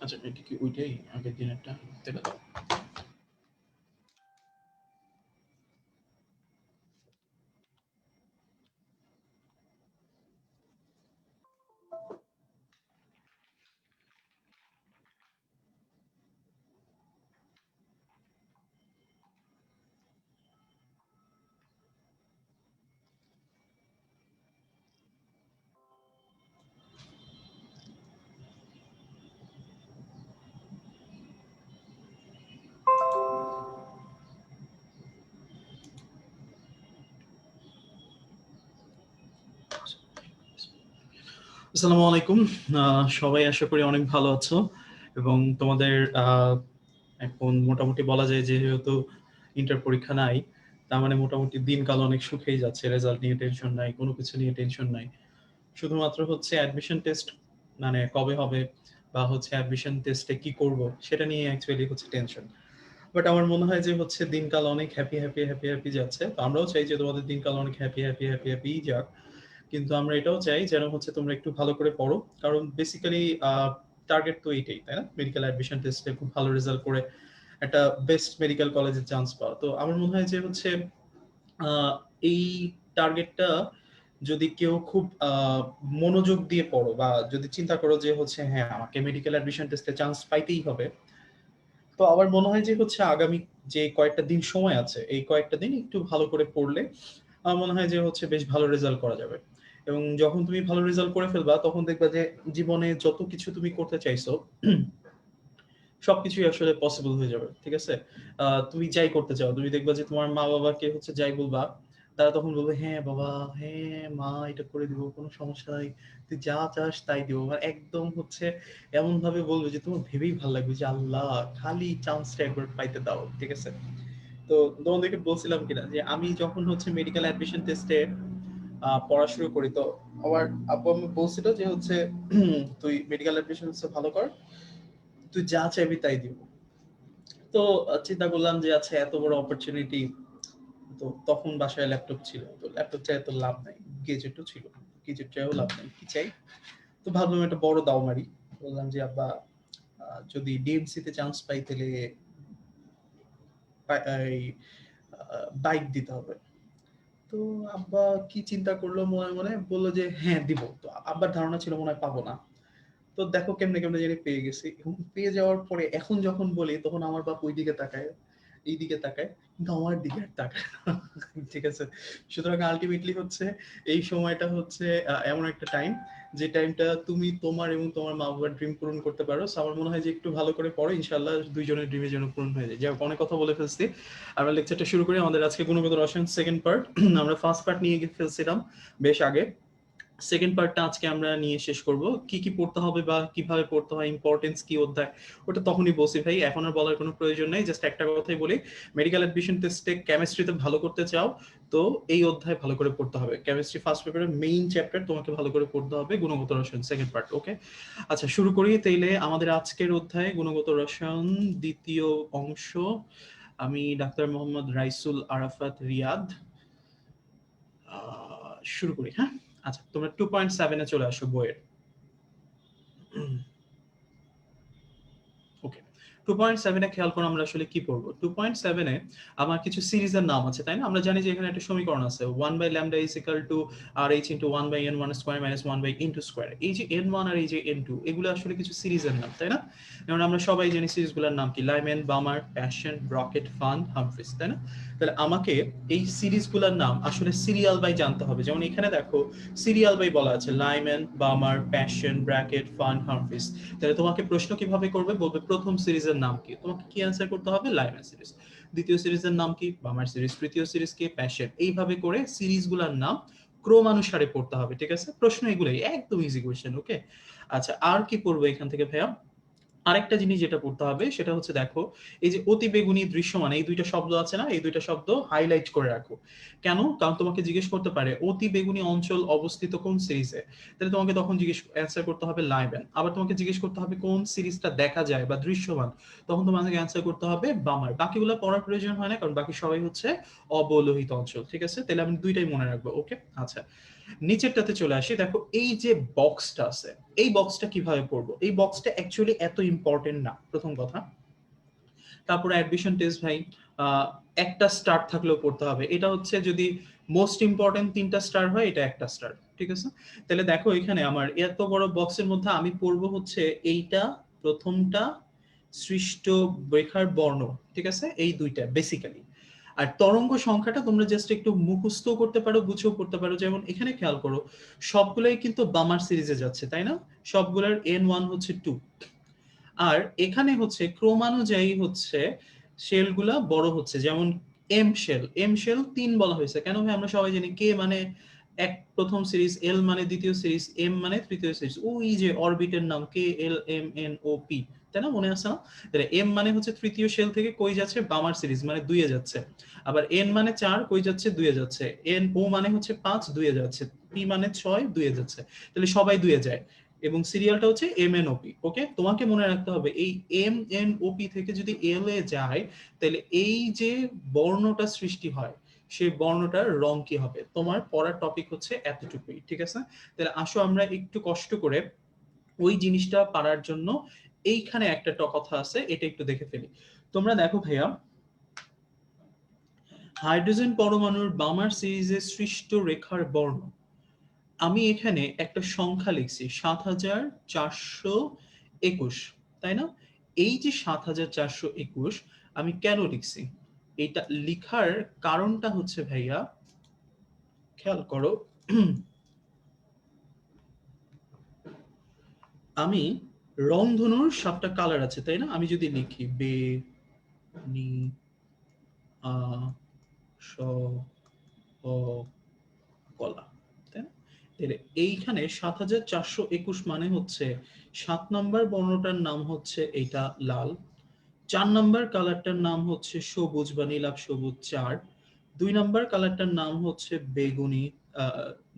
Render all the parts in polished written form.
আচ্ছা, এটা কি ওইটাই আগের দিনেরটা? দেখে দাও। আসসালামু আলাইকুম। সবাই আশা করি অনেক ভালো আছো এবং তোমাদের এখন মোটামুটি বলা যায় যে যেহেতু ইন্টার পরীক্ষা নাই, তার মানে মোটামুটি দিনকাল অনেক সুখেই যাচ্ছে। রেজাল্ট নিয়ে টেনশন নাই, কোনো কিছু নিয়ে টেনশন নাই। শুধুমাত্র হচ্ছে অ্যাডমিশন টেস্ট মানে কবে হবে বা হচ্ছে অ্যাডমিশন টেস্টে কি করব সেটা নিয়ে অ্যাকচুয়ালি হচ্ছে টেনশন। বাট আমার মনে হয় যে হচ্ছে দিনকাল অনেক হ্যাপি যাচ্ছে। তো আমরাও চাই যে তোমাদের দিনকাল অনেক হ্যাপি যাক। কিন্তু আমরা এটাও চাই যেন হচ্ছে তোমরা একটু ভালো করে পড়ো। কারণ বেসিক্যালি টার্গেট তো এইটাই, তাই না? মেডিকেল অ্যাডমিশন টেস্টে খুব ভালো রেজাল্ট করে একটা বেস্ট মেডিকেল কলেজে চান্স পাওয়া। তো আমার মনে হয় যে হচ্ছে আহ, এই টার্গেটটা যদি কেউ খুব মনোযোগ দিয়ে পড়ো বা যদি চিন্তা করো যে হচ্ছে হ্যাঁ আমাকে মেডিকেল অ্যাডমিশন টেস্টে চান্স পাইতেই হবে, তো আমার মনে হয় যে হচ্ছে আগামী যে কয়েকটা দিন সময় আছে এই কয়েকটা দিন একটু ভালো করে পড়লে আমার মনে হয় যে হচ্ছে বেশ ভালো রেজাল্ট করা যাবে। এবং যখন তুমি ভালো রেজাল্ট করে ফেলবা তখন দেখবা যে জীবনে যত কিছু তুমি করতে চাইছো সবকিছুই আসলে পসিবল হয়ে যাবে। ঠিক আছে? তুমি যাই করতে চাও, তুমি দেখবা যে তোমার মা বাবাকে হচ্ছে যাই বলবা, তারা তখন বলবে হ্যাঁ বাবা, হ্যাঁ মা, এটা করে দিব, কোনো সমস্যা নাই, তুই যা চাস তাই দিব। মানে একদম হচ্ছে এমন ভাবে বলবে যে তোমার ভেবেই ভালো লাগবে যে আল্লাহ খালি চান্সটা একবার পাইতে দাও। ঠিক আছে? তো তোমাদেরকে বলছিলাম কিনা যে আমি যখন হচ্ছে মেডিকেল অ্যাডমিশন টেস্টে পড়া শুরু করি, তো আমার আব্বু আম্মু বলছিল যে হচ্ছে তুই মেডিকেল অ্যাডমিশন ভালো কর, তুই যা চাইবি তাই দিব। তো চিন্তা করলাম যে আচ্ছা এত বড় অপরচুনিটি, তো তখন বাসায় ল্যাপটপ ছিল, তো ল্যাপটপ চাই তো লাভ নাই, গেজেটও ছিল, গেজেট চাইও লাভ নাই, কি চাই? তো ভাবলাম একটা বড় দাও মারি। বললাম যে আব্বা, যদি ডিএমসি তে চান্স পাই তাহলে এই বাইক দিতে হবে। তো আব্বা কি চিন্তা করলো মনে মনে, বললো যে হ্যাঁ দিব। তো আব্বার ধারণা ছিল মনে হয় পাবো না। তো দেখো কেমনে কেমনে জানি পেয়ে গেছি। এবং পেয়ে যাওয়ার পরে এখন যখন বলি তখন আমার বাপ ওই দিকে তাকায়, এই দিকে তাকায়, কিন্তু আমার দিকে আর তাকায় না। ঠিক আছে? সুতরাং আলটিমেটলি হচ্ছে এই সময়টা হচ্ছে এমন একটা টাইম, যে টাইমটা তুমি তোমার এবং তোমার মা বাবার ড্রিম পূরণ করতে পারো। So আমার মনে হয় যে একটু ভালো করে পড়ো, ইনশাল্লাহ দুইজনের ড্রিমের জন্য পূরণ হয়ে যায়। যাই হোক, অনেক কথা বলে ফেলছি। আমরা লেকচারটা শুরু করি। আমাদের আজকে গুণগত রসায়ন সেকেন্ড পার্ট। আমরা ফার্স্ট পার্ট নিয়ে ফেলছিলাম বেশ আগে। সেকেন্ড পার্টটা আজকে আমরা নিয়ে শেষ করব। কি কি পড়তে হবে বা কিভাবে পড়তে হয়, ইম্পর্টেন্স কি অধ্যায়, ওটা তখনই বলছি ভাই, এখন আর বলার কোনো প্রয়োজন নেই। জাস্ট একটা কথাই বলি, মেডিকেল অ্যাডমিশন টেস্টে কেমিস্ট্রিতে ভালো করতে চাও তো এই অধ্যায় ভালো করে পড়তে হবে। কেমিস্ট্রি ফার্স্ট পেপারের মেইন চ্যাপ্টার তোমাকে ভালো করে পড়তে হবে, গুণগত রসায়ন সেকেন্ড পার্ট। ওকে, আচ্ছা শুরু করি তাইলে। আমাদের আজকের অধ্যায় গুণগত রসায়ন দ্বিতীয় অংশ। আমি ডাক্তার মোহাম্মদ রাইসুল আরাফাত রিয়াদ। শুরু করি, হ্যাঁ? আচ্ছা, তোমরা 2.7 চলে আসো বইয়ের। ওকে, 2.7 খেয়াল করো আমরা আসলে কি পড়বো। 2.7 আমার কিছু সিরিজের নাম আছে, তাই না? আমরা জানি যে এখানে একটা সমীকরণ আছে, 1/λ is equal to R H into 1/n1 square minus 1/n2 square. এই যে n1 আর এই যে n2, এগুলো আসলে কিছু সিরিজের নাম, তাই না? যেমন আমরা সবাই জানি সিরিজগুলোর নাম কি, Lyman, Balmer, passion, ব্রকেট, fun, Humphreys, তাই না? তাহলে আমাকে এই সিরিজগুলোর নাম আসলে সিরিয়াল বাই জানতে হবে। যেমন এখানে দেখো সিরিয়াল বাই বলা আছে, Lyman, Balmer, Paschen, Brackett, Pfund, Humphreys. তাহলে তোমাকে প্রশ্ন কিভাবে করবে, বলবে প্রথম সিরিজের নাম কি, তোমাকে কি অ্যান্সার করতে হবে, লাইম্যান সিরিজ। দ্বিতীয় সিরিজের নাম কি, বামার সিরিজ। তৃতীয় সিরিজ কি, প্যাশন। এইভাবে করে সিরিজগুলোর নাম ক্রমানুসারে পড়তে হবে। ঠিক আছে? প্রশ্ন এগুলাই, একদম ইজি কোয়েশ্চেন। ওকে, আচ্ছা আর কি পড়বো এখান থেকে ভাইয়া? আরেকটা জিনিস যেটা পড়তে হবে সেটা হচ্ছে দেখো, এই যে অতি বেগুনি দৃশ্যমান এই দুইটা শব্দ আছে না, এই দুইটা শব্দ হাইলাইট করে রাখো। কেন? কারণ তোমাকে জিজ্ঞেস করতে পারে অতি বেগুনি অঞ্চল অবস্থিত কোন সিরিজে, তাহলে তোমাকে তখন অ্যান্সার করতে হবে লাইবেন। আবার তোমাকে জিজ্ঞেস করতে হবে কোন সিরিজটা দেখা যায় বা দৃশ্যমান, তখন তোমাকে অ্যান্সার করতে হবে বামার। বাকিগুলো পড়ার প্রয়োজন হয় না, কারণ বাকি সবাই হচ্ছে অবলোহিত অঞ্চল। ঠিক আছে, তাহলে আমি দুইটাই মনে রাখবো। ওকে, আচ্ছা নিচেরটাতে চলে আসি। দেখো এই যে বক্সটা আছে, এই বক্সটা কিভাবে পড়বো? এই বক্সটা অ্যাকচুয়ালি এত ইম্পর্টেন্ট না, প্রথম কথা। তারপরে অ্যাডমিশন টেস্ট ভাই একটা স্টার থাকলেও পড়তে হবে। এটা হচ্ছে যদি মোস্ট ইম্পর্টেন্ট 3টা স্টার হয়, এটা একটা স্টার। ঠিক আছে, তাহলে দেখো এখানে আমার এত বড় বক্সের মধ্যে আমি পড়বো হচ্ছে এইটা, প্রথমটা, সৃষ্ট রেখার বর্ণ। ঠিক আছে, এই দুইটা বেসিক্যালি। আর তরঙ্গ সংখ্যাটা তোমরা জাস্ট একটু মুখস্থ করতে পারো, বুঝেও করতে পারো। যেমন এখানে খেয়াল করো, সবগুলাই কিন্তু বামার সিরিজে যাচ্ছে, তাই না? সবগুলোর n1 হচ্ছে 2। আর এখানে হচ্ছে ক্রমানুযায়ী হচ্ছে শেলগুলা বড় হচ্ছে। যেমন এম শেল 3 বলা হয়েছে কেন ভাই? আমরা সবাই জানি কে মানে এক প্রথম সিরিজ, এল মানে দ্বিতীয় সিরিজ, এম মানে তৃতীয় সিরিজ। ওই যে অরবিটের নাম K L M N O P, তাই না? মনে আছে না? তাহলে এম মানে হচ্ছে তৃতীয় শেল থেকে কই যাচ্ছে? বামার সিরিজ মানে 2 এ যাচ্ছে। আবার এন মানে 4 কই যাচ্ছে? 2 এ যাচ্ছে। এন ও মানে হচ্ছে 5 2 এ যাচ্ছে। পি মানে 6 2 এ যাচ্ছে। তাহলে সবাই 2 এ যায় এবং সিরিয়ালটা হচ্ছে MNOP। ওকে, তোমাকে মনে রাখতে হবে এই MNOP থেকে যদি এল এ যায়, তাহলে এই যে বর্ণটা সৃষ্টি হয় সেই বর্ণটার রং কি হবে? তোমার পড়ার টপিক হচ্ছে এতটুকুই। ঠিক আছে, তাহলে আসো আমরা একটু কষ্ট করে ওই জিনিসটা পারার জন্য এইখানে একটা কথা আছে, এটা একটু দেখে ফেলি। তোমরা দেখো ভাইয়া, হাইড্রোজেন পরমাণুর বামার সিরিজে সৃষ্ট রেখার বর্ণ। আমি এখানে একটা সংখ্যা লিখছি ৭৪২১, তাই না? এই যে ৭৪২১ আমি কেন লিখছি? এটা লিখার কারণটা হচ্ছে ভাইয়া, খেয়াল করো, আমি রংধনুর 7টা কালার আছে, তাই না? আমি যদি লিখি বে, নি, আ, স, অ, কলা, তাই না? তাহলে এইখানে ৭৪২১ মানে হচ্ছে 7 নম্বর বর্ণটার নাম হচ্ছে এইটা লাল, 4 নম্বর কালারটার নাম হচ্ছে সবুজ বা নীলাভ সবুজ 4, 2 নম্বর কালারটার নাম হচ্ছে বেগুনি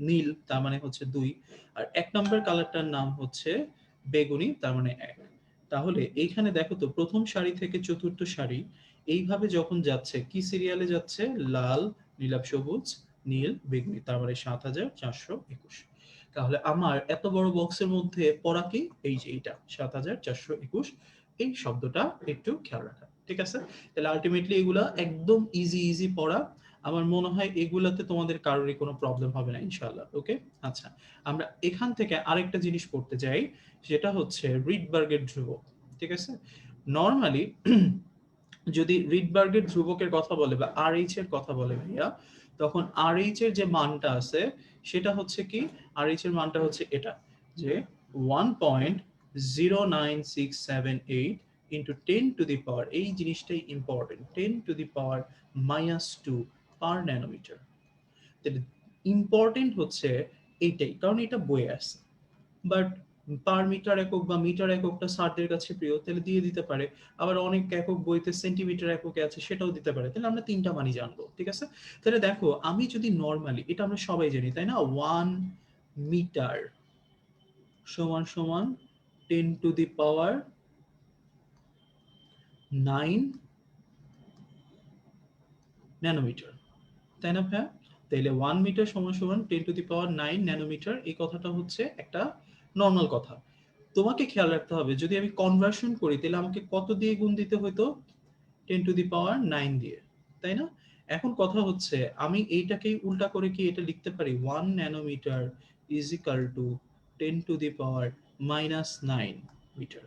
নীল, তার মানে হচ্ছে 2, আর 1 নম্বর কালারটার নাম হচ্ছে বেগুনি, তার মানে 1। তাহলে এইখানে দেখো তো প্রথম সারি থেকে চতুর্থ সারি এইভাবে যখন যাচ্ছে, কি সিরিয়ালে যাচ্ছে? লাল, নীলাভ সবুজ, নীল, বেগুনি, তার মানে ৭৪২১। তাহলে আমার এত বড় বক্সের মধ্যে পড়া কি? এই যে এইটা ৭৪২১, এই শব্দটা একটু খেয়াল রাখা। ঠিক আছে, তাহলে আলটিমেটলি এগুলা একদম ইজি পড়া। আমার মনে হয় এগুলাতে তোমাদের কারোরই কোনো প্রবলেম হবে না ইনশাআল্লাহ। ওকে, আচ্ছা আমরা এখান থেকে আরেকটা জিনিস পড়তে যাই, যেটা হচ্ছে রিডবার্গের ধ্রুবক। ঠিক আছে, নরমালি যদি রিডবার্গের ধ্রুবকের কথা বলে বা RH এর কথা বলে ভাইয়া, তখন RH এর যে মানটা আছে সেটা হচ্ছে কি? RH এর মানটা হচ্ছে এটা, যে 1.09678 ইন্টু 10 টু দি পাওয়ার, এই জিনিসটাই important, 10 to the power -2 per nanometre. তাহলে ইম্পর্টেন্ট হচ্ছে এইটাই, কারণ এটা বইয়ে আছে। বাট পার মিটার একক বা মিটার এককটা স্যারদের কাছে প্রিয়, তাহলে দিয়ে দিতে পারে। আবার অনেক একক বইতে সেন্টিমিটার এককে আছে, সেটাও দিতে পারে। তাহলে আমরা 3টা মানই জানবো। ঠিক আছে, তাহলে দেখো আমি যদি নরমালি, এটা আমরা সবাই জানি তাই না, 1 মিটার সমান সমান 10 টু দি পাওয়ার 9 ন্যানোমিটার, তাই না ভাইয়া? তাইলে 1 মিটার সমান সমান 10 টু দি পাওয়ার 9 ন্যানোমিটার, এই কথাটা হচ্ছে একটা নরমাল কথা। তোমাকে খেয়াল রাখতে হবে যদি আমি কনভার্সন করি তাহলে আমাকে কত দিয়ে গুণ দিতে হতো? 10 টু দি পাওয়ার 9 দিয়ে, তাই না? এখন কথা হচ্ছে আমি এইটাকেই উল্টা করে কি এটা লিখতে পারি 1 nanometre is equal to 10 to the power -9 metre.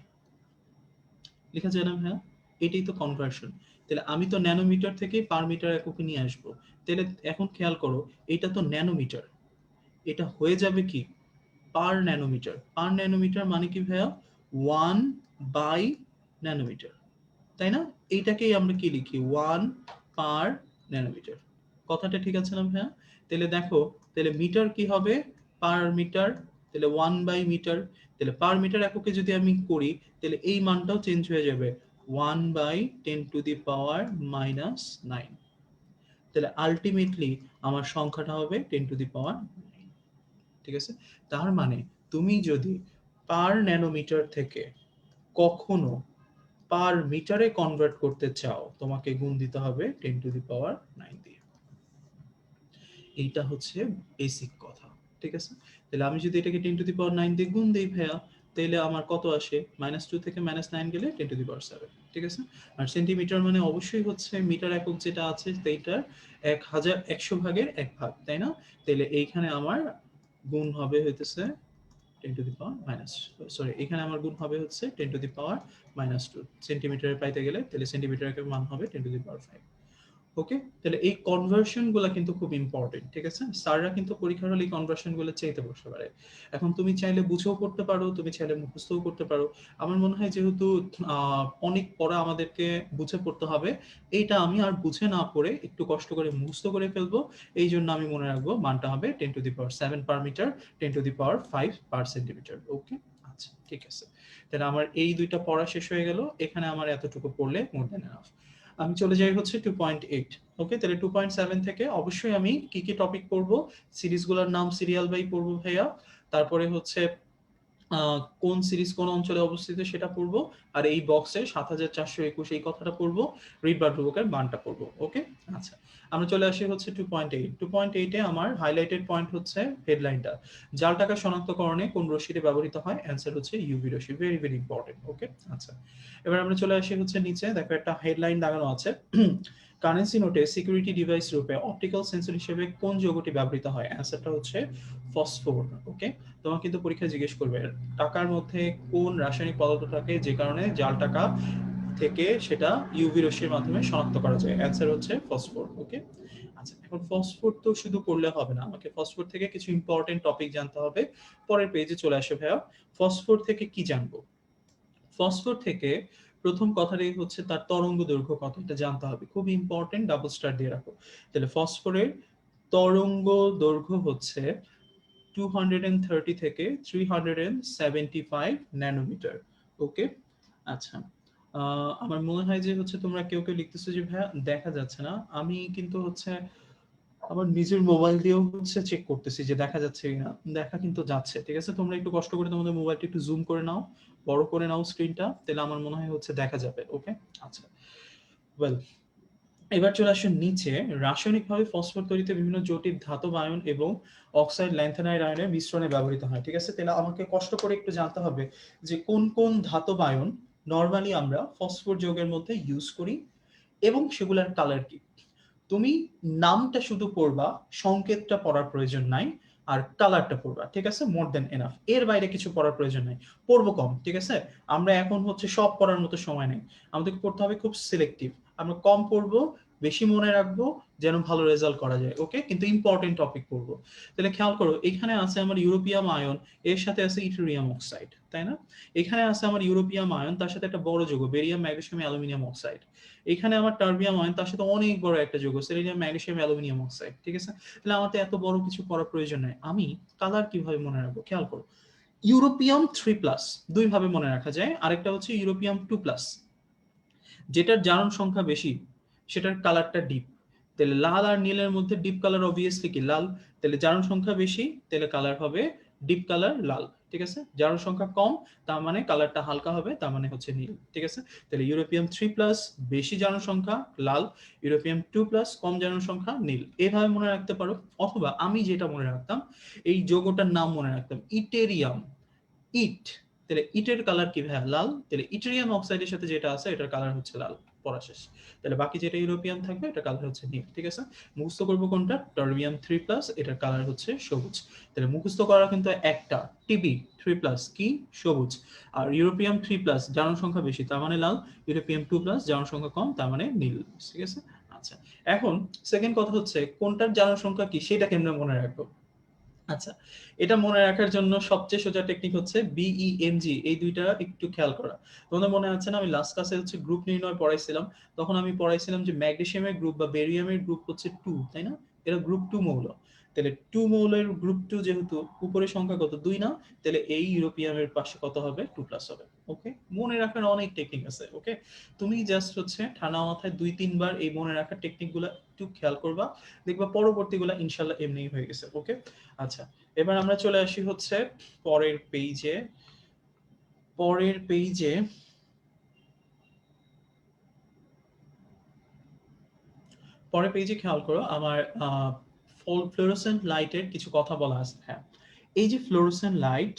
লেখা যায় না ভাইয়া? এটাই তো কনভার্সন। তাহলে আমি তো ন্যানোমিটার থেকে পার মিটার এককে নিয়ে আসবো। তাহলে এখন খেয়াল করো, এটা তো ন্যানোমিটার, এটা হয়ে যাবে কি পার ন্যানোমিটার। পার ন্যানোমিটার মানে কি ভাইয়া? 1 বাই ন্যানোমিটার, তাই না? এইটাকেই আমরা কি লিখি? 1 পার ন্যানোমিটার। কথাটা ঠিক আছে না ভাইয়া? তাহলে দেখো, তাহলে মিটার কি হবে? পার মিটার, তাহলে 1/মিটার। তাহলে পার মিটার এককে যদি আমি করি তাহলে এই মানটাও চেঞ্জ হয়ে যাবে 1/10⁻⁹। তাহলে আলটিমেটলি আমার সংখ্যাটা হবে 10⁻⁹। ঠিক আছে? তার মানে তুমি যদি পার ন্যানোমিটার থেকে কখনো পার মিটারে কনভার্ট করতে চাও তোমাকে গুণ দিতে হবে 10⁹ দিয়ে। এইটা হচ্ছে বেসিক কথা। ঠিক আছে? তাহলে আমি যদি এটাকে 10⁹ দিয়ে গুণ দেই ভাইয়া, তাহলে আমার কত আসে? -2 থেকে -9 গেলে 10⁷। ঠিক আছে? আর সেন্টিমিটার মানে অবশ্যই হচ্ছে মিটার একক যেটা আছে সেইটার 100 ভাগের 1 ভাগ, তাই না? তাহলে এইখানে আমার গুণ হবে হইতেছে 10⁻, সরি, এখানে আমার গুণ হবে হচ্ছে 10⁻²। সেন্টিমিটারে পাইতে গেলে তাহলে সেন্টিমিটারের মান হবে 10⁵। ওকে? তাহলে এই কনভার্সন গুলা কিন্তু খুব ইম্পর্টেন্ট। ঠিক আছে? স্যাররা কিন্তু পরীক্ষার হলে এই কনভার্সন গুলো চাইতে বসতে পারে। এখন তুমি চাইলে বুঝেও করতে পারো, তুমি চাইলে মুখস্থও করতে পারো। আমার মনে হয় যেহেতু অনেক পড়া আমাদেরকে বুঝে পড়তে হবে, এইটা আমি আর বুঝে না পড়ে একটু কষ্ট করে মুখস্থ করে ফেলবো। এই জন্য আমি মনে রাখবো মানটা হবে 10⁻7 পার মিটার, 10⁵ পার সেন্টিমিটার। ওকে? আচ্ছা, ঠিক আছে। তাহলে আমার এই দুইটা পড়া শেষ হয়ে গেল। এখানে আমার এতটুকু পড়লে মোর দ্যান এনাফ। আমি চলে যাই হচ্ছে 2.8। ওকে? তাহলে 2.7 থেকে অবশ্যই আমি কি কি টপিক পড়বো, সিরিজগুলোর নাম সিরিয়াল বাই পড়বো ভাইয়া। তারপরে হচ্ছে কোন সিরিজ কোন অঞ্চলে অবস্থিত সেটা পড়বো। আর এই বক্সে ৭৪২১ এই কথাটা পড়বো, রিড বা ধ্রুবকের মানটা পড়বো। ওকে? আচ্ছা, আমরা চলে আসি হচ্ছে 2.8। 2.8 এ আমার হাইলাইটেড পয়েন্ট হচ্ছে হেডলাইনটা, জাল টাকা শনাক্তকরণে কোন রশ্মিটি ব্যবহৃত হয়? অ্যান্সার হচ্ছে ইউভি রশ্মি। Very very important. ওকে? আচ্ছা, এবার আমরা চলে আসি হচ্ছে নিচে, দেখো একটা হেডলাইন লাগানো আছে, কারেন্সি নোটে সিকিউরিটি ডিভাইস রূপে অপটিক্যাল সেন্সর হিসেবে কোন যৌগটি ব্যবহৃত হয়? অ্যান্সারটা হচ্ছে ফসফোর। ওকে? তোমাকে কিন্তু পরীক্ষা জিজ্ঞেস করবে টাকার মধ্যে কোন রাসায়নিক পদার্থ থাকে যে কারণে জাল টাকা থেকে সেটা ইউভি রশ্মির মাধ্যমে শনাক্ত করা যায়? অ্যান্সার হচ্ছে ফসফোর। ওকে? আচ্ছা, এখন ফসফোর তো শুধু পড়লে হবে না, আমাকে ফসফোর থেকে কিছু ইম্পর্টেন্ট টপিক জানতে হবে। পরের পেজে চলে আসে ভাইয়া। ফসফোর থেকে কি জানবো? ফসফোর থেকে প্রথম কথাটাই হচ্ছে তার তরঙ্গ দৈর্ঘ্য কত, এটা জানতে হবে। খুব ইম্পর্টেন্ট, ডাবল স্টার দিয়ে রাখো। তাহলে ফসফোরের তরঙ্গ দৈর্ঘ্য হচ্ছে 230 থেকে 375 ন্যানোমিটার। ওকে? আচ্ছা, আমার মনে হয় যে হচ্ছে তোমরা কেউ কেউ লিখতেছো যে ভাইয়া দেখা যাচ্ছে না। আমি কিন্তু হচ্ছে আমার নিজের মোবাইল দিয়েও হচ্ছে চেক করতেছি যে দেখা যাচ্ছে কিনা। দেখা কিন্তু যাচ্ছে। ঠিক আছে? তোমরা একটু কষ্ট করে তোমাদের মোবাইলটা একটু জুম করে নাও, বড় করে নাও স্ক্রিনটা, তাহলে আমার মনে হয় হচ্ছে দেখা যাবে। ওকে? আচ্ছা, ওয়েল, এবার চলে আসুন নিচে। রাসায়নিকভাবে ফসফর তৈরিতে বিভিন্ন জটিল ধাতব আয়ন এবং অক্সাইড ল্যান্থানাইড আয়নের মিশ্রণে ব্যবহৃত হয়। ঠিক আছে? তাহলে আমাকে কষ্ট করে একটু জানতে হবে যে কোন কোন ধাতব আয়ন নরমালি আমরা ফসফর যৌগের মধ্যে ইউজ করি এবং সেগুলোর কালার কি। তুমি নামটা শুধু পড়বা, সংকেতটা পড়ার প্রয়োজন নাই, আর কালারটা পড়বা। ঠিক আছে? More than enough. এর বাইরে কিছু পড়ার প্রয়োজন নাই। পড়বো কম। ঠিক আছে? আমরা এখন হচ্ছে সব পড়ার মতো সময় নেই। আমাদেরকে পড়তে হবে খুব সিলেক্টিভ। আমরা কম পড়বো, বেশি মনে রাখবো, যেন ভালো রেজাল্ট করা যায়। ওকে? কিন্তু ইম্পর্টেন্ট টপিক পড়বো। তাহলে খেয়াল করো, এখানে আছে আমার ইউরোপিয়াম আয়ন, এর সাথে আছে ইথেরিয়াম অক্সাইড, তাই না? এখানে আছে আমার ইউরোপিয়াম আয়ন, তার সাথে একটা বড় যৌগ বেরিয়াম ম্যাগনেসিয়াম অ্যালুমিনিয়াম অক্সাইড। এখানে আমার টার্বিয়াম আয়ন, তার সাথে অনেক বড় একটা যৌগ সেলেনিয়াম ম্যাগনেসিয়াম অ্যালুমিনিয়াম অক্সাইড। ঠিক আছে? তাহলে আমার তো এত বড় কিছু পড়ার প্রয়োজন নাই। আমি কালার কিভাবে মনে রাখবো? খেয়াল করো, ইউরোপিয়াম 3+, দুই ভাবে মনে রাখা যায়। আরেকটা হচ্ছে ইউরোপিয়াম 2+, যেটার জারণ সংখ্যা বেশি সেটার কালারটা ডিপ। তাহলে লাল আর নীলের মধ্যে ডিপ কালার অবভিয়াসলি কি লাল। তাহলে জারণ সংখ্যা বেশি, তাহলে কালার হবে ডিপ কালার লাল। ঠিক আছে? জারণ সংখ্যা কম, তার মানে কালারটা হালকা হবে, তার মানে হচ্ছে নীল। ঠিক আছে? তাহলে ইউরোপিয়াম 3+, বেশি জারণ সংখ্যা লাল, ইউরোপিয়াম 2+, কম জারণ সংখ্যা নীল। এভাবে মনে রাখতে পারো। অথবা আমি যেটা মনে রাখতাম, এই যৌগটার নাম মনে রাখতাম, ইটেরিয়াম। ইট, তাহলে ইটের কালার কি ভাইয়া? লাল। তাহলে ইটেরিয়াম অক্সাইডের সাথে যেটা আছে এটার কালার হচ্ছে লাল। পড়া শেষ। তাহলে বাকি যেটা ইউরোপিয়ান থাকবে এটার কালার হচ্ছে নীল। ঠিক আছে? মুখস্থ করবো কোনটা? টার্বিয়াম 3+, এটার কালার হচ্ছে সবুজ। তাহলে মুখস্থ করা কিন্তু একটা, টিবি 3+, কি? সবুজ। আর ইউরোপিয়াম 3+, জারণ সংখ্যা বেশি, তার মানে লাল। ইউরোপিয়াম 2+, জারণ সংখ্যা কম, তার মানে নীল। ঠিক আছে? আচ্ছা, এখন সেকেন্ড কথা হচ্ছে কোনটার জারণ সংখ্যা কি সেটা কেমনে মনে রাখবো। আচ্ছা, এটা মনে রাখার জন্য সবচেয়ে সোজা টেকনিক হচ্ছে বিইএমজি, এই দুইটা একটু খেয়াল করা। তোমাদের মনে আছে না, আমি লাস্ট ক্লাসে হচ্ছে গ্রুপ নির্ণয় পড়াইছিলাম, তখন আমি পড়াইছিলাম যে ম্যাগনেসিয়ামের গ্রুপ বা বেরিয়ামের গ্রুপ হচ্ছে 2, তাই না? এরা গ্রুপ 2 মৌল। তাহলে 2 মোলের গ্রুপ 2 যেহেতু উপরের সংখ্যা কত 2 না, তাহলে এই ইউরোপিয়ামের পাশে কত হবে 2 প্লাস হবে। ওকে, মনে রাখার অনেক টেকনিক আছে। ওকে, তুমি জাস্ট হচ্ছে ঠান্ডা মাথায় 2-3 বার এই মনে রাখার টেকনিকগুলো একটু খেয়াল করবা, দেখবা পরবর্তীগুলো ইনশাআল্লাহ এমনিই হয়ে গেছে। ওকে, আচ্ছা, এবার আমরা চলে আসি হচ্ছে পরের পেজে। পরের পেজে পরের পেজে খেয়াল করো আমার ফ্লোরোসেন্ট লাইটের কিছু কথা বলা আছে। হ্যাঁ, এই যে ফ্লোরোসেন্ট লাইট,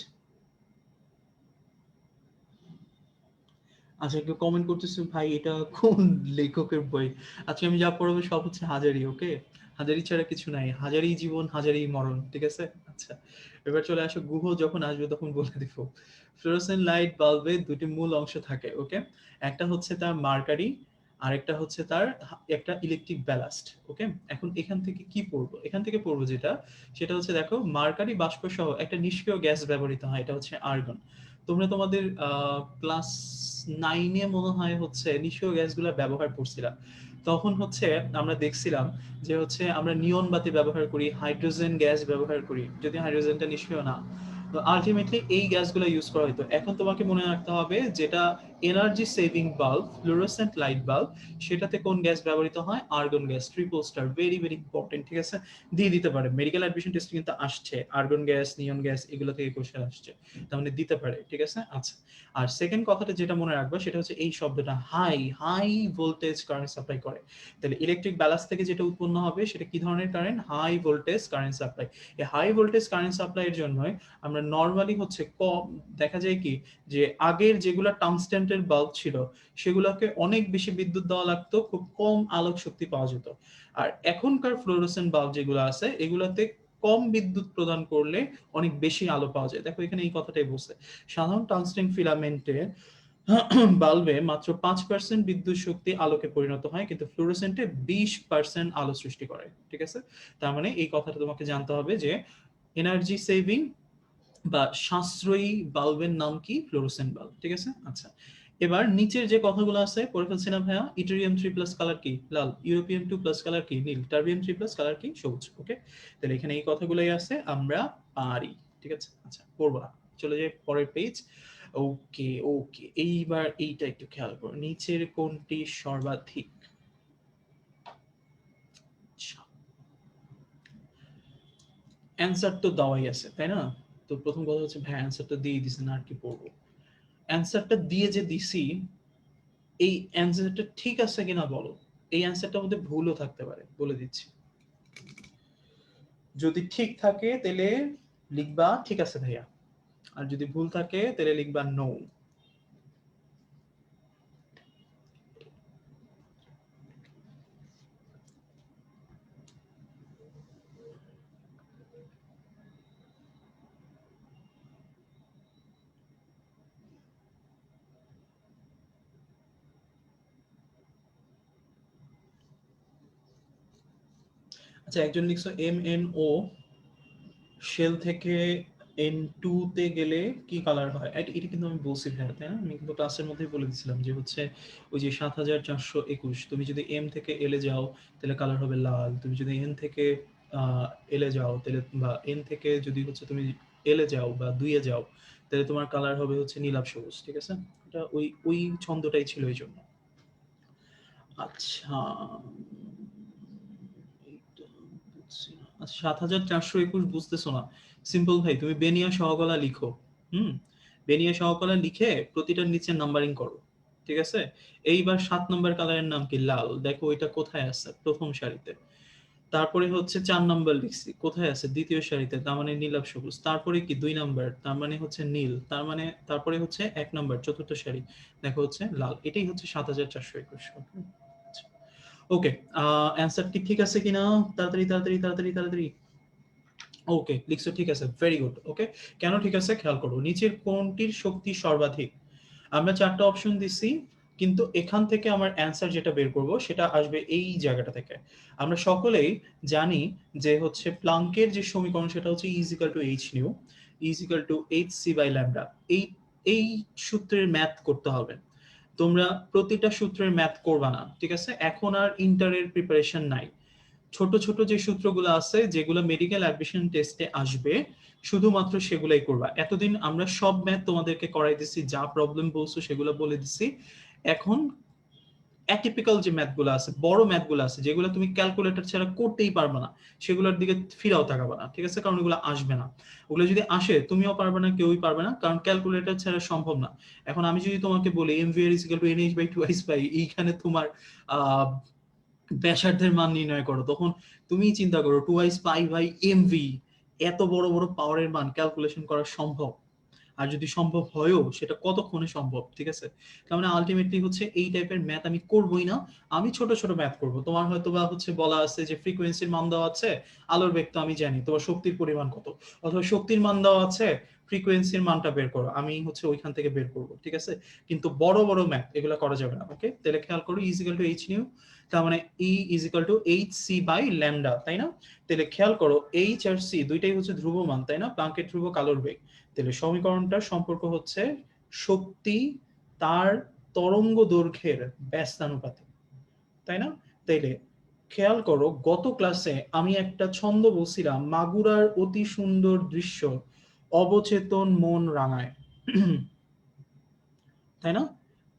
আচ্ছা কেউ কমেন্ট করতেছে ভাই এটা কোন লেখকের বই। আজকে আমি যা পড়াবো সব হচ্ছে হাজারি। ওকে, হাজারি ছাড়া কিছু নাই, হাজারি জীবন হাজারি মরণ, ঠিক আছে। আচ্ছা, এবার চলে আসো, গুহ যখন আসবে তখন বলে দিব। ফ্লোরোসেন্ট লাইট বাল্বে দুটি মূল অংশ থাকে। ওকে, একটা হচ্ছে তার মার্কারি, আরেকটা হচ্ছে তার একটা ইলেকট্রিক ব্যালাস্ট। ওকে, এখন এখান থেকে কি পড়বো, এখান থেকে পড়বো যেটা, সেটা হচ্ছে দেখো মার্কারি বাষ্প সহ একটা নিষ্ক্রিয় গ্যাস ব্যবহৃত হয়, এটা হচ্ছে আর্গন। তোমরা তোমাদের ক্লাস 9-এ মনে হয় হচ্ছে নিষ্ক্রিয় গ্যাসগুলো ব্যবহার করছিলাম। তখন হচ্ছে আমরা দেখছিলাম যে হচ্ছে আমরা নিয়ন বাতি ব্যবহার করি, হাইড্রোজেন গ্যাস ব্যবহার করি, যদি হাইড্রোজেনটা নিষ্ক্রিয় না, তো আলটিমেটলি এই গ্যাসগুলো ইউজ করা হতো। এখন তোমাকে মনে রাখতে হবে যেটা energy saving bulb, fluorescent light bulb, সেটাতে কোন গ্যাস ব্যবহৃত হয়, argon gas, triple star, very very important, ঠিক আছে। দিয়ে দিতে পারে মেডিকেল অ্যাডমিশন টেস্টে কিন্তু আসছে, আর্গন গ্যাস, নিয়ন গ্যাস এগুলো থেকে কোশ্চেন আসছে, তার মানে দিতে পারে, ঠিক আছে। আচ্ছা, আর সেকেন্ড কথাটা যেটা মনে রাখবা সেটা হচ্ছে এই শব্দটা high, high voltage current supply করে। তাহলে ইলেকট্রিক ব্যালান্স থেকে যেটা উৎপন্ন হবে সেটা কি ধরনের current, high voltage current supply. এই হাই ভোল্টেজ কারেন্ট সাপ্লাইয়ের জন্য আমরা নরমালি হচ্ছে কম দেখা যায় কি, যে আগের যেগুলো টাংস্টেন্টের বাল্ব ছিল সেগুলোকে অনেক বেশি বিদ্যুৎ দেওয়া লাগতো, খুব কম আলোক শক্তি পাওয়া যেত। আর এখনকার ফ্লোরোসেন্ট বাল্ব যেগুলো আছে এগুলোতে কম বিদ্যুৎ প্রদান করলে অনেক বেশি আলো পাওয়া যায়। দেখো এখানে এই কথাটাই বলছে, সাধারণ টাংস্টেন ফিলামেন্টে বাল্বে মাত্র 5% বিদ্যুৎ শক্তি আলোকে পরিণত হয়, কিন্তু ফ্লুরোসেন্টে 20% আলো সৃষ্টি করে, ঠিক আছে। তার মানে এই কথাটা তোমাকে জানতে হবে যে এনার্জি সেভিং বা সাশ্রয়ী বাল্বের নাম কি, ফ্লুরোসেন্ট বাল্ব, ঠিক আছে। আচ্ছা, এবার নিচের যে কথাগুলো আছে পড়ে ফেলছি না ভাইয়া, ইটেরিয়াম 3+ কালার কি, লাল, ইউরোপিয়াম 2+ কালার কি, নীল, টার্বিয়াম 3+ কালার কি, সবুজ। ওকে, তাহলে এখানে এই কথাগুলোই আছে, আমরা পারি, ঠিক আছে। আচ্ছা, পড়বো না, চলে যাই পরের পেজ। ওকে ওকে, এইবার এইটা একটু খেয়াল করো, নিচের কোনটি সর্বাধিক। আচ্ছা, অ্যান্সার তো দেওয়াই আছে তাই না, তো প্রথম কথা হচ্ছে ভাই অ্যান্সারটা দিয়ে দিছেন আর কি পড়বো। অ্যান্সারটা দিয়ে যে দিছি, এই অ্যান্সারটা ঠিক আছে কিনা বলো। এই অ্যান্সারটার মধ্যে ভুলও থাকতে পারে, বলে দিচ্ছি। যদি ঠিক থাকে তাহলে লিখবা ঠিক আছে ভাইয়া, আর যদি ভুল থাকে তাহলে লিখবা নো। আচ্ছা, একজন লিখছো MNO শেল থেকে N2 তে গেলে কি কালার হয়, এটা কিন্তু আমি বলছি ভাইয়া তাই না, আমি কিন্তু ক্লাসের মধ্যেই বলে দিয়েছিলাম যে হচ্ছে ওই যে 7421, তুমি যদি এম থেকে এলে যাও তাহলে কালার হবে লাল, তুমি যদি এন থেকে এলে যাও তাহলে, বা এন থেকে যদি হচ্ছে তুমি এলে যাও বা দুইয়ে যাও তাহলে তোমার কালার হবে হচ্ছে নীলাভ সবুজ, ঠিক আছে। এটা ওই ওই ছন্দটাই ছিল এই জন্য। আচ্ছা, এইটা বুঝছি না। আচ্ছা, 7421 বুঝতেছো না, সিম্পল ভাই, তুমি বেনিয়া সহকলা লিখো। হুম, বেনিয়া সহকলা লিখে প্রতিটার নিচে নাম্বারিং করো, ঠিক আছে। এইবার 7 নম্বর কালারের নাম কি, লাল, দেখো ওইটা কোথায় আছে, প্রথম সারিতে। তারপরে হচ্ছে 4 নম্বর লিখছি, কোথায় আছে, দ্বিতীয় সারিতে, তার মানে নীলাভ সবুজ। তারপরে কি 2 নম্বর, তার মানে হচ্ছে নীল, তার মানে তারপরে হচ্ছে 1 নম্বর চতুর্থ সারি, দেখো হচ্ছে লাল। এটাই হচ্ছে 7421। ওকে, অ্যান্সার কি ঠিক আছে কিনা, তাড়াতাড়ি তাড়াতাড়ি তাড়াতাড়ি তাড়াতাড়ি। ওকে, লিখছো ঠিক আছে, ভেরি গুড। ওকে, কেন ঠিক আছে খেয়াল করো, নিচের কোনটির শক্তি সর্বাধিক। আমরা 4টা অপশন দিছি, কিন্তু এখান থেকে আমার অ্যান্সার যেটা বের করব সেটা আসবে এই জায়গাটা থেকে। আমরা সকলেই জানি যে হচ্ছে প্লাঙ্কের যে সমীকরণ সেটা হচ্ছে E = h new, E = hc/λ। এই এই সূত্রের ম্যাথ করতে হবে। তোমরা প্রতিটা সূত্রের ম্যাথ করবা না, ঠিক আছে, এখন আর ইন্টারের প্রিপারেশন নাই। ছোট ছোট যে সূত্রগুলো আছে যেগুলো মেডিকেল অ্যাডমিশন টেস্টে আসবে শুধুমাত্র সেগুলাই করবা। এতদিন আমরা সব ম্যাথ তোমাদেরকে করাই দিছি, যা প্রবলেম বলছো সেগুলো বলে দিছি। এখন অ্যাটিপিক্যাল যে ম্যাথগুলো আছে, বড় ম্যাথগুলো আছে, যেগুলো তুমি ক্যালকুলেটর ছাড়া করতেই পারবে না, সেগুলোর দিকে ফিরাও তাকাবে না, ঠিক আছে? কারণ ওগুলো আসবে না। ওগুলো যদি আসে তুমিও পারবে না, কেউই পারবে না, কারণ ক্যালকুলেটর ছাড়া সম্ভব না। এখন আমি যদি তোমাকে বলি mvr is equal to nh/2i/, এইখানে তোমার আহ ব্যাসার্ধের মান নির্ণয় করো, তখন তুমি চিন্তা করো 2i/mv, এত বড় বড় পাওয়ারের মান ক্যালকুলেশন করা সম্ভব? আর যদি সম্ভব হয়ও সেটা কতক্ষণে সম্ভব, ঠিক আছে? তার মানে আলটিমেটলি হচ্ছে এই টাইপের ম্যাথ আমি করবই না, আমি ছোট ছোট ম্যাথ করব। তোমার হয়তো বা হচ্ছে বলা আছে যে ফ্রিকোয়েন্সির মান দেওয়া আছে, আলোর বেগ তো আমি জানি, তোমার শক্তির পরিমাণ কত, অথবা শক্তির মান দেওয়া আছে, ফ্রিকোয়েন্সির মানটা বের করো, আমি হচ্ছে ওইখান থেকে বের করব, ঠিক আছে? কিন্তু বড় বড় ম্যাথ এগুলো করা যাবে না। ওকে, তাহলে খেয়াল করো E is equal to h new, তার মানে E is equal to hc/λ, তাই না? তাহলে খেয়াল করো h আর c দুইটাই হচ্ছে ধ্রুব মান, তাই না? প্লাঙ্কের ধ্রুবক আলোর বেগ। তাহলে সমীকরণটার সম্পর্ক হচ্ছে শক্তি তার তরঙ্গ দৈর্ঘ্যের ব্যস্তানুপাতিক, তাই না? তাইলে খেয়াল করো গত ক্লাসে আমি একটা ছন্দ বলছিলাম, মাগুরার অতি সুন্দর দৃশ্য অবচেতন মন রাঙায়, তাই না?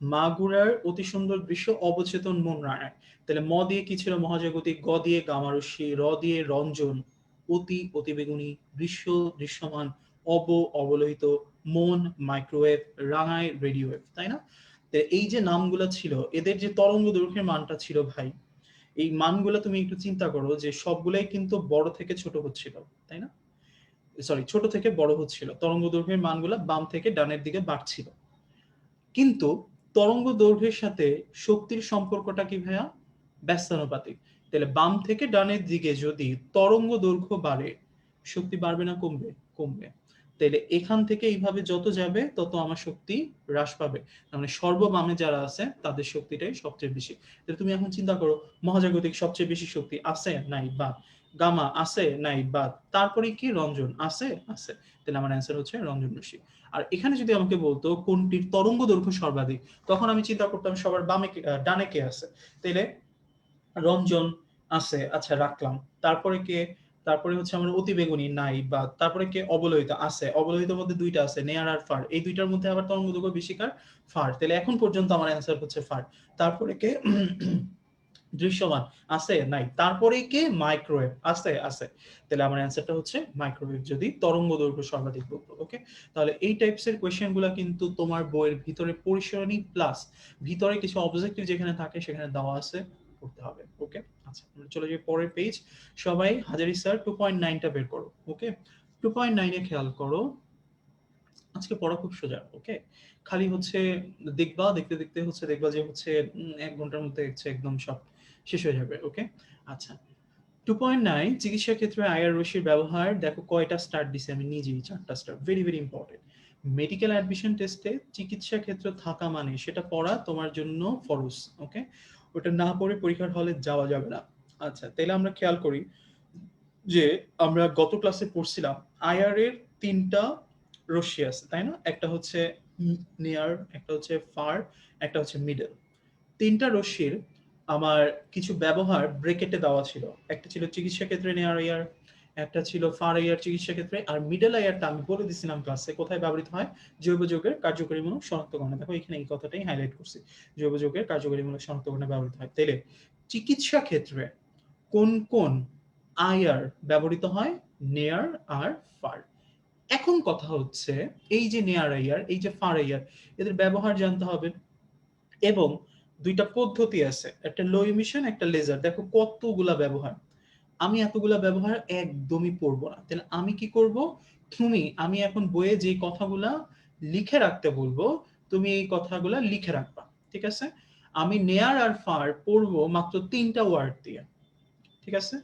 মাগুরার অতি সুন্দর দৃশ্য অবচেতন মন রাঙায়। তাহলে ম দিয়ে কি ছিল? মহাজাগতিক। গ দিয়ে গামারস্যি। র দিয়ে রঞ্জন। অতি অতিবেগুনি। দৃশ্য দৃশ্যমান। অব অবলোহিত। মন মাইক্রোওয়েভ। রাঙায় রেডিও ওয়েভ, তাই না? এই যে নামগুলো ছিল, এদের যে তরঙ্গ দৈর্ঘ্যের মানটা ছিল ভাই, এই মানগুলো তুমি একটু চিন্তা করো যে সবগুলাই কিন্তু বড় থেকে ছোট হচ্ছিল, তাই না? সরি, ছোট থেকে বড় হচ্ছিল, তরঙ্গ দৈর্ঘ্যের মানগুলো বাম থেকে ডানের দিকে বাড়ছিল। কিন্তু তরঙ্গ দৈর্ঘ্যের সাথে শক্তির সম্পর্কটা কি ভাইয়া? ব্যস্তানুপাতিক। তাহলে বাম থেকে ডানের দিকে যদি তরঙ্গ দৈর্ঘ্য বাড়ে, শক্তি বাড়বে না কমবে? কমবে। তাহলে এখান থেকে এইভাবে যত যাবে তত আমার শক্তি হ্রাস পাবে। মানে সর্ববামে যারা আছে তাদের শক্তিটাই সবচেয়ে বেশি। তাহলে তুমি এখন চিন্তা করো, মহাজাগতিক সবচেয়ে বেশি শক্তি আছে নাই? বা গামা আছে নাই? বা তারপরে কি রঞ্জন আছে? আছে। তাহলে আমার অ্যান্সার হচ্ছে রঞ্জন রশ্মি। আর এখানে যদি আমাকে বলতো কোনটির তরঙ্গ দৈর্ঘ্য সর্বাধিক, তখন আমি চিন্তা করতাম সবার বামে ডানে কে আছে। তাইলে রঞ্জন আছে, আচ্ছা রাখলাম। তারপরে কে? তারপরে হচ্ছে আমার অতিবেগুনি নাই। বা তারপরে কে? অবলোহিত আছে। অবলোহিতের মধ্যে দুইটা আছে, নেয়ার আর ফার। এই দুইটার মধ্যে আবার তরঙ্গ দৈর্ঘ্য বেশি কার? ফার। তাহলে এখন পর্যন্ত আমার অ্যান্সার হচ্ছে ফার। তারপরে কে? দৃশ্যমান আছে নাই। তারপরে কে? মাইক্রোওয়েভ আছে আছে। তাহলে আমার অ্যান্সারটা হচ্ছে মাইক্রোওয়েভ, যদি তরঙ্গ দৈর্ঘ্য সর্বাধিক বলতো। ওকে, তাহলে এই টাইপস এর কোশ্চেনগুলো কিন্তু তোমার বইয়ের ভিতরে পরিসরণী প্লাস ভিতরে কিছু অবজেক্টিভ যেখানে থাকে সেখানে দেওয়া আছে, করতে হবে। ওকে, আচ্ছা আমরা চলে যাই পরের পেজ। সবাই হাজারি স্যার 2.9টা বের করো। ওকে, 2.9 এ খেয়াল করো, আজকে পড়া খুব সোজা। ওকে, খালি হচ্ছে দেখবা, দেখতে দেখতে হচ্ছে দেখবা যে হচ্ছে 1 ঘন্টার মধ্যে হচ্ছে একদম সব শেষ হয়ে যাবে। ওকে, আচ্ছা 2.9 চিকিৎসা ক্ষেত্রে আইআর রশ্মির ব্যবহার। দেখো কয়টা স্টার দিছে, আমি নিজেই 4টা star. Very very important. Medical admission টেস্টে চিকিৎসা ক্ষেত্র থাকা মানে সেটা পড়া তোমার জন্য ফরজ। ওকে, ওটা না পড়ে পরীক্ষার হলে যাওয়া যাবে না। আচ্ছা তাহলে আমরা খেয়াল করি যে আমরা গত ক্লাসে পড়ছিলাম আইআর এর 3টা রশ্মি আছে, তাই না? একটা হচ্ছে নিয়ার, একটা হচ্ছে ফার, একটা হচ্ছে মিডল। 3টা রশ্মির আমার কিছু ব্যবহার ব্রেকেটে দেওয়া ছিল। একটা ছিল চিকিৎসা ক্ষেত্রে নেয়ার আইআর, একটা ছিল ফার আইআর চিকিৎসা ক্ষেত্রে, আর মিডল আইআরটা আমি বলে দিছিলাম ক্লাসে কোথায় ব্যবহৃত হয়, জৈব যৌগের কার্যকরীমূলক শনাক্তকরণে। দেখো এখানে এই কথাটাই হাইলাইট করছি, জৈব যৌগের কার্যকরীমূলক শনাক্তকরণে ব্যবহৃত হয়। তাইলে চিকিৎসা ক্ষেত্রে কোন কোন আইআর ব্যবহৃত হয়? নেয়ার আর ফার। এখন কথা হচ্ছে এই যে নেয়ার আইআর, এই যে ফার আইআর, এদের ব্যবহার জানতে হবে। এবং দুইটা পদ্ধতি আছে, একটা লো ইমিশন, একটা লেজার। দেখো কতগুলা ব্যবহার, আমি এতগুলা ব্যবহার একদমই পড়বো না। তাহলে আমি কি করব? আমি এখন বইয়ে যে কথাগুলা লিখে রাখতে বলবো, তুমি এই কথাগুলা লিখে রাখবা, ঠিক আছে? আমি নেয়ার আর ফার পড়বো মাত্র 3টা ওয়ার্ড দিয়ে, ঠিক আছে?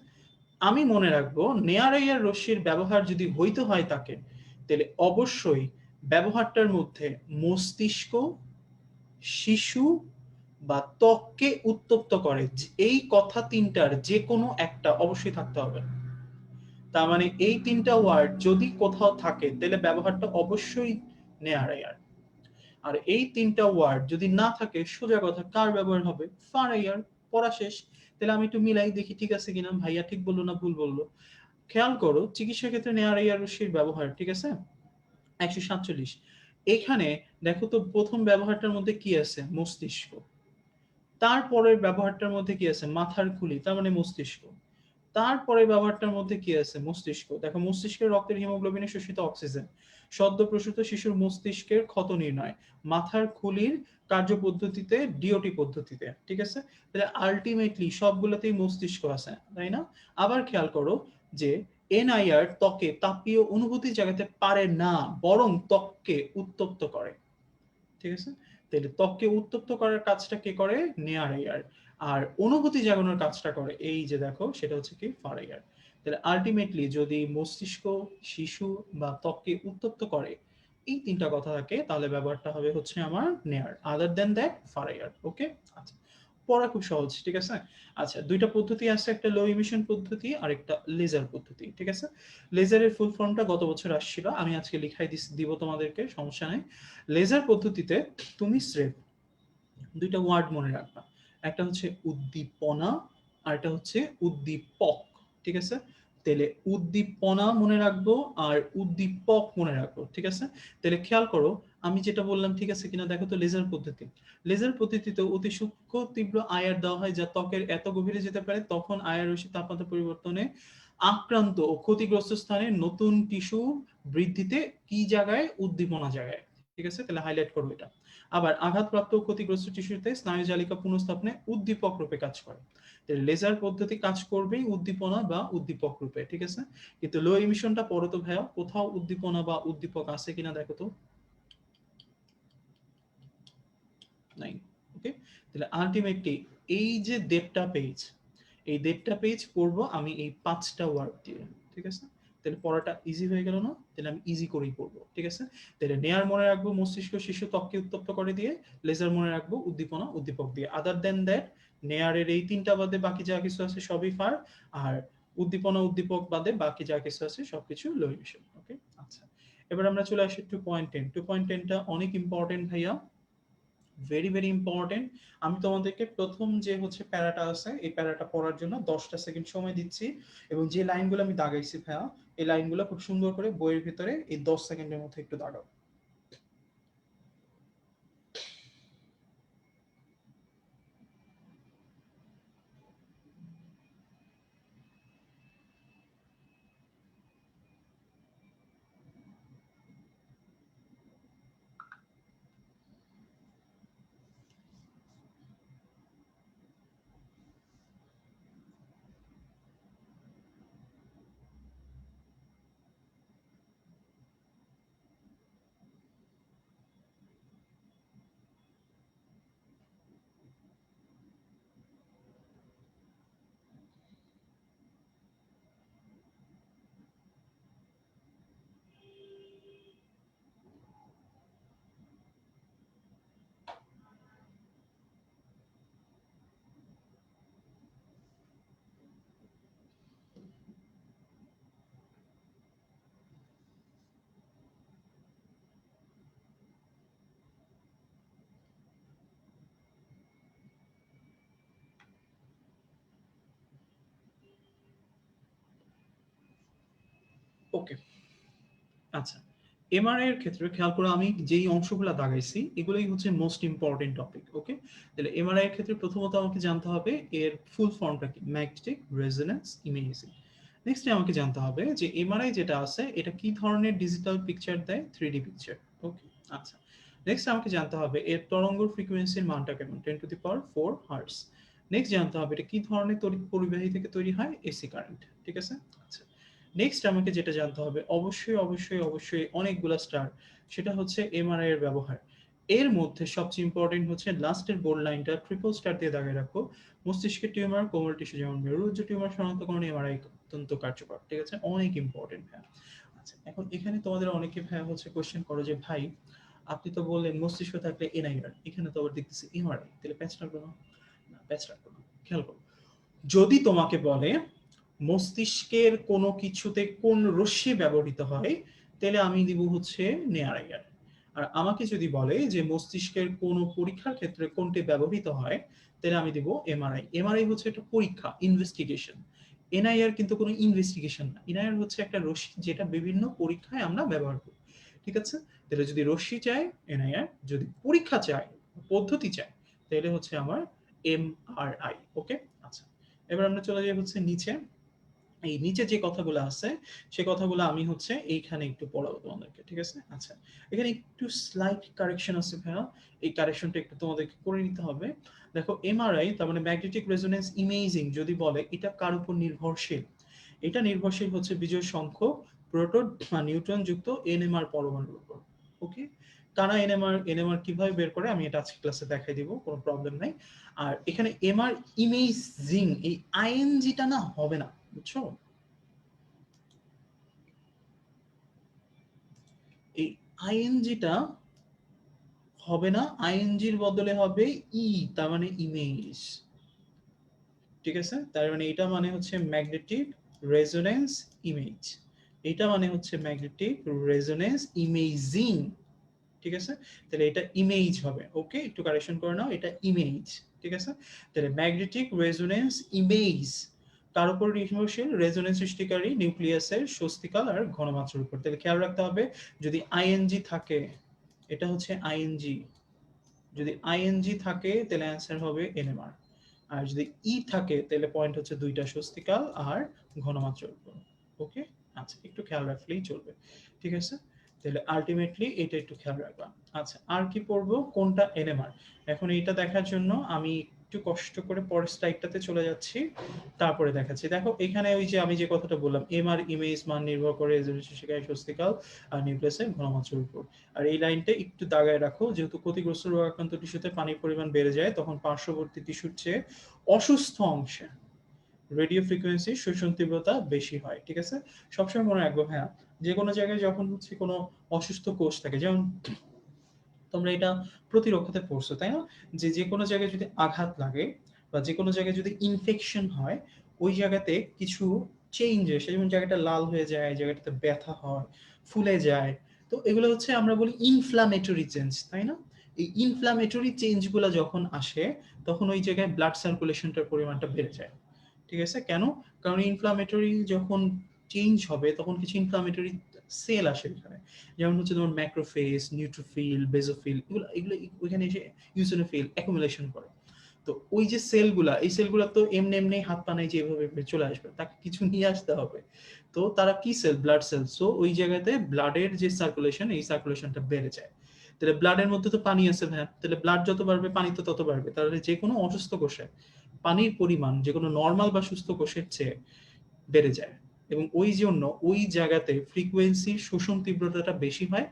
আমি মনে রাখবো নেয়ার আইয়ার রশ্মির ব্যবহার যদি হইতে হয় তাকে, তাহলে অবশ্যই ব্যবহারটার মধ্যে মস্তিষ্ক, শিশু বা ত্বককে উত্তপ্ত করে, এই কথা 3টার যে কোনো একটা অবশ্যই থাকতে হবে। তার মানে এই 3টা ওয়ার্ড যদি কোথাও থাকে তাহলে ব্যবহারটা অবশ্যই নেয়ার আইয়ার। আর এই 3টা ওয়ার্ড যদি না থাকে, সোজা কথা কার ব্যবহার হবে? ফার আইয়ার। পড়া শেষ। তাহলে আমি একটু মিলাই দেখি ঠিক আছে কিনা, ভাইয়া ঠিক বললো না ভুল বললো। খেয়াল করো চিকিৎসা ক্ষেত্রে নেয়ার এই রশ্মির ব্যবহার, ঠিক আছে 147। এখানে দেখো তো প্রথম ব্যবহারটার মধ্যে কি আছে, মস্তিষ্ক। তারপরের ব্যবহারটার মধ্যে কি আছে, মাথার খুলি, তার মানে মস্তিষ্ক। তারপরে ব্যবহারটার মধ্যে কি আছে, মস্তিষ্ক। দেখো মস্তিষ্কের রক্তের হিমোগ্লোবিনে শোষিত অক্সিজেন, সদ্য প্রসূত শিশুর মস্তিষ্কের ক্ষত নির্ণয়, মাথার খুলির কার্যপদ্ধতিতে ডিওটি পদ্ধতিতে, ঠিক আছে। তাহলে আলটিমেটলি সবগুলোতেই মস্তিষ্ক আছে, তাই না? আবার খেয়াল করো যে এনআইআর ত্বকে তাপীয় অনুভূতি জাগাতে পারে না, বরং ত্বককে উত্তপ্ত করে, ঠিক আছে। তাহলে ত্বককে উত্তপ্ত করার কাজটা কে করে, নেয়ার এয়ার। আর অনুভূতি জাগানোর কাজটা করে এই যে দেখো সেটা হচ্ছে কি, ফার এয়ার। তাহলে আলটিমেটলি যদি মস্তিষ্ক, শিশু বা ত্বককে উত্তপ্ত করে, এই তিনটা কথা থাকে, তাহলে ব্যাপারটা হবে হচ্ছে আমার নেয়ার, আদার দেন দ্যাট ফার এয়ার। ওকে, আচ্ছা, পড়া খুব সহজ, ঠিক আছে। আচ্ছা, দুইটা পদ্ধতি আছে, একটা লো ইমিশন পদ্ধতি আর একটা লেজার পদ্ধতি, ঠিক আছে। লেজারের ফুল ফর্মটা গত বছর আসছিল, আমি আজকে লিখাই দিব তোমাদেরকে, সমস্যা নেই। লেজার পদ্ধতিতে তুমি স্রেফ দুইটা ওয়ার্ড মনে রাখবা, একটা হচ্ছে উদ্দীপনা আর একটা হচ্ছে উদ্দীপক, ঠিক আছে। তাহলে উদ্দীপনা মনে রাখবো আর উদ্দীপক মনে রাখবো, ঠিক আছে। তাহলে খেয়াল করো আমি যেটা বললাম ঠিক আছে কিনা দেখো তো। লেজার পদ্ধতি, লেজার পদ্ধতিতে অতি সূক্ষ্ম তীব্র আয়ার দেওয়া হয় যা ত্বকের এত গভীরে যেতে পারে তখন আয়ার রশ্মি তাপমাত্রা পরিবর্তনে আক্রান্ত ও ক্ষতিগ্রস্ত স্থানে নতুন টিস্যু বৃদ্ধিতে কি জায়গায়, উদ্দীপনা জায়গায়, ঠিক আছে। তাহলে হাইলাইট করবো এটা। আবার আঘাতপ্রাপ্ত ও ক্ষতিগ্রস্ত টিস্যুতে স্নায়ু জালিকা পুনঃস্থাপনে উদ্দীপক রূপে কাজ করে। লেজার পদ্ধতি কাজ করবেই উদ্দীপনা বা উদ্দীপক রূপে, ঠিক আছে। কিন্তু লো ইমিশনটা পড়ো তো ভাইয়া, কোথাও উদ্দীপনা বা উদ্দীপক আছে কিনা দেখো তো, নাই। ওকে, তাহলে আলটিমেটলি এই যে দেড়টা পেজ, এই দেড়টা পেজ পড়বো আমি এই 5টা ওয়ার্ড দিয়ে, ঠিক আছে। তাহলে পড়াটা ইজি হয়ে গেল না? তাহলে আমি ইজি করেই পড়বো, ঠিক আছে। তাহলে নেয়ার মনে রাখবো মস্তিষ্ক শিশু ত্বককে উত্তপ্ত করে দিয়ে, লেজার মনে রাখবো উদ্দীপনা উদ্দীপক দিয়ে। আদার দেন দ্যাট নেয়ারের এই তিনটা বাদে বাকি যা কিছু আছে সবই ফার, আর উদ্দীপনা উদ্দীপক বাদে বাকি যা কিছু আছে সবকিছু লো ইমিশন। ওকে, আচ্ছা, এবার আমরা চলে আসি 2.10। 2.10টা অনেক ইম্পর্টেন্ট ভাইয়া, ভেরি ভেরি ইম্পর্টেন্ট। আমি তোমাদেরকে প্রথম যে হচ্ছে প্যারাটা আছে এই প্যারাটা পড়ার জন্য 10টা সেকেন্ড সময় দিচ্ছি, এবং যে লাইনগুলো আমি দাগাইছি ভাইয়া এই লাইনগুলো খুব সুন্দর করে বইয়ের ভিতরে এই 10 সেকেন্ডের মধ্যে একটু দাগাও। ওকে, আচ্ছা, এমআরআই এর ক্ষেত্রে খেয়াল করে আমি যেই অংশগুলো দাগাইছি এগুলোই হচ্ছে মোস্ট ইম্পর্টেন্ট টপিক। ওকে, তাহলে এমআরআই এর ক্ষেত্রে প্রথমত আমাকে জানতে হবে এর ফুল ফর্মটা কি, ম্যাগনেটিক রেজোন্যান্স ইমেজিং। নেক্সট আমাকে জানতে হবে যে এমআরআই যেটা আছে এটা কি ধরনের ডিজিটাল পিকচার দেয়, 3D পিকচার। ওকে, আচ্ছা, নেক্সট আমাকে জানতে হবে এর তরঙ্গ ফ্রিকোয়েন্সির মানটা কেমন, 10⁴ হার্টজ। নেক্সট জানতে হবে এটা কি ধরনের তড়িৎ পরিবাহী থেকে তৈরি হয়, এসি কারেন্ট, ঠিক আছে। আচ্ছা, নেক্সট আমাকে যেটা জানতে হবে অবশ্যই অবশ্যই অবশ্যই অনেকগুলো স্টার, সেটা হচ্ছে এমআরআই এর ব্যবহার। এর মধ্যে সবচেয়ে ইম্পর্টেন্ট হচ্ছে লাস্টের বোল্ড লাইনটা ট্রিপল স্টার দিয়ে দাগিয়ে রাখো। মস্তিষ্কের টিউমার, কোমল টিস্যু যেমন মেরুজ্জ টিউমার শনাক্তকরণে এমআরআই অত্যন্ত কার্যকর, ঠিক আছে, অনেক ইম্পর্টেন্ট। হ্যাঁ, আচ্ছা, এখন এখানে তোমাদের অনেকে ভাই হচ্ছে কোশ্চেন করো যে ভাই আপনি তো বললেন মস্তিষ্ক থাকলে এনআইআর, এখানে তো আবার দেখতেছি এমআরআই, তাহলে প্যাচ রাখবো না? না, প্যাচ রাখবো না। খেয়াল করো, যদি তোমাকে বলে মস্তিষ্কের কোনো কিছুতে কোন রশ্মি ব্যবহৃত হয়, তাহলে আমি দিব হচ্ছে নেয়ার আয়ার। আর আমাকে যদি বলে যে মস্তিষ্কের কোন পরীক্ষার ক্ষেত্রে কোনটি ব্যবহৃত হয়, তাহলে আমি দিব এমআরআই। এমআরআই হচ্ছে একটা পরীক্ষা, ইনভেস্টিগেশন। এনআইআর কিন্তু কোনো ইনভেস্টিগেশন না। এনআইআর হচ্ছে একটা রশ্মি যেটা বিভিন্ন পরীক্ষায় আমরা ব্যবহার করি। ঠিক আছে? তাহলে যদি রশ্মি চাই এনআইআর, যদি পরীক্ষা চাই, পদ্ধতি চাই, তাহলে হচ্ছে আমার এমআরআই। ওকে? আচ্ছা। এবার আমরা চলে যাই হচ্ছে নিচে। এই নিচে যে কথাগুলো আছে সে কথাগুলো আমি হচ্ছে এইখানে একটু পড়াবো তোমাদেরকে। ঠিক আছে? আচ্ছা। এখানে একটু স্লাইট কারেকশন আছে ভাইয়া। এই কারেকশনটা একটু তোমাদেরকে করে নিতে হবে। দেখো এমআরআই তার মানে ম্যাগনেটিক রেজোনেন্স ইমেজিং যদি বলে এটা কার উপর নির্ভরশীল? এটা নির্ভরশীল হচ্ছে বিজোড় সংখ্যক প্রোটন বা নিউট্রন যুক্ত এনএমআর পরমাণুর উপর। ওকে? কারা এনএমআর কিভাবে বের করে আমি এটা আজকে ক্লাসে দেখাই দিব, কোনো প্রবলেম নাই। আর এখানে এমআর ইমেজিং এই আইএনজিটা না হবে না, বুঝছো? এই আইএনজিটা হবে না, আইএনজির বদলে হবে ই, তার মানে ইমেজ। ঠিক আছে? তার মানে এটা মানে হচ্ছে ম্যাগনেটিক রেজোনেন্স ইমেজ। এটা মানে হচ্ছে ম্যাগনেটিক রেজোনেন্স ইমেজিং। ঠিক আছে? তাহলে এটা ইমেজ হবে। ওকে? একটু কারেকশন করে নাও, এটা ইমেজ। ঠিক আছে? তাহলে ম্যাগনেটিক রেজোনেন্স ইমেজ তার উপর নির্ভরশীল রেজোনেন্স সৃষ্টিকারী নিউক্লিয়াসের স্বস্তিকাল আর ঘনমাত্রার উপর। তাহলে খেয়াল রাখতে হবে যদি আইএনজি থাকে, এটা হচ্ছে আইএনজি, যদি আইএনজি থাকে তাহলে অ্যান্সার হবে এনএমআর। আর যদি ই থাকে তাহলে পয়েন্ট হচ্ছে দুইটা স্বস্তিকাল আর ঘনমাত্রার উপর। ওকে? আচ্ছা, একটু খেয়াল রাখলেই চলবে। ঠিক আছে? তাহলে আলটিমেটলি এটা একটু খেয়াল রাখবা। আচ্ছা, আর কি পড়বো, কোনটা এনএমআর? এখন এইটা দেখার জন্য আমি একটু কষ্ট করে পরের স্লাইডটাতে চলে যাচ্ছি, তারপরে দেখাচ্ছি। দেখো এখানে ওই যে আমি যে কথাটা বললাম, এমআর ইমেজ মান নির্ভর করে রেজোনেন্স স্বস্তিকাল আর নিউক্লিয়াসের ঘনমাত্রার উপর। আর এই লাইনটা একটু দাগায় রাখো, যেহেতু ক্ষতিগ্রস্ত রোগাক্রান্ত টিস্যুতে পানির পরিমাণ বেড়ে যায় তখন পার্শ্ববর্তী টিস্যুর চেয়ে অসুস্থ অংশে রেডিও ফ্রিকোয়েন্সি শোষণ তীব্রতা বেশি হয়। ঠিক আছে? সবসময় মনে রাখবো হ্যাঁ, যে কোনো জায়গায় যখন হচ্ছে কোনো অসুস্থ কোষ থাকে, যেমন তোমরা এটা প্রতিরক্ষাতে পড়ছো তাই না, যে যে কোনো জায়গায় যদি আঘাত লাগে বা যে কোনো জায়গায় যদি ইনফেকশন হয়, ওই জায়গাতে কিছু চেঞ্জ আসে, যেমন জায়গাটা লাল হয়ে যায়, জায়গাটাতে ব্যথা হয়, ফুলে যায়। তো এগুলো হচ্ছে আমরা বলি ইনফ্লামেটরি চেঞ্জ, তাই না? এই ইনফ্লামেটরি চেঞ্জগুলো যখন আসে তখন ওই জায়গায় ব্লাড সার্কুলেশনটার পরিমাণটা বেড়ে যায়। ঠিক আছে? কেন? কারণ ইনফ্লামেটরি যখন চেঞ্জ হবে তখন কিছু ইনফ্লামেটরি সেল আসে এখানে। যেমন হচ্ছে তোমার ম্যাক্রোফেজ, নিউট্রোফিল, বেসোফিল, এগুলো এগুলো ওইখানে এসে ইউসিনোফিল অ্যাকুমুলেশন করে। তো ওই যে সেলগুলা, এই সেলগুলা তো এমনি এমনি হাত পা নাই যে এভাবে চলে আসবে, তাকে কিছু নিয়ে আসতে হবে। তো তারা কি সেল? Blood cell. সো ওই জায়গাতে ব্লাডের যে সার্কুলেশন, এই সার্কুলেশনটা বেড়ে যায়। তাহলে ব্লাডের মধ্যে তো পানি আছে ভাইয়া, তাহলে ব্লাড যত বাড়বে পানি তো তত বাড়বে। তাহলে যে কোনো অসুস্থ কোষে পানির পরিমাণ যে কোনো নর্মাল বা সুস্থ কোষের চেয়ে বেড়ে যায়, এবং ওই জন্য ওই জায়গাতে ফ্রিকোয়েন্সির শোষণ তীব্রতাটা বেশি হয়।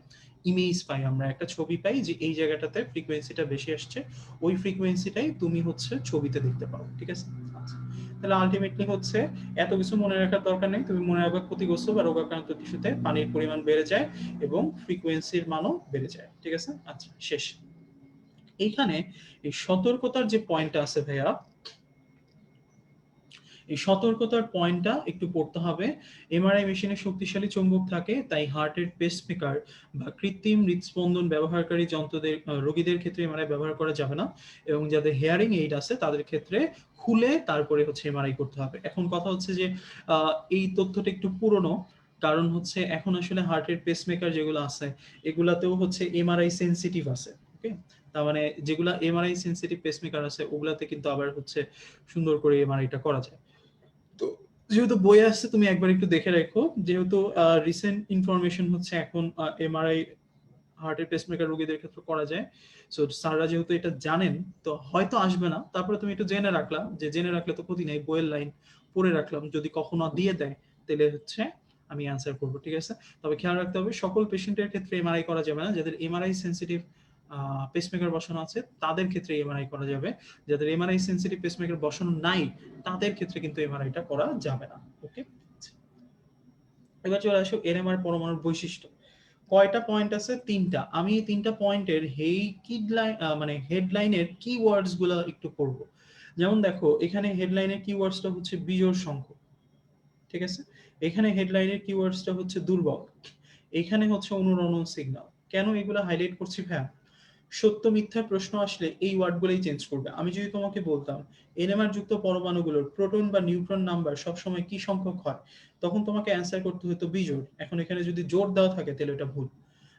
ইমেজ পাই, আমরা একটা ছবি পাই যে এই জায়গাটাতে ফ্রিকোয়েন্সিটা বেশি আসছে, ওই ফ্রিকোয়েন্সিটাই তুমি হচ্ছে ছবিতে দেখতে পাও। ঠিক আছে? আচ্ছা, তাহলে আলটিমেটলি হচ্ছে এত কিছু মনে রাখার দরকার নেই, তুমি মনে রাখবে ক্ষতিগ্রস্ত বা রোগাক্রান্ত টিস্যুতে পানির পরিমাণ বেড়ে যায় এবং ফ্রিকোয়েন্সির মানও বেড়ে যায়। ঠিক আছে? আচ্ছা, শেষ। এইখানে এই সতর্কতার যে পয়েন্টটা আছে ভাইয়া, এই সতর্কতার পয়েন্টটা একটু পড়তে হবে। এমআরআই মেশিনে শক্তিশালী চুম্বক থাকে, তাই হার্টের পেসমেকার বা কৃত্রিম হৃদস্পন্দন ব্যবহারকারী যন্ত্রদের রোগীদের ক্ষেত্রে এমআরআই ব্যবহার করা যাবে না, এবং যাদের হেয়ারিং এইড আছে তাদের ক্ষেত্রে খুলে তারপরে হচ্ছে এমআরআই করতে হবে। এখন কথা হচ্ছে যে এই তথ্যটা একটু পুরনো, কারণ হচ্ছে এখন আসলে হার্টের পেসমেকার যেগুলো আছে এগুলাতেও হচ্ছে এমআরআই সেনসিটিভ আছে। ওকে? তার মানে যেগুলা এমআরআই সেনসিটিভ পেসমেকার আছে ওগুলাতে কিন্তু আবার হচ্ছে সুন্দর করে এমআরআইটা করা যায়। তো যেহেতু বই আসছে তুমি একবার একটু দেখে রাখো, যেহেতু রিসেন্ট ইনফরমেশন হচ্ছে এখন এমআরআই হার্টের পেসমেকার রোগীদের ক্ষেত্রে করা যায়। সো স্যাররা যেহেতু এটা জানেন, তো হয়তো আসবে না, তারপরে তুমি একটু জেনে রাখলাম, যে জেনে রাখলে তো ক্ষতি নেই, বইয়ের লাইন পড়ে রাখলাম, যদি কখনো দিয়ে দেয় তাহলে হচ্ছে আমি অ্যান্সার করবো। ঠিক আছে? তবে খেয়াল রাখতে হবে সকল পেশেন্টের ক্ষেত্রে এমআরআই করা যাবে না, যাদের এমআরআই সেন্সিটিভ পেসমেকার বসানো আছে তাদের ক্ষেত্রে এমআরআই করা যাবে, যাদের এমআরআই সেন্সিটিভ পেসমেকার বসানো নাই তাদের ক্ষেত্রে কিন্তু এমআরআইটা করা যাবে না। ওকে? এবার চলে আসো এনএমআর পরমাণুর বৈশিষ্ট্য। কয়টা পয়েন্ট আছে? তিনটা। আমি এই তিনটা পয়েন্টের হেই কিডলাইন মানে হেডলাইনের কিওয়ার্ডস গুলো একটু পড়বো। যেমন দেখো এখানে হেডলাইনের কিওয়ার্ডসটা হচ্ছে বিজোড় সংখ্যক। ঠিক আছে? এখানে হেডলাইনের কিওয়ার্ডসটা হচ্ছে দুর্বল। এখানে হচ্ছে অনুরণন সিগন্যাল। কেন এগুলো হাইলাইট করছি ভাইয়া? সত্য মিথ্যার প্রশ্ন আসলে এই ওয়ার্ডগুলোই চেঞ্জ করবে। আমি যদি তোমাকে বলতাম NMR যুক্ত পরমাণুগুলোর প্রোটন বা নিউট্রন নাম্বার সবসময় কি সংখ্যক হয়? তখন তোমাকে অ্যান্সার করতে হতো বিজোড়। এখন এখানে যদি জোড় দেওয়া থাকে তাহলে এটা ভুল।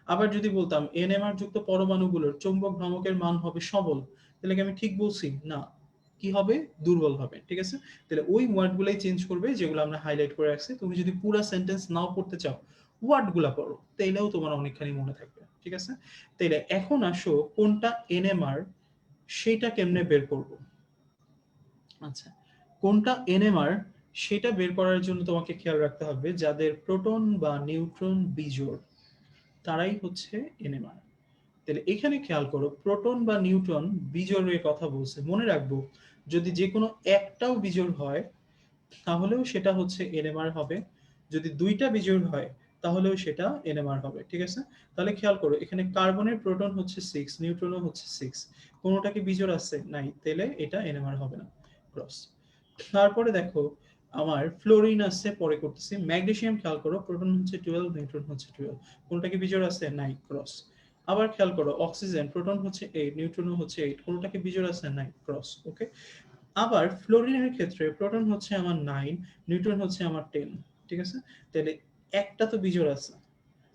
আবার যদি বলতাম NMR যুক্ত পরমাণুগুলোর চৌম্বক ভ্রামকের মান হবে সবল, তাহলে কি আমি ঠিক বলছি? না। কি হবে? দুর্বল হবে। ঠিক আছে? তাহলে ওই ওয়ার্ডগুলাই চেঞ্জ করবে যেগুলো আমরা হাইলাইট করে রাখছি। তুমি যদি পুরা সেন্টেন্স নাও পড়তে চাও, ওয়ার্ডগুলা পড়ো। তাইলেও তোমার অনেকখানি মনে থাকবে। ঠিক আছে? তাইলে এখন আসো কোনটা NMR সেইটা কেমনে বের করব? আচ্ছা। কোনটা NMR সেটা বের করার জন্য তোমাকে খেয়াল রাখতে হবে যাদের প্রোটন বা নিউট্রন বিজোড় তারাই হচ্ছে NMR। তাহলে এখানে খেয়াল করো প্রোটন বা নিউট্রন বিজোড়ের কথা বলছে। মনে রাখবো যদি যেকোনো একটাও বিজোড় হয় তাহলেও সেটা হচ্ছে NMR হবে। যদি ২ টা বিজোড় হয় তাহলেও সেটা NMR হবে। ঠিক আছে? তাহলে খেয়াল করো এখানে কার্বনের প্রোটন হচ্ছে 6, নিউট্রনও হচ্ছে 6। কোনটা কি বিজোড় আছে? নাই। তাইলে এটা NMR হবে না। ক্রস। তারপরে দেখো আমার ফ্লোরিন আছে পরে করতেছি। ম্যাগনেসিয়াম খেয়াল করো প্রোটন হচ্ছে 12, নিউট্রন হচ্ছে 12। কোনটা কি বিজোড় আছে? নাই। ক্রস। আবার খেয়াল করো অক্সিজেন প্রোটন হচ্ছে 8, নিউট্রনও হচ্ছে 8। কোনটা কি বিজোড় আছে? নাই। ক্রস। ওকে? আবার ফ্লোরিনের ক্ষেত্রে প্রোটন হচ্ছে আমার 9, নিউট্রন হচ্ছে আমার 10। ঠিক আছে? তাহলে একটা তো বিজোড় আছে।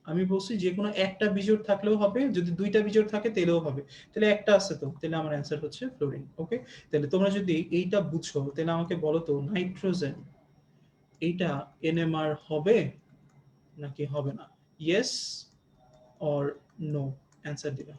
আমি বলছি যেকোনো একটা বিজোড় থাকলেও হবে, যদি ২ টা বিজোড় থাকে তাইলেও হবে। তাহলে একটা আছে তো। তাহলে আমার অ্যান্সার হচ্ছে ফ্লোরিন। ওকে? তাহলে তোমরা যদি এইটা বুঝো তাহলে আমাকে বলো তো নাইট্রোজেন এইটা NMR হবে নাকি হবে না? ইয়েস অর নো অ্যান্সার দিবা।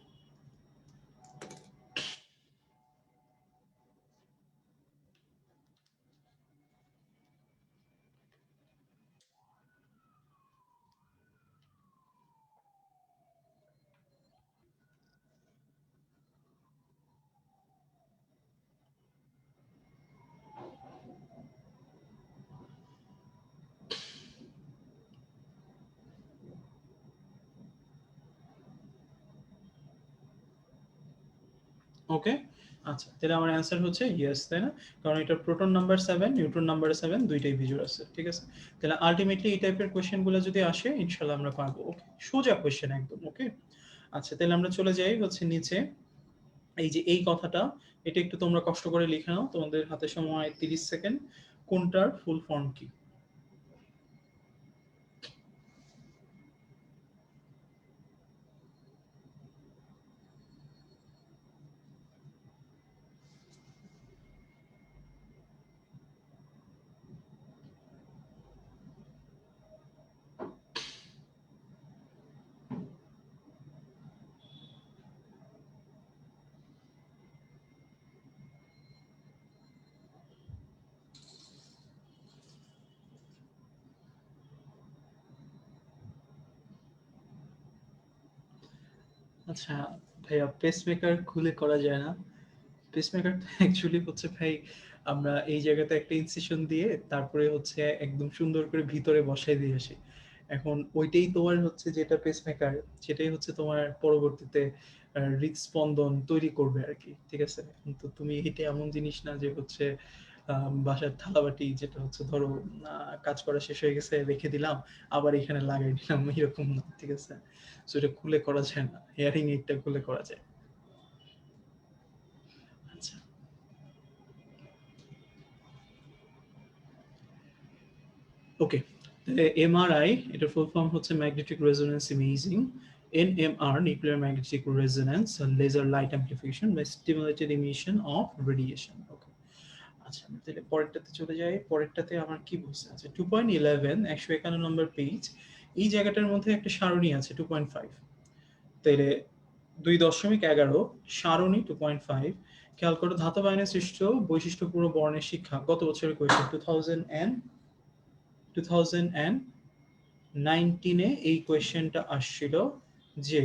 ওকে? আচ্ছা, তাহলে আমার অ্যান্সার হচ্ছে ইয়েস, তাই না? কারণ এটার প্রোটন নাম্বার ৭, নিউট্রন নাম্বার ৭ ২ টাই বিজোড় আছে। ঠিক আছে? তাহলে আল্টিমেটলি এই টাইপের কোয়েশ্চেন গুলো যদি আসে ইনশাআল্লাহ আমরা পারবো। ওকে? সোজা কোয়েশ্চেন একদম। ওকে? আচ্ছা, তাহলে আমরা চলে যাই হচ্ছে নিচে। এই যে এই কথাটা এটা একটু তোমরা কষ্ট করে লিখে নাও। তোমাদের হাতে সময় ৩০ সেকেন্ড। কোনটার ফুল ফর্ম কি? আচ্ছা ভাইয়া পেসমেকার খুলে করা যায় না? পেসমেকার তো অ্যাকচুয়ালি হচ্ছে ভাই আমরা এই জায়গাতে একটা ইনসিশন দিয়ে তারপরে হচ্ছে একদম সুন্দর করে ভিতরে বসায় দিয়ে আসি। এখন ওইটাই তোমার হচ্ছে যেটা পেসমেকার সেটাই হচ্ছে তোমার পরবর্তীতে হৃদস্পন্দন তৈরি করবে আরকি। ঠিক আছে? কিন্তু তুমি এটা এমন জিনিস না যে হচ্ছে বাসার থালাবাটি যেটা হচ্ছে ধরো কাজ করা শেষ হয়ে গেছে রেখে দিলাম, আবার এখানে লাগাই দিলাম এরকম না। ঠিক আছে? সো এটা খুলে করা যায় না। হেয়ারিং এইডটা খুলে করা যায়। আচ্ছা। ওকে। তাহলে এমআরআই এটার ফুল ফর্ম হচ্ছে magnetic resonance imaging. NMR nuclear magnetic resonance laser light amplification বা stimulated emission of radiation. Okay. আচ্ছা আমি তাহলে পরেরটাতে চলে যাই। পরেরটাতে আমার কি বলছে? আচ্ছা 2.11 151 নম্বর পেজ। এই জায়গাটার মধ্যে একটা সারণী আছে 2.5। তাইলে 2.11 সারণী 2.5। খেয়াল করো ধাতব আয়নে সৃষ্ট বৈশিষ্ট্যপূর্ণ বর্ণের শিক্ষা গত বছরের কোয়েশ্চেন 2019 এই কোয়েশ্চেনটা আসছিল যে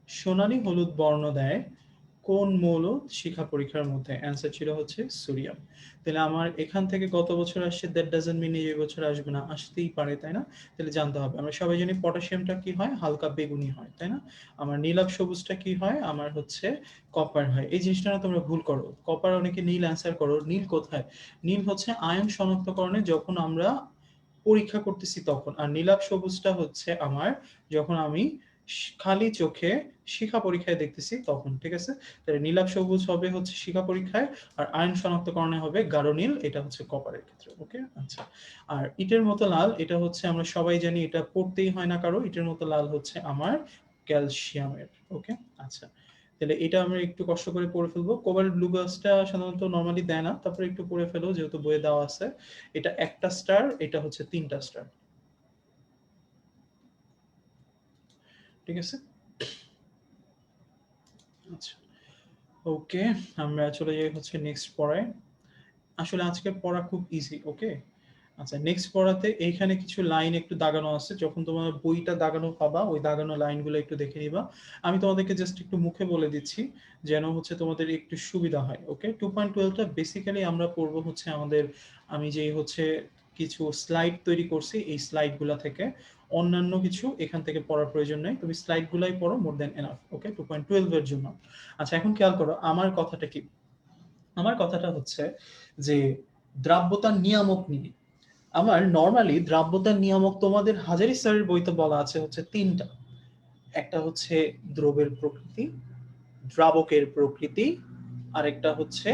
সোনালী হলুদ বর্ণ দেয় কোন মৌল শিখা পরীক্ষার মধ্যে? অ্যান্সার ছিল হচ্ছে সোডিয়াম। তাহলে আমার এখান থেকে গত বছর আসছে, দ্যাট ডাজন্ট মিন এই বছর আসবে না, আসতেই পারে, তাই না? তাহলে জানতে হবে। আমরা সবাই জানি পটাশিয়ামটা কি হয়? হালকা বেগুনি হয়, তাই না? আমার নীলাভ সবুজটা কি হয়? আমার হচ্ছে কপার হয়। এই জিনিসটা না তোমরা ভুল করো। কপার অনেকে নীল অ্যান্সার করো। নীল কোথায়? নীল হচ্ছে আয়ন শনাক্তকরণে যখন আমরা পরীক্ষা করতেছি তখন। আর নীলাভ সবুজটা হচ্ছে আমার যখন আমি খালি চোখে শিখা পরীক্ষায় দেখতেছি তখন, ঠিক আছে? তাহলে নীলাভ সবুজ হবে হচ্ছে শিখা পরীক্ষায়, আর আয়ন শনাক্তকরণে হবে গাঢ় নীল, এটা হচ্ছে কপারের ক্ষেত্রে। ওকে, আচ্ছা। আর ইটের মতো লাল, এটা হচ্ছে আমরা সবাই জানি, এটা পড়তেই হয় না কারো। ইটের মতো লাল হচ্ছে আমার ক্যালসিয়ামের। ওকে, আচ্ছা। তাহলে এটা আমরা একটু কষ্ট করে পড়ে ফেলবো। কোবাল্ট ব্লু গাছটা সাধারণত নর্মালি দেয় না, তারপরে একটু পড়ে ফেলো যেহেতু বইয়ে দেওয়া আছে। এটা একটা স্টার, এটা হচ্ছে 3টা স্টার, ঠিক আছে? আচ্ছা, ওকে, আমরা চলে যাই হচ্ছে নেক্সট পড়ায়। আসলে আজকের পড়া খুব ইজি। ওকে, আচ্ছা। নেক্সট পড়াতে এইখানে কিছু লাইন একটু দাগানো আছে, যখন তোমার বইটা দাগানো পাবা ওই দাগানো লাইনগুলো একটু দেখে নিবা। আমি তোমাদেরকে জাস্ট একটু মুখে বলে দিচ্ছি যেন হচ্ছে তোমাদের একটু সুবিধা হয়। ওকে, 2.12টা বেসিক্যালি আমরা পড়বো হচ্ছে আমাদের, আমি যে হচ্ছে কিছু স্লাইড তৈরি করছি এই স্লাইডগুলো থেকে, অন্যান্য কিছু এখান থেকে পড়ার প্রয়োজন নেই, তুমি স্লাইডগুলাই পড়ো, মোর দ্যান এনাফ। ওকে, 2.12 এর জন্য। আচ্ছা, এখন খেয়াল করো আমার কথাটা কি। আমার কথাটা হচ্ছে যে দ্রাব্যতার নিয়ামক নিয়ে। আমার নরমালি দ্রাব্যতার নিয়ামক তোমাদের হাজারি স্যারের বইতে বলা আছে হচ্ছে 3টা। একটা হচ্ছে দ্রবের প্রকৃতি, দ্রাবকের প্রকৃতি, আর একটা হচ্ছে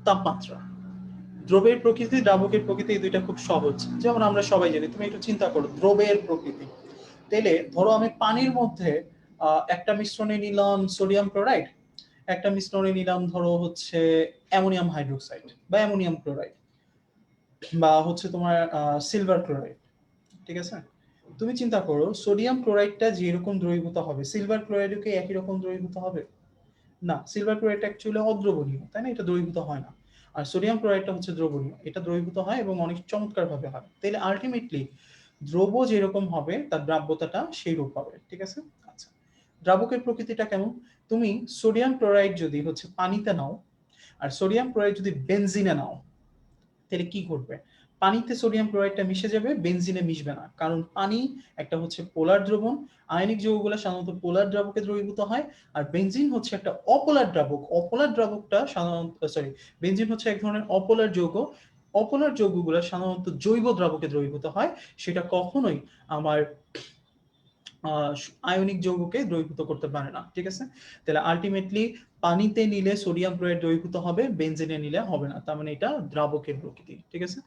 তাপমাত্রা। দ্রবের প্রকৃতি, দ্রাবকের প্রকৃতি, এই দুইটা খুব সহজ, যেমন আমরা সবাই জানি। তুমি একটু চিন্তা করো দ্রবের প্রকৃতি। তাহলে ধরো আমি পানির মধ্যে একটা মিশ্রণে নিলাম সোডিয়াম ক্লোরাইড, একটা মিশ্রণে নিলাম ধরো হচ্ছে অ্যামোনিয়াম হাইড্রোক্সাইড বা অ্যামোনিয়াম ক্লোরাইড, বা হচ্ছে তোমার সিলভার ক্লোরাইড, ঠিক আছে? তুমি চিন্তা করো সোডিয়াম ক্লোরাইডটা যেরকম দ্রবীভূত হবে, সিলভার ক্লোরাইডও কি একই রকম দ্রবীভূত হবে? না, সিলভার ক্লোরাইডটা অ্যাকচুয়ালি অদ্রবণীয়, তাই না? এটা দ্রবীভূত হয় না। আর সোডিয়াম ক্লোরাইডটা হচ্ছে দ্রবণীয়, এটা দ্রবীভূত হয় এবং অনেক চমৎকার ভাবে হয়। তাহলে আলটিমেটলি দ্রব্য যেরকম হবে তার দ্রাব্যতাটা সেই রূপ হবে, ঠিক আছে? আচ্ছা, দ্রাবকের প্রকৃতিটা কেমন? তুমি সোডিয়াম ক্লোরাইড যদি হচ্ছে পানিতে নাও, আর সোডিয়াম ক্লোরাইড যদি বেনজিনে নাও, তাহলে কি ঘটবে? পানিতে সোডিয়াম ক্লোরাইডটা মিশে যাবে, বেনজিনে মিশবে না, কারণ পানি একটা হচ্ছে পোলার দ্রবণ। আয়নিক যৌগগুলো সাধারণত পোলার দ্রাবকে দ্রবীভূত হয়, আর বেনজিন হচ্ছে একটা অপোলার দ্রাবক। অপোলার দ্রাবকটা সাধারণত, সরি, বেনজিন হচ্ছে এক ধরনের অপোলার যৌগ। অপোলার যৌগগুলো সাধারণত জৈব দ্রাবকে দ্রবীভূত হয়, সেটা কখনোই আমার আয়নিক যৌগকে দ্রবীভূত করতে পারে না, ঠিক আছে? তাহলে আলটিমেটলি পানিতে নিলে সোডিয়াম ক্লোরাইড দ্রবীভূত হবে, বেনজিনে নিলে হবে না, তার মানে এটা দ্রাবকের প্রকৃতি, ঠিক আছে?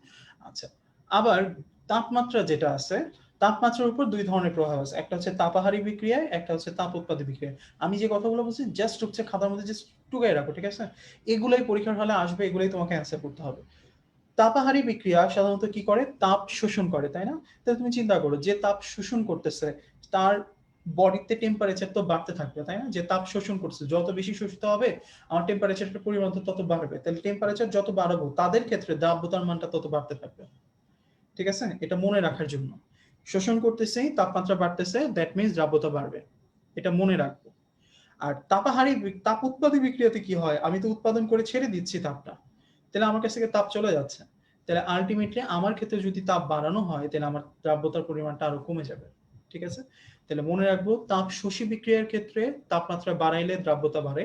আচ্ছা, আবার তাপমাত্রা যেটা আছে, তাপমাত্রার উপর দুই ধরনের প্রভাব আছে, একটা হচ্ছে তাপাহারী বিক্রিয়ায়, একটা হচ্ছে তাপ উৎপাদী বিক্রিয়া। আমি যে কথাগুলো বলছি জাস্ট হচ্ছে খাতার মধ্যে জাস্ট টুকাই রাখো, ঠিক আছে? এগুলাই পরীক্ষার হলে আসবে, এগুলাই তোমাকে অ্যান্সার করতে হবে। তাপাহারী বিক্রিয়া সাধারণত কি করে? তাপ শোষণ করে, তাই না? তাহলে তুমি চিন্তা করো যে তাপ শোষণ করতেছে তার বডিতে টেম্পারেচার তো বাড়তে থাকবে, তাই না? যে তাপ শোষণ করছে যত বেশি শোষিত হবে আমার টেম্পারেচারের পরিমাণ তত বাড়বে, তাহলে টেম্পারেচার যত বাড়াবো তাদের ক্ষেত্রে দ্রাব্যতার মানটা তত বাড়তে থাকবে, ঠিক আছে? এটা মনে রাখার জন্য, শোষণ করতেছে তাপমাত্রা বাড়তেছে, দ্যাট মিনস দ্রাব্যতা বাড়বে, এটা মনে রাখবো। আর তাপাহারী তাপ উৎপাদী বিক্রিয়াতে কি হয়? আমি তো উৎপাদন করে ছেড়ে দিচ্ছি তাপটা, তাহলে আমার কাছ থেকে তাপ চলে যাচ্ছে, তাহলে আলটিমেটলি আমার ক্ষেত্রে যদি তাপ বাড়ানো হয় তাহলে আমার দ্রাব্যতার পরিমাণটা আরো কমে যাবে, ঠিক আছে? তাহলে মনে রাখবো তাপ শোষী বিক্রিয়ার ক্ষেত্রে তাপমাত্রা বাড়াইলে দ্রাব্যতা বাড়ে,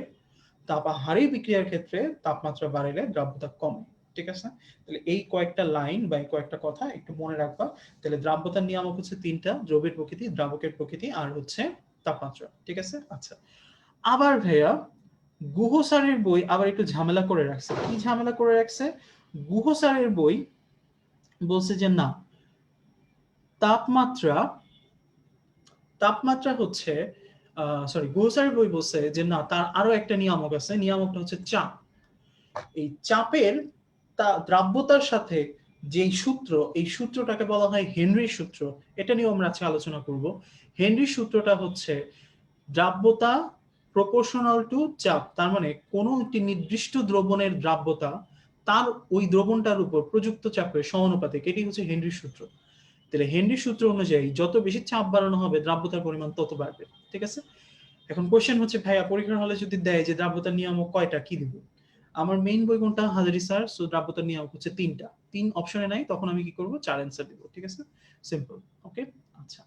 তাপাহারী বিক্রিয়ার ক্ষেত্রে তাপমাত্রা বাড়াইলে দ্রাব্যতা কমে, ঠিক আছে? তাহলে এই কয়েকটা লাইন বা এই কয়েকটা কথা একটু মনে রাখবা। তাহলে দ্রাব্যতার নিয়ামক হচ্ছে 3টা: দ্রবের প্রকৃতি, দ্রাবকের প্রকৃতি, আর হচ্ছে তাপমাত্রা, ঠিক আছে? আচ্ছা, আবার ভাইয়া গুহ স্যারের বই আবার একটু ঝামেলা করে রাখছে। কি ঝামেলা করে রাখছে? গুহ স্যারের বই বলছে যে না, তাপমাত্রা তাপমাত্রা হচ্ছে, সরি, গুহ স্যারের বই বলছে যে না, তার আরো একটা নিয়ামক আছে, নিয়ামকটা হচ্ছে চাপ। এই চাপের দ্রাব্যতার সাথে যেই সূত্র, এই সূত্রটাকে বলা হয় হেনরির সূত্র। এটা নিয়েও আমরা আজকে আলোচনা করব। হেনরির সূত্রটা হচ্ছে দ্রাব্যতা প্রপোর্শনাল টু চাপ, তার মানে কোনো একটি নির্দিষ্ট দ্রবণের দ্রাব্যতা তার ওই দ্রবণটার উপর প্রযুক্ত চাপের সমানুপাতিক, এটি হচ্ছে হেনরির সূত্র। তাহলে হেনরির সূত্র অনুযায়ী যত বেশি চাপ বাড়ানো হবে দ্রাব্যতার পরিমাণ তত বাড়বে, ঠিক আছে? এখন কোশ্চেন হচ্ছে ভাইয়া পরীক্ষার হলে যদি দেয় যে দ্রাব্যতার নিয়ামক কয়টা, কি দিব? আমার মেইন বই কোনটা? হাজারি স্যার। সো দ্রাব্যতার নিয়ামক হচ্ছে 3টা। 3 অপশনে নাই, তখন আমি কি করব? 4 অ্যান্সার দিব, ঠিক আছে? সিম্পল। ওকে, আচ্ছা।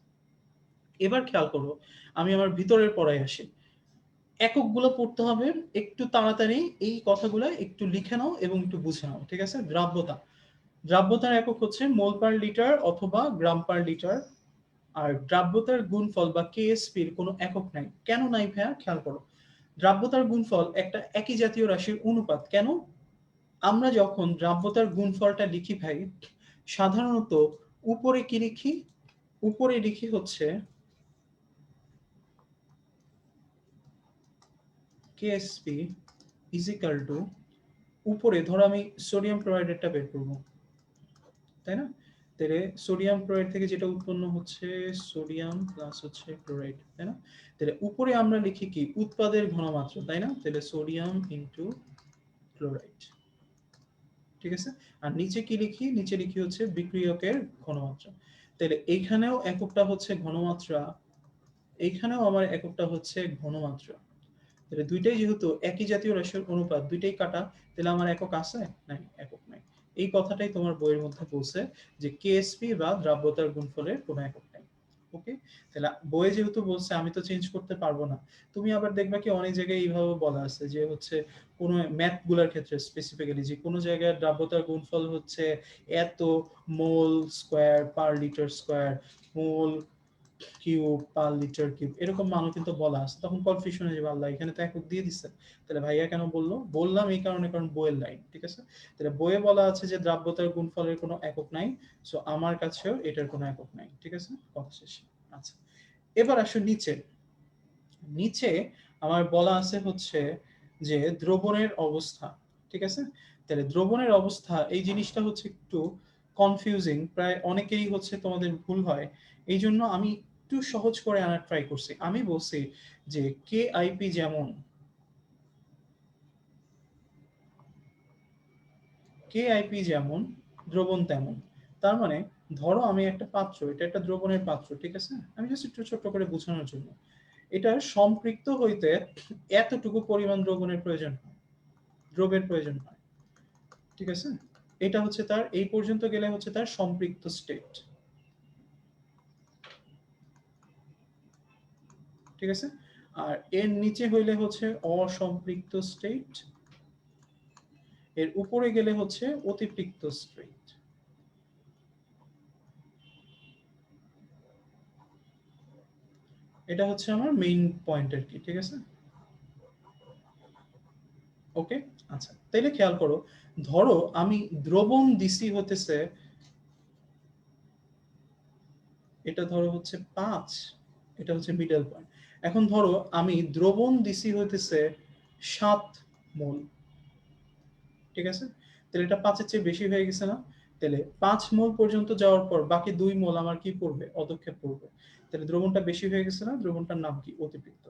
এবার খেয়াল করো, আমি আমার ভিতরের পড়ায় আসি। এককগুলো পড়তে হবে একটু তাড়াতাড়ি, এই কথাগুলো একটু লিখে নাও এবং একটু বুঝে নাও, ঠিক আছে? দ্রাব্যতা, দ্রাব্যতার একক হচ্ছে মোল পার লিটার অথবা গ্রাম পার লিটার। আর দ্রাব্যতার গুণফল বা কেএসপির কোনো একক নাই। কেন নাই ভাইয়া? খেয়াল করো। দ্রাব্যতার গুণফল একটা একই জাতীয় রাশির অনুপাত। কেন? আমরা যখন দ্রাব্যতার গুণফলটা লিখি ভাই, সাধারণত উপরে কি লিখি? উপরে লিখি হচ্ছে কেএসপি ইজ ইকাল টু, উপরে ধরো আমি সোডিয়াম ক্লোরাইডেরটা বের করবো, তাই না? তাহলে সোডিয়াম ক্লোরাইড থেকে যেটা উৎপন্ন হচ্ছে সোডিয়াম প্লাস হচ্ছে ক্লোরাইড, তাই না? তাহলে উপরে আমরা লিখি কি? উৎপাদের ঘনমাত্রা, তাই না? তাহলে সোডিয়াম ইনটু ক্লোরাইড, ঠিক আছে? আর নিচে কি লিখি? নিচে লিখি হচ্ছে বিক্রিয়কের ঘনমাত্রা। তাহলে এইখানেও এককটা হচ্ছে ঘনমাত্রা, এইখানেও আমার এককটা হচ্ছে ঘনমাত্রা। তাহলে দুইটাই যেহেতু একই জাতীয় রাশির অনুপাত, দুইটাই কাটা, তাহলে আমার একক আছে? নাই, একক নাই। এই কথাটাই তোমার বইয়ের মধ্যে বলছে যে কেএসপি বা দ্রাব্যতার গুণফলের কোনো একক নাই। ওকে, তাহলে বইয়ে যেহেতু বলছে আমি তো চেঞ্জ করতে পারবো না। তুমি আবার দেখবা কি অনেক জায়গায় এইভাবে বলা আছে যে হচ্ছে কোনো ম্যাথ গুলার ক্ষেত্রে স্পেসিফিক্যালি যে কোনো জায়গায় দ্রাব্যতার গুণফল হচ্ছে এত mole square per litre square, mole cube per litre cube, এরকম মানও কিন্তু বলা আছে। তখন কনফিউশন হয়ে যাবে, আল্লাহ এখানে তো একক দিয়ে দিচ্ছে, তাহলে ভাইয়া কেন বললো? বললাম এই কারণে, কারণ বইয়ের লাইন, ঠিক আছে? তাহলে বইয়ে বলা আছে যে দ্রাব্যতার গুণফলের কোনো একক নাই, সো আমার কাছেও এটার কোনো একক নাই, ঠিক আছে? কথা শেষ। আচ্ছা, এবার আসো নিচে। নিচে আমার বলা আছে হচ্ছে যে দ্রবণের অবস্থা, ঠিক আছে? তাহলে দ্রবণের অবস্থা এই জিনিসটা হচ্ছে একটু কনফিউজিং, প্রায় অনেকেই হচ্ছে তোমাদের ভুল হয়। এই জন্য আমি একটু সহজ করে আনার ট্রাই করছি। আমি বলছি যে কে আইপি যেমন, কে আইপি যেমন দ্রবণ তেমন। তার মানে ধরো আমি একটা পাত্র, এটা একটা দ্রবণের পাত্র, ঠিক আছে? আমি জাস্ট একটু ছোট্ট করে বোঝানোর জন্য, এটা সম্পৃক্ত হইতে এতটুকু পরিমাণ দ্রবণের প্রয়োজন হয়, দ্রবের প্রয়োজন হয়, ঠিক আছে? এটা হচ্ছে তার, এই পর্যন্ত গেলে হচ্ছে তার সম্পৃক্ত স্টেট, ঠিক আছে? আর এর নিচে হইলে হচ্ছে অসম্পৃক্ত স্টেট, এর উপরে গেলে হচ্ছে অতিপৃক্ত স্টেট। এটা হচ্ছে আমার মেইন পয়েন্ট আর কি, ঠিক আছে? ওকে, আচ্ছা, তাইলে খেয়াল করো, ধরো আমি দ্রবণ দিছি হতেছে, এটা ধরো হচ্ছে 5, এটা হচ্ছে মিডল পয়েন্ট। এখন ধরো আমি দ্রবণ দিছি হইতেছে 7 মোল, ঠিক আছে? তাহলে এটা 5-এর চেয়ে বেশি হয়ে গেছে না? তাহলে 5 মোল পর্যন্ত যাওয়ার পর বাকি 2 মোল আমার কি পড়বে? অধক্ষেপ পড়বে। তাহলে দ্রবণটা বেশি হয়ে গেছে না? দ্রবণটার নাম কি? অতিপৃক্ত।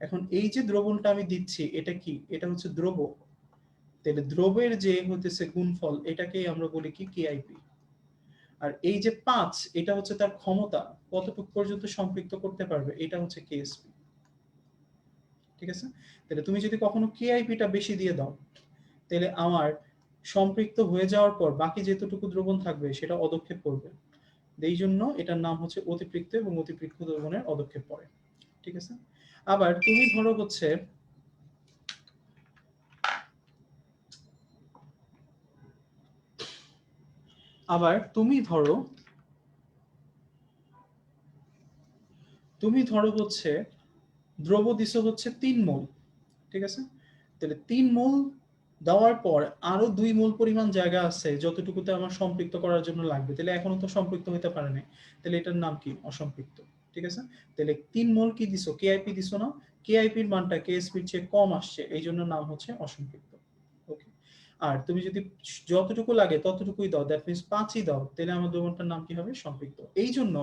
এখন এই যে দ্রবণটা আমি দিচ্ছি এটা কি? এটা হচ্ছে দ্রব। তাহলে দ্রবের যে হতেছে গুণফল, এটাকেই আমরা বলি কি? কেআইপি। আর এই যে 5, এটা হচ্ছে তার ক্ষমতা, কতটুকু পর্যন্ত সম্পৃক্ত করতে পারবে, এটা হচ্ছে কেএসপি, ঠিক আছে? তাহলে তুমি যদি কখনো কেআইপিটা বেশি দিয়ে দাও, তাহলে আমার সম্পৃক্ত হয়ে যাওয়ার পর বাকি যেতটুকু দ্রবণ থাকবে সেটা অধক্ষেপ করবে। এই জন্য এটার নাম হচ্ছে অতিপৃক্ত, এবং অতিপৃক্ত দ্রবণের অধক্ষেপ পড়ে, ঠিক আছে? আবার তুমি ধরো হচ্ছে, আবার তুমি ধরো হচ্ছে দ্রব দিছো হচ্ছে 3 মোল, ঠিক আছে? তাহলে 3 মোল দেওয়ার পর আরো 2 মোল পরিমাণ জায়গা আছে যতটুকুতে আমার সম্পৃক্ত করার জন্য লাগবে, তাহলে এখনো তো সম্পৃক্ত হতে পারে না, তাহলে এটার নাম কি? অসম্পৃক্ত, ঠিক আছে? তাহলে 3 মোল কি দিছো? কেআইপি দিছো না? কেআইপির মানটা কেএসপির চেয়ে কম আসছে, এই জন্য নাম হচ্ছে অসম্পৃক্ত। ওকে, আর তুমি যদি যতটুকু লাগে ততটুকুই দাও, দ্যাট মিনস 5ই দাও, তাহলে আমার দ্রবণটার নাম কি হবে? সম্পৃক্ত। এই জন্য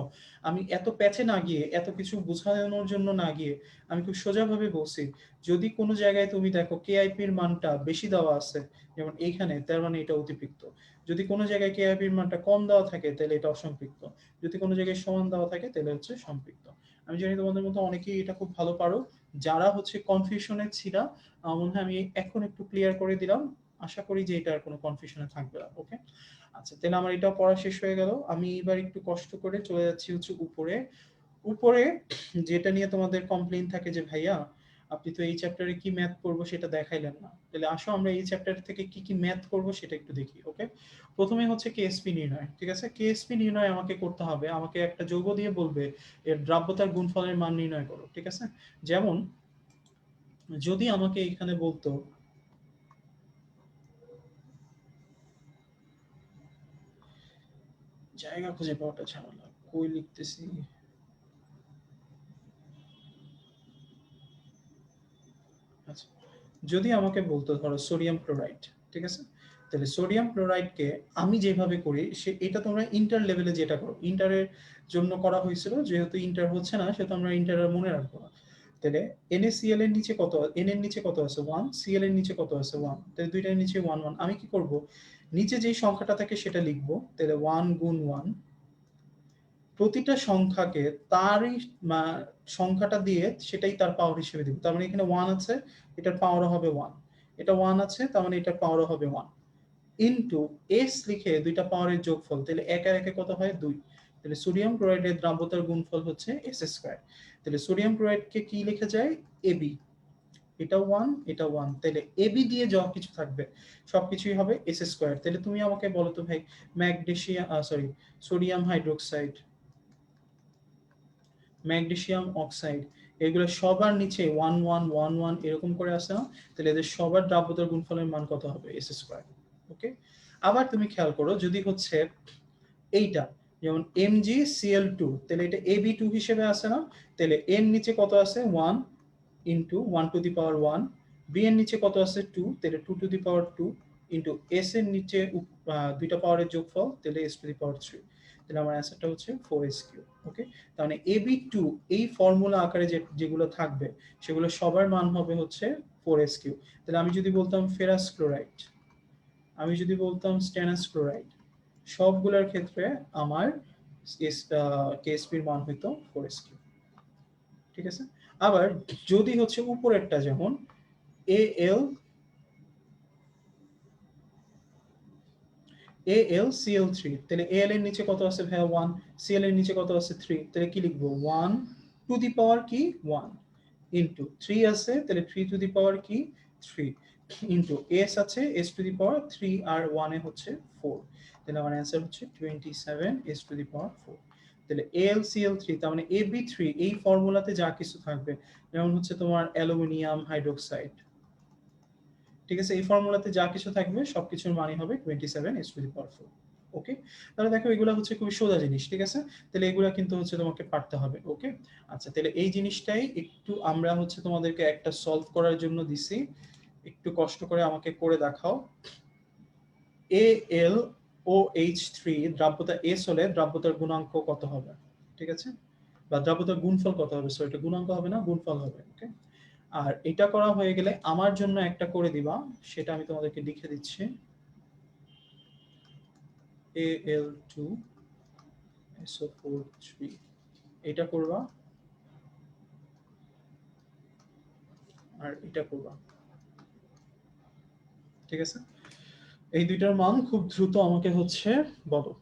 আমি এত প্যাচে না গিয়ে, এত কিছু বোঝানোর জন্য না গিয়ে, আমি খুব সোজাভাবে বলছি, যদি কোনো জায়গায় তুমি দেখো কেআইপির মানটা বেশি দেওয়া আছে, যেমন এইখানে, তার মানে এটা অতিপৃক্ত। যদি কোনো জায়গায় কেআইপির মানটা কম দেওয়া থাকে তাহলে এটা অসম্পৃক্ত। যদি কোনো জায়গায় সমান দেওয়া থাকে তাহলে হচ্ছে সম্পৃক্ত। আমি জানি তোমাদের মধ্যে অনেকেই এটা খুব ভালো পারো। যারা হচ্ছে কনফিউশনে ছিল, আমার মনে হয় আমি এখন একটু ক্লিয়ার করে দিলাম। আশা করি যে এটা আর কোনো কনফিউশনে থাকবে না। ওকে, আচ্ছা, তাহলে আমার এটা পড়া শেষ হয়ে গেল। আমি এবার একটু কষ্ট করে চলে যাচ্ছি হচ্ছে উপরে। উপরে যেটা নিয়ে তোমাদের কমপ্লেইন থাকে যে ভাইয়া আপনি তো এই চ্যাপ্টারে কি ম্যাথ করবো সেটা দেখাইলেন না। তাহলে আসো আমরা এই চ্যাপ্টার থেকে কি কি ম্যাথ করবো সেটা একটু দেখি। ওকে, প্রথমে হচ্ছে কেএসপি নির্ণয়। ঠিক আছে, কেএসপি নির্ণয় আমাকে করতে হবে, আমাকে একটা যৌগ দিয়ে বলবে এর দ্রাব্যতার গুণফলের মান নির্ণয় করো। ঠিক আছে, যেমন যদি আমাকে এখানে বলতো জায়গা খুঁজে পাওয়াটা ঝামেলা, কই লিখতেছি, আচ্ছা, যদি আমাকে বলতো ধরো সোডিয়াম ক্লোরাইড, ঠিক আছে, তাহলে সোডিয়াম ক্লোরাইডকে আমি যেভাবে করি সে এটা তোমরা ইন্টার লেভেলে যেটা করো, ইন্টারের জন্য করা হয়েছিল, যেহেতু ইন্টার হচ্ছে না সেহেতু আমরা ইন্টার মনে রাখবো না। তাহলে NaCl এর নিচে কত, N এর নিচে কত আছে 1, Cl এর নিচে কত আছে 1, তাহলে দুইটার নিচে 1 1, আমি কি করব, নিচে যেই সংখ্যাটা থাকে সেটা লিখবো, তাহলে 1 গুণ 1, প্রতিটা সংখ্যাকে তারই সংখ্যাটা দিয়ে সেটাই তার পাওয়ার হিসেবে দিব। তার মানে এখানে 1 আছে, এটার পাওয়ারও হবে 1, এটা 1 আছে তার মানে এটার পাওয়ারও হবে 1, ইনটু এস লিখে দুইটা পাওয়ারের যোগফল, তাহলে এক আর একে কত হয় 2, তাহলে সোডিয়াম ক্লোরাইডের দ্রাব্যতার গুণফল হচ্ছে এস স্কয়ার। তাহলে সোডিয়াম ক্লোরাইডকে কি লেখা যায়, এবি, এটা 1 এটা 1, তাহলে এবি দিয়ে যা কিছু থাকবে সবকিছুই হবে এস স্কয়ার। তাহলে তুমি আমাকে বলো তো ভাই, magnesium sorry sodium hydroxide, magnesium oxide, এগুলো সবার নিচে 1 1 1 1 এরকম করে আসে না, তাহলে এদের সবার দ্রাব্যতার গুণফলের মান কত হবে, এস স্কয়ার। ওকে, আবার তুমি খেয়াল করো যদি হচ্ছে এইটা, যেমন MgCl2, তাহলে এটা Ab2 হিসেবে আসে না, তাহলে এর নিচে কত আছে 1 into 1 to the power 1, B এর নিচে কত আছে 2, তাহলে 2 to the power 2, into S এর নিচে দুইটা পাওয়ারের যোগফল, তাহলে এস টু দি পাওয়ার 3, তাহলে আমার অ্যান্সারটা হচ্ছে 4s3। ওকে, তার মানে Ab2 এই ফর্মুলা আকারে যেগুলো থাকবে সেগুলো সবার মান হবে হচ্ছে 4s3। তাহলে আমি যদি বলতাম ফেরাস ক্লোরাইড, আমি যদি বলতাম স্টেনাস ক্লোরাইড, সবগুলোর ক্ষেত্রে আমার কেএসপির মান হইতো 4s3। ঠিক আছে, আবার যদি হচ্ছে উপরেরটা যেমন এএল AlCl3, তাহলে Al এর নিচে কত আছে ভাইয়া 1, Cl এর নিচে কত আছে 3, তাহলে কি লিখবো 1 টু দি পাওয়ার কি 1, ইন্টু 3 আছে তাহলে 3 টু দি পাওয়ার কি 3, ইন্টু s আছে s টু দি পাওয়ার 3 আর 1 এ হচ্ছে 4, তাহলে আমার অ্যান্সার হচ্ছে 27 s টু দি পাওয়ার 4। তাহলে AlCl3 তার মানে Ab3 এই ফর্মুলাতে যা কিছু থাকবে, যেমন হচ্ছে তোমার অ্যালুমিনিয়াম হাইড্রোক্সাইড, ঠিক আছে, এই ফর্মুলাতে যা কিছু থাকবে সবকিছুর মানই হবে 27 s টু দি পাওয়ার 4। ওকে, তাহলে দেখো এগুলো হচ্ছে খুবই সোজা জিনিস। ঠিক আছে, তাহলে এগুলো কিন্তু হচ্ছে তোমাকে পারতে হবে। ওকে, আচ্ছা, তাহলে এই জিনিসটাই একটু আমরা হচ্ছে তোমাদেরকে একটা সলভ করার জন্য দিছি, একটু কষ্ট করে আমাকে করে দেখাও। AlOH3 দ্রাব্যতা S হলে দ্রাব্যতার গুণাঙ্ক কত হবে, ঠিক আছে, বা দ্রাব্যতার গুণফল কত হবে, সো এটা গুণাঙ্ক হবে না গুণফল হবে। ওকে, আর এটা করা হয়ে গেলে আমার জন্য একটা করে দিবা, সেটা আমি তোমাদেরকে লিখে দিচ্ছি, Al2SO4 3, এটা করবা আর এটা করবা। ঠিক আছে, এই দুইটার মান খুব দ্রুত আমাকে হচ্ছে বলো।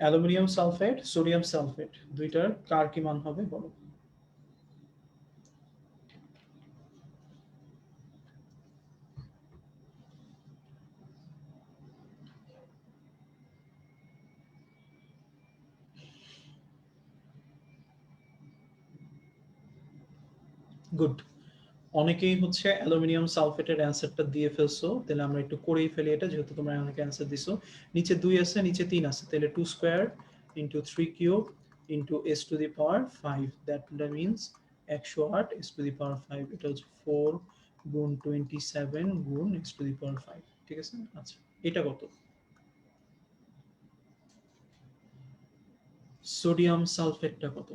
অ্যালুমিনিয়াম সালফেট, সোডিয়াম সালফেট, দুইটার কার কি মান হবে বলো। গুড, অনেকেই হচ্ছে অ্যালুমিনিয়াম সালফেটের অ্যান্সারটা দিয়ে ফেলছো, তাহলে আমরা একটু করেই ফেলি এটা, যেহেতু তোমরা অনেকে অ্যান্সার দিছো। নিচে 2 আছে নিচে 3 আছে, তাহলে 2 square into 3 cube into s to the power 5, that means 108 s to the power 5, এটা হচ্ছে 4 গুণ 27 গুণ s টু দি পাওয়ার 5। ঠিক আছে, আচ্ছা, এটা কত, সোডিয়াম সালফেটটা কত,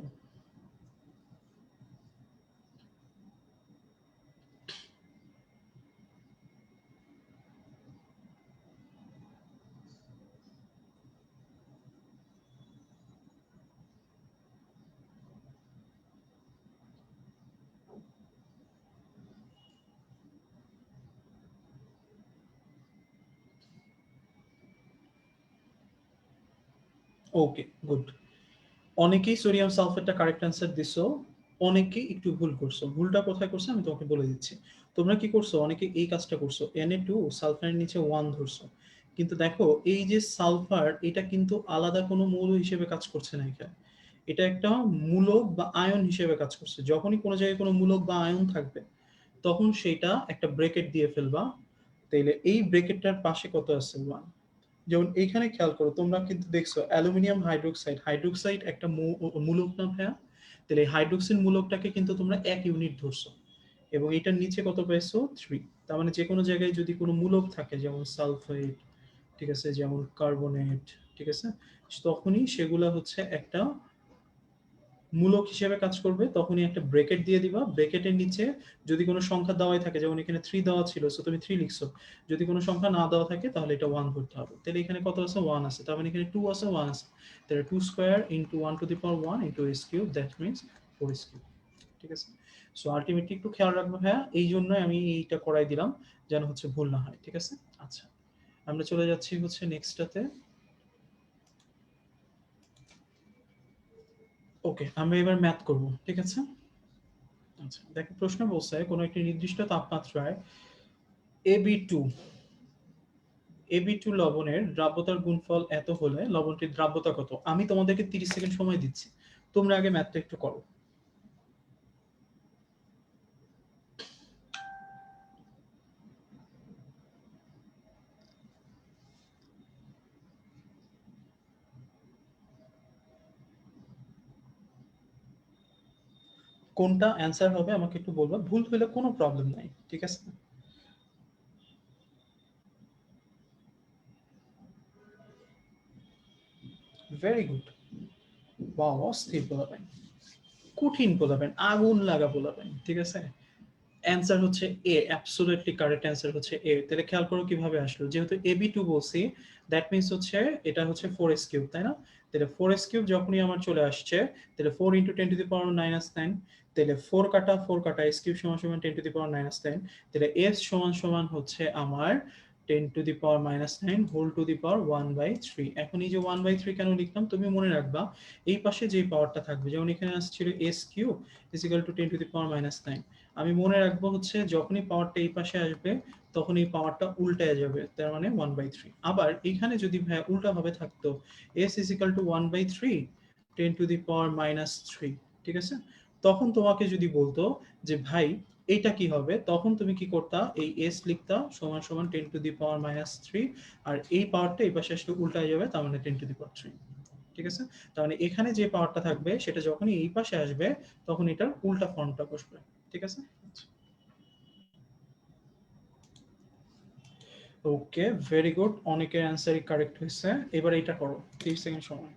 ওকে, গুড। অনেকেই সোডিয়াম সালফেটটা কারেক্ট অ্যান্সার দিছো, অনেকেই একটু ভুল করছো। ভুলটা কোথায় করছো আমি তোমাকে বলে দিচ্ছি। তোমরা কি করছো, অনেকে এই কাজটা করছো, Na2 সালফারের নিচে 1 ধরছো। কিন্তু দেখো এই যে সালফার, এটা কিন্তু আলাদা কোনো মৌল হিসেবে কাজ করছে না এখানে। এটা একটা মূলক বা আয়ন হিসেবে কাজ করছে। যখনই কোনো জায়গায় কোনো মূলক বা আয়ন থাকবে, তখন সেটা একটা ব্রেকেট দিয়ে ফেলবা। তাইলে এই ব্রেকেটটার পাশে কত আছে? 1। যেমন এইখানে খেয়াল করো, তোমরা কিন্তু দেখছো অ্যালুমিনিয়াম হাইড্রোক্সাইড, হাইড্রোক্সাইড একটা মূলক না ভাইয়া? তাহলে এই হাইড্রোক্সিন মূলকটাকে কিন্তু তোমরা 1 ইউনিট ধরছো, এবং এটার নিচে কত পেয়েছো? 3। তার মানে যে কোনো জায়গায় যদি কোনো মূলক থাকে, যেমন সালফেট, ঠিক আছে, যেমন কার্বনেট, ঠিক আছে, তখনই সেগুলা হচ্ছে একটা মূলক হিসেবে কাজ করবে। তখনই একটা ব্রেকেট দিয়ে দিবা। ব্রেকেটের নিচে যদি কোনো সংখ্যা দেওয়াই থাকে, যেমন এখানে 3 দেওয়া ছিল, সো তুমি 3 লিখছো। যদি কোনো সংখ্যা না দেওয়া থাকে তাহলে এটা 1 ধরতে হবে। তাহলে এখানে কত আছে? 1 আছে। তার মানে এখানে 2 আছে, 1 আছে। তাহলে 2 square into 1 to the power 1 into s cube, that means 4 s cube. ঠিক আছে? সো আলটিমেটলি একটু খেয়াল রাখবো হ্যাঁ, এই জন্যই আমি এইটা করাই দিলাম, যেন হচ্ছে ভুল না হয়। ঠিক আছে? আচ্ছা, আমরা চলে যাচ্ছি হচ্ছে নেক্সটটাতে। ওকে, আমরা এবার ম্যাথ করব। ঠিক আছে? আচ্ছা, দেখো প্রশ্ন বলছে কোনো একটি নির্দিষ্ট তাপমাত্রায় AB2 AB2 লবণের দ্রাব্যতার গুণফল এত হলে লবণটির দ্রাব্যতা কত? আমি তোমাদেরকে 30 সেকেন্ড সময় দিচ্ছি, তোমরা আগে ম্যাথটা একটু করো। কোনটা অ্যান্সার হবে আমাকে একটু বলবা, ভুল হলে কোনো প্রবলেম নাই। ঠিক আছে? Very good. বাহ, অস্থির বলাবেন, কঠিন বলাবেন, আগুন লাগা বলাবেন। ঠিক আছে? অ্যান্সার হচ্ছে এ, অ্যাবসলিউটলি কারেক্ট অ্যান্সার হচ্ছে এ। তাহলে খেয়াল করো কিভাবে আসলো, যেহেতু AB2 বলছি, দ্যাট মিন্স হচ্ছে এটা হচ্ছে 4s কিউব, তাই না? তাহলে 4s কিউব যখনই আমার চলে আসছে, তাহলে 4 ইন্টু 10 টু দি পাওয়ার -9, তাহলে 4 কাটা 4 কাটা s কিউব সমান সমান 10 টু দি পাওয়ার -10, তাহলে s সমান সমান হচ্ছে আমার 10 to the power -9 whole to the power 1/3। এখন এই যে 1/3 কেন লিখলাম তুমি মনে রাখবা, এই পাশে যে পাওয়ারটা থাকবে, যেমন এখানে আসছিল s cube is equal to 10 to the power -9, আমি মনে রাখবো হচ্ছে যখনই পাওয়ারটা এই পাশে আসবে তখন এই পাওয়ারটা উল্টায় যাবে, তার মানে 1/3। আবার এখানে যদি ভাই উল্টা ভাবে থাকতো, s is equal to 1/3 10 to the power -3, ঠিক আছে, তখন তোমাকে যদি বলতো যে ভাই এইটা কি হবে, তখন তুমি কি করতা, এই s লিখতা সমান সমান 10 টু দি পাওয়ার -3, আর এই পাওয়ারটা এই পাশে আসলে উল্টায় যাবে, তার মানে 10 টু দি পাওয়ার 3। ঠিক আছে? তার মানে এখানে যে পাওয়ারটা থাকবে সেটা যখনই এই পাশে আসবে তখন এটার উল্টা ফর্মটা বসবে। ঠিক আছে? ওকে, ভেরি গুড, অনেকের অ্যান্সারই কারেক্ট হয়েছে। এবার এইটা করো, 30 সেকেন্ড সময়।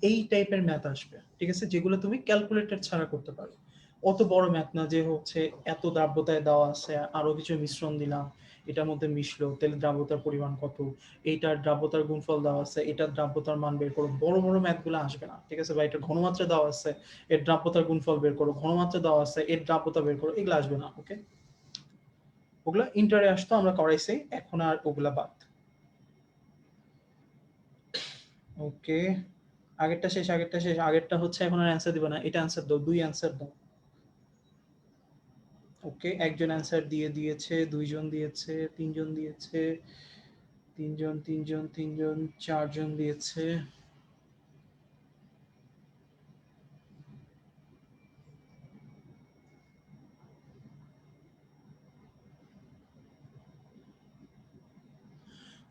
এই টাইপের ম্যাথ আসবে, ঠিক আছে, যেগুলো তুমি ক্যালকুলেটর ছাড়া করতে পারো। অত বড় ম্যাথ না যে হচ্ছে এত দ্রাব্যতায় দেওয়া আছে, আরো কিছু মিশ্রণ দিলাম, এটার মধ্যে মিশলো, তাহলে দ্রাব্যতার পরিমাণ কত, এইটার দ্রাব্যতার গুণফল দেওয়া আছে, এটার দ্রাব্যতার মান বের করো, বড় বড় ম্যাথগুলো আসবে না। ঠিক আছে? বা এটার ঘনমাত্রা দেওয়া আছে, এর দ্রাব্যতার গুণফল বের করো, ঘনমাত্রা দেওয়া আছে, এর দ্রাব্যতা বের করো, এগুলো আসবে না। ওকে, ওগুলা ইন্টারে আসতো, আমরা করাইছি, এখন আর ওগুলা বাদ। ওকে, আগেরটা শেষ, আগেরটা শেষ, আগেরটা হচ্ছে এখন আর অ্যান্সার দিবে না, এটা অ্যান্সার দাও, 2 অ্যান্সার দাও। ওকে, একজন অ্যান্সার দিয়ে দিয়েছে, দুইজন দিয়েছে, তিনজন দিয়েছে, তিনজন তিনজন তিনজন, চারজন দিয়েছে।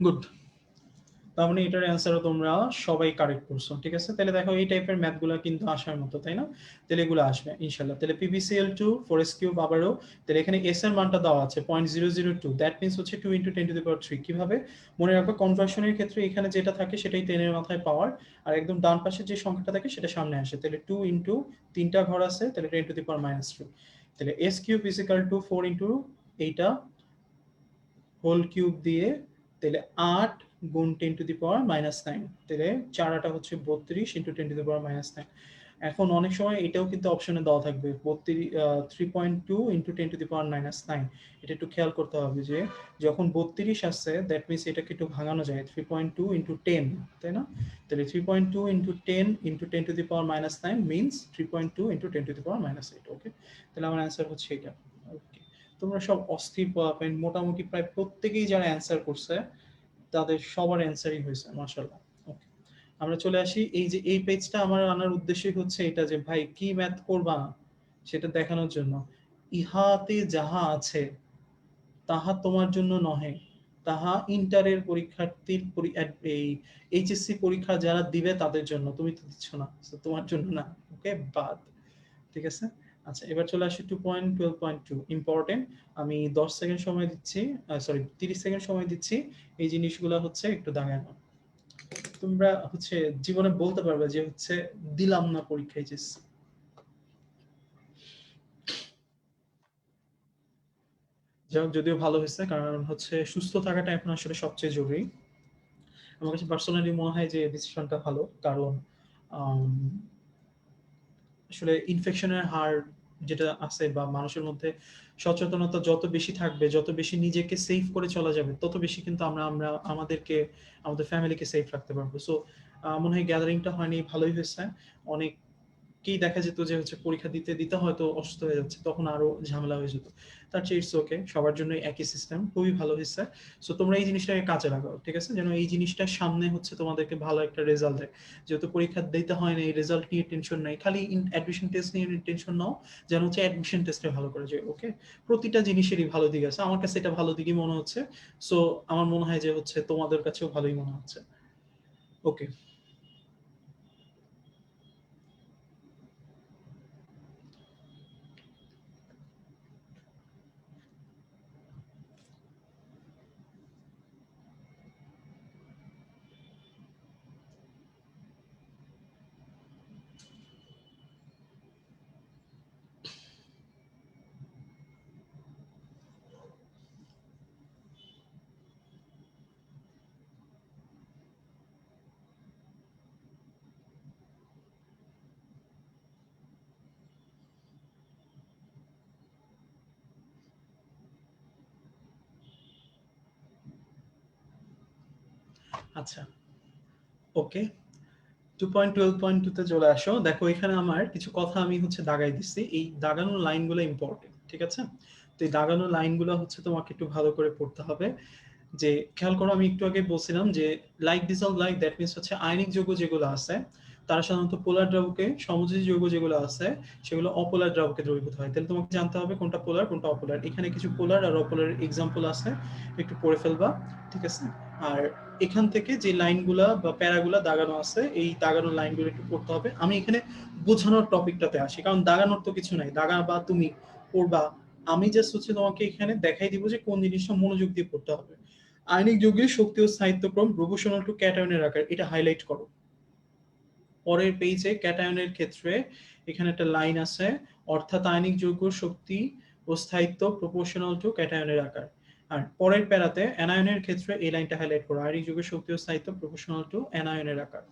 গুড, তার মানে এটার অ্যান্সারও তোমরা সবাই কারেক্ট করছো। ঠিক আছে? তাহলে দেখো এই টাইপের ম্যাথগুলো কিন্তু আসার মতো, তাই না? তাহলে এগুলো আসবে ইনশাল্লাহ। তাহলে PbCl2 4s কিউব আবারও, তাহলে এখানে s এর মানটা দেওয়া আছে 0.002, দ্যাট মিন্স হচ্ছে 2 ইন্টু 10 টু দি পাওয়ার 3। কিভাবে মনে রাখো, কনভার্সনের ক্ষেত্রে এখানে যেটা থাকে সেটাই 10 এর মাথায় পাওয়ার, আর একদম ডান পাশে যে সংখ্যাটা থাকে সেটা সামনে আসে। তাহলে 2 ইন্টু 3টা ঘর আছে, তাহলে 10 টু দি পাওয়ার -3। তাহলে s cube is equal two 4 into এইটা হোল কিউব দিয়ে, তাহলে 8 গুণ 10 টু দি পাওয়ার -9, তাহলে 4 8 হচ্ছে 32 ইন্টু 10 টু দি পাওয়ার -9। এখন অনেক সময় এটাও কিন্তু অপশনে দেওয়া থাকবে 3.2 ইন্টু 10⁻⁹ এটা একটু খেয়াল করতে হবে যে যখন 32 আসছে দ্যাট মিনস এটাকে একটু ভাঙানো যায় 3.2 ইন্টু 10, তাই না? তাহলে 3.2 ইন্টু 10 ইন্টু 10⁻⁹ মিনস 3.2 ইন্টু 10⁻⁸। ওকে, তাহলে আমার অ্যান্সার হচ্ছে এটা। ওকে, তোমরা সব অস্থির পোলাপাইন, মোটামুটি প্রায় প্রত্যেকেই যারা অ্যান্সার করছে তাদের সবার অ্যান্সারই হয়েছে, মাশাআল্লাহ। ওকে, আমরা চলে আসি এই যে এই পেজটা আমার আনার উদ্দেশ্যই হচ্ছে এটা যে ভাই কি ম্যাথ করবা সেটা দেখানোর জন্য। ইহাতে যাহা আছে তাহা তোমার জন্য নহে, তাহা ইন্টারের পরীক্ষার্থীর এই এইচএসসি পরীক্ষা যারা দিবে তাদের জন্য, তুমি তো দিচ্ছ না, তো তোমার জন্য না। ওকে, বাদ। ঠিক আছে, আচ্ছা এবার চলে আসি 2.12.2 ইম্পর্টেন্ট। আমি 10 সেকেন্ড সময় দিচ্ছি, সরি 30 সেকেন্ড সময় দিচ্ছি। এই জিনিসগুলো হচ্ছে একটু দাগানো, তোমরা হচ্ছে জীবনে বলতে পারবে যে হচ্ছে দিলাম না পরীক্ষায় এইচএসসি। যাই হোক, যদিও ভালো হয়েছে, কারণ হচ্ছে সুস্থ থাকাটা এখন আসলে সবচেয়ে জরুরি। আমার কাছে পার্সোনালি মনে হয় যে ডিসিশনটা ভালো, কারণ আম, আসলে ইনফেকশনের হার যেটা আছে বা মানুষের মধ্যে সচেতনতা যত বেশি থাকবে, যত বেশি নিজেকে সেফ করে চলা যাবে, তত বেশি কিন্তু আমরা আমরা আমাদেরকে, আমাদের ফ্যামিলিকে সেফ রাখতে পারবো। সো মনে হয় গ্যাদারিংটা হয়নি, ভালোই হয়েছে। অনেক কি দেখা যেত যে হচ্ছে পরীক্ষা দিতে দিতে হয়তো অসুস্থ হয়ে যাচ্ছে, তখন আরো ঝামেলা হয়ে যেত। তার চেয়ে ইটস ওকে, সবার জন্য একই সিস্টেম, খুবই ভালো হয়েছে। সো তোমরা এই জিনিসটাকে কাজে লাগাও, ঠিক আছে, যেন এই জিনিসটার সামনে হচ্ছে তোমাদেরকে ভালো একটা রেজাল্ট দেয়। যেহেতু পরীক্ষা দিতে হয় না, এই রেজাল্ট নিয়ে টেনশন নাই, খালি অ্যাডমিশন টেস্ট নিয়ে টেনশন নাও, যেন হচ্ছে অ্যাডমিশন টেস্টে ভালো করে যায়। ওকে, প্রতিটা জিনিসেরই ভালো দিক আছে, আমার কাছে এটা ভালো দিকই মনে হচ্ছে। সো আমার মনে হয় যে হচ্ছে তোমাদের কাছেও ভালোই মনে হচ্ছে। ওকে, আচ্ছা, ওকে, 2.12.2 তে চলে আসো। দেখো এখানে আমার কিছু কথা আমি হচ্ছে দাগাই দিচ্ছি, এই দাগানো লাইনগুলো ইম্পর্টেন্ট, ঠিক আছে? তো এই দাগানো লাইনগুলো হচ্ছে তোমাকে একটু ভালো করে পড়তে হবে। যে খেয়াল করো, আমি একটু আগে বলছিলাম যে like dissolve like, that means হচ্ছে আয়নিক যৌগ যেগুলো আছে তারা সাধারণত পোলার দ্রাবকে, সমযোজী যৌগ যেগুলো আছে সেগুলো অপোলার দ্রাবকে দ্রবীভূত হয়। তাহলে তোমাকে জানতে হবে কোনটা পোলার কোনটা অপোলার। এখানে কিছু পোলার আর অপোলার এক্সাম্পল আছে, একটু পড়ে ফেলবা, ঠিক আছে? আর এখান থেকে যে লাইনগুলা বা প্যারাগুলা দাগানো আছে, এই দাগানো লাইনগুলো একটু পড়তে হবে। আমি এখানে বোঝানোর টপিকটাতে আসি, কারণ দাগানোর তো কিছু নাই, দাগা বা তুমি পড়বা। আমি জাস্ট হচ্ছে তোমাকে এখানে দেখাই দিব যে কোন জিনিসটা মনোযোগ দিয়ে পড়তে হবে। আয়নিক যৌগের শক্তি ও স্থায়িত্বক্রম প্রপোর্শনাল টু ক্যাটায়নের আকার, এটা হাইলাইট করো। পরের পেজে ক্যাটায়নের ক্ষেত্রে এখানে একটা লাইন আছে, অর্থাৎ আয়নিক যৌগ শক্তি ও স্থায়িত্ব প্রপোর্শনাল টু ক্যাটায়নের আকার। আর পরের প্যারাতে অ্যানায়নের ক্ষেত্রে এই লাইনটা হাইলাইট করো, আয়নিক যৌগের শক্তি ও স্থায়িত্ব প্রপোর্শনাল টু অ্যানায়নের আকার।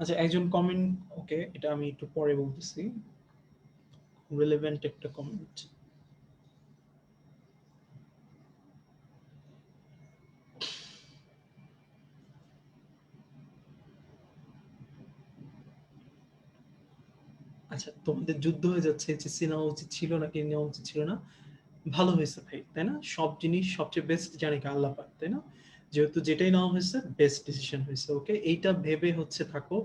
আচ্ছা, একজন কমেন্ট, ওকে এটা আমি একটু পরে বলতেছি, রিলেভেন্ট একটা কমেন্ট। আচ্ছা, তোমাদের যুদ্ধ হয়ে যাচ্ছে, এইচএসসি নেওয়া উচিত ছিল নাকি নেওয়া উচিত ছিল না। ভালো হয়েছে ভাই, তাই না? সব জিনিস সবচেয়ে বেস্ট জানে কি আল্লাহ পাক, তাই না? যেহেতু যেটাই নেওয়া হয়েছে বেস্ট ডিসিশন হয়েছে। ওকে, এইটা ভেবে হচ্ছে থাকো,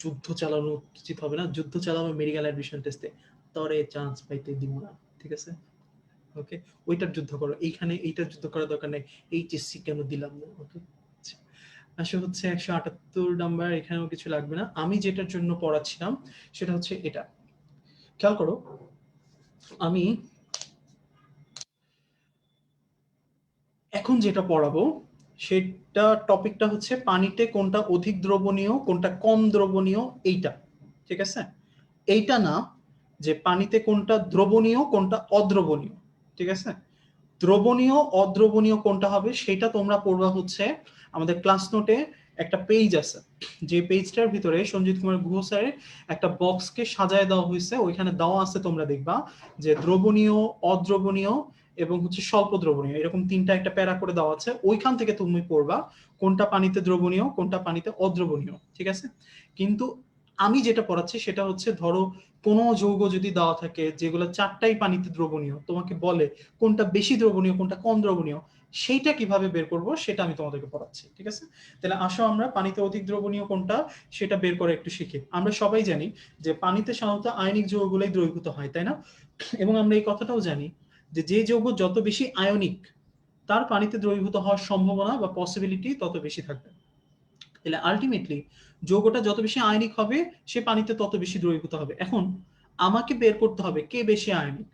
যুদ্ধ চালানো উচিত হবে না, যুদ্ধ চালাবো মেডিকেল অ্যাডমিশন টেস্টে, তরে চান্স পাইতে দিব না, ঠিক আছে? ওকে, ওইটার যুদ্ধ করো, এইখানে এইটার যুদ্ধ করার দরকার নেই এইচএসসি কেন দিলাম না। ওকে, আসলে হচ্ছে 178 নাম্বার, এখানেও কিছু লাগবে না। আমি যেটার জন্য পড়াচ্ছিলাম সেটা হচ্ছে এটা, খেয়াল করো। আমি এখন যেটা পড়াবো সেটা টপিকটা হচ্ছে পানিতে কোনটা অধিক দ্রবণীয় কোনটা কম দ্রবণীয়, এইটা। ঠিক আছে, এইটা না যে পানিতে কোনটা দ্রবণীয় কোনটা অদ্রবণীয়। ঠিক আছে, দ্রবণীয় অদ্রবণীয় কোনটা হবে সেটা তোমরা পড়বা হচ্ছে আমাদের ক্লাস নোটে একটা পেজ আছে, যে পেজটার ভিতরে সঞ্জিত কুমার গুহ স্যারের একটা বক্সকে সাজায় দেওয়া হয়েছে, ওইখানে দেওয়া আছে, তোমরা দেখবা যে দ্রবণীয়, অদ্রবণীয় এবং হচ্ছে স্বল্প দ্রবণীয়, এরকম তিনটা একটা প্যারা করে দেওয়া আছে। ওইখান থেকে তুমি পড়বা কোনটা পানিতে দ্রবণীয় কোনটা পানিতে অদ্রবণীয়। ঠিক আছে, কিন্তু আমি যেটা পড়াচ্ছি সেটা হচ্ছে, ধরো কোনো যৌগ যদি দেওয়া থাকে যেগুলো চারটাই পানিতে দ্রবণীয়, তোমাকে বলে কোনটা বেশি দ্রবণীয় কোনটা কম দ্রবণীয়, সেইটা কিভাবে বের করব সেটা আমি তোমাদেরকে পড়াচ্ছি। ঠিক আছে, তাহলে আসো আমরা পানিতে অধিক দ্রবণীয় কোনটা সেটা বের করে একটু শিখি। আমরা সবাই জানি যে পানিতে সাধারণত আয়নিক যৌগগুলোই দ্রবীভূত হয়, তাই না? এবং আমরা এই কথাটাও জানি যে যে যৌগ যত বেশি আয়নিক তার পানিতে দ্রবীভূত হওয়ার সম্ভাবনা বা পসিবিলিটি তত বেশি থাকবে। তাহলে আলটিমেটলি যৌগটা যত বেশি আয়নিক হবে সে পানিতে তত বেশি দ্রবীভূত হবে। এখন আমাকে বের করতে হবে কে বেশি আয়নিক।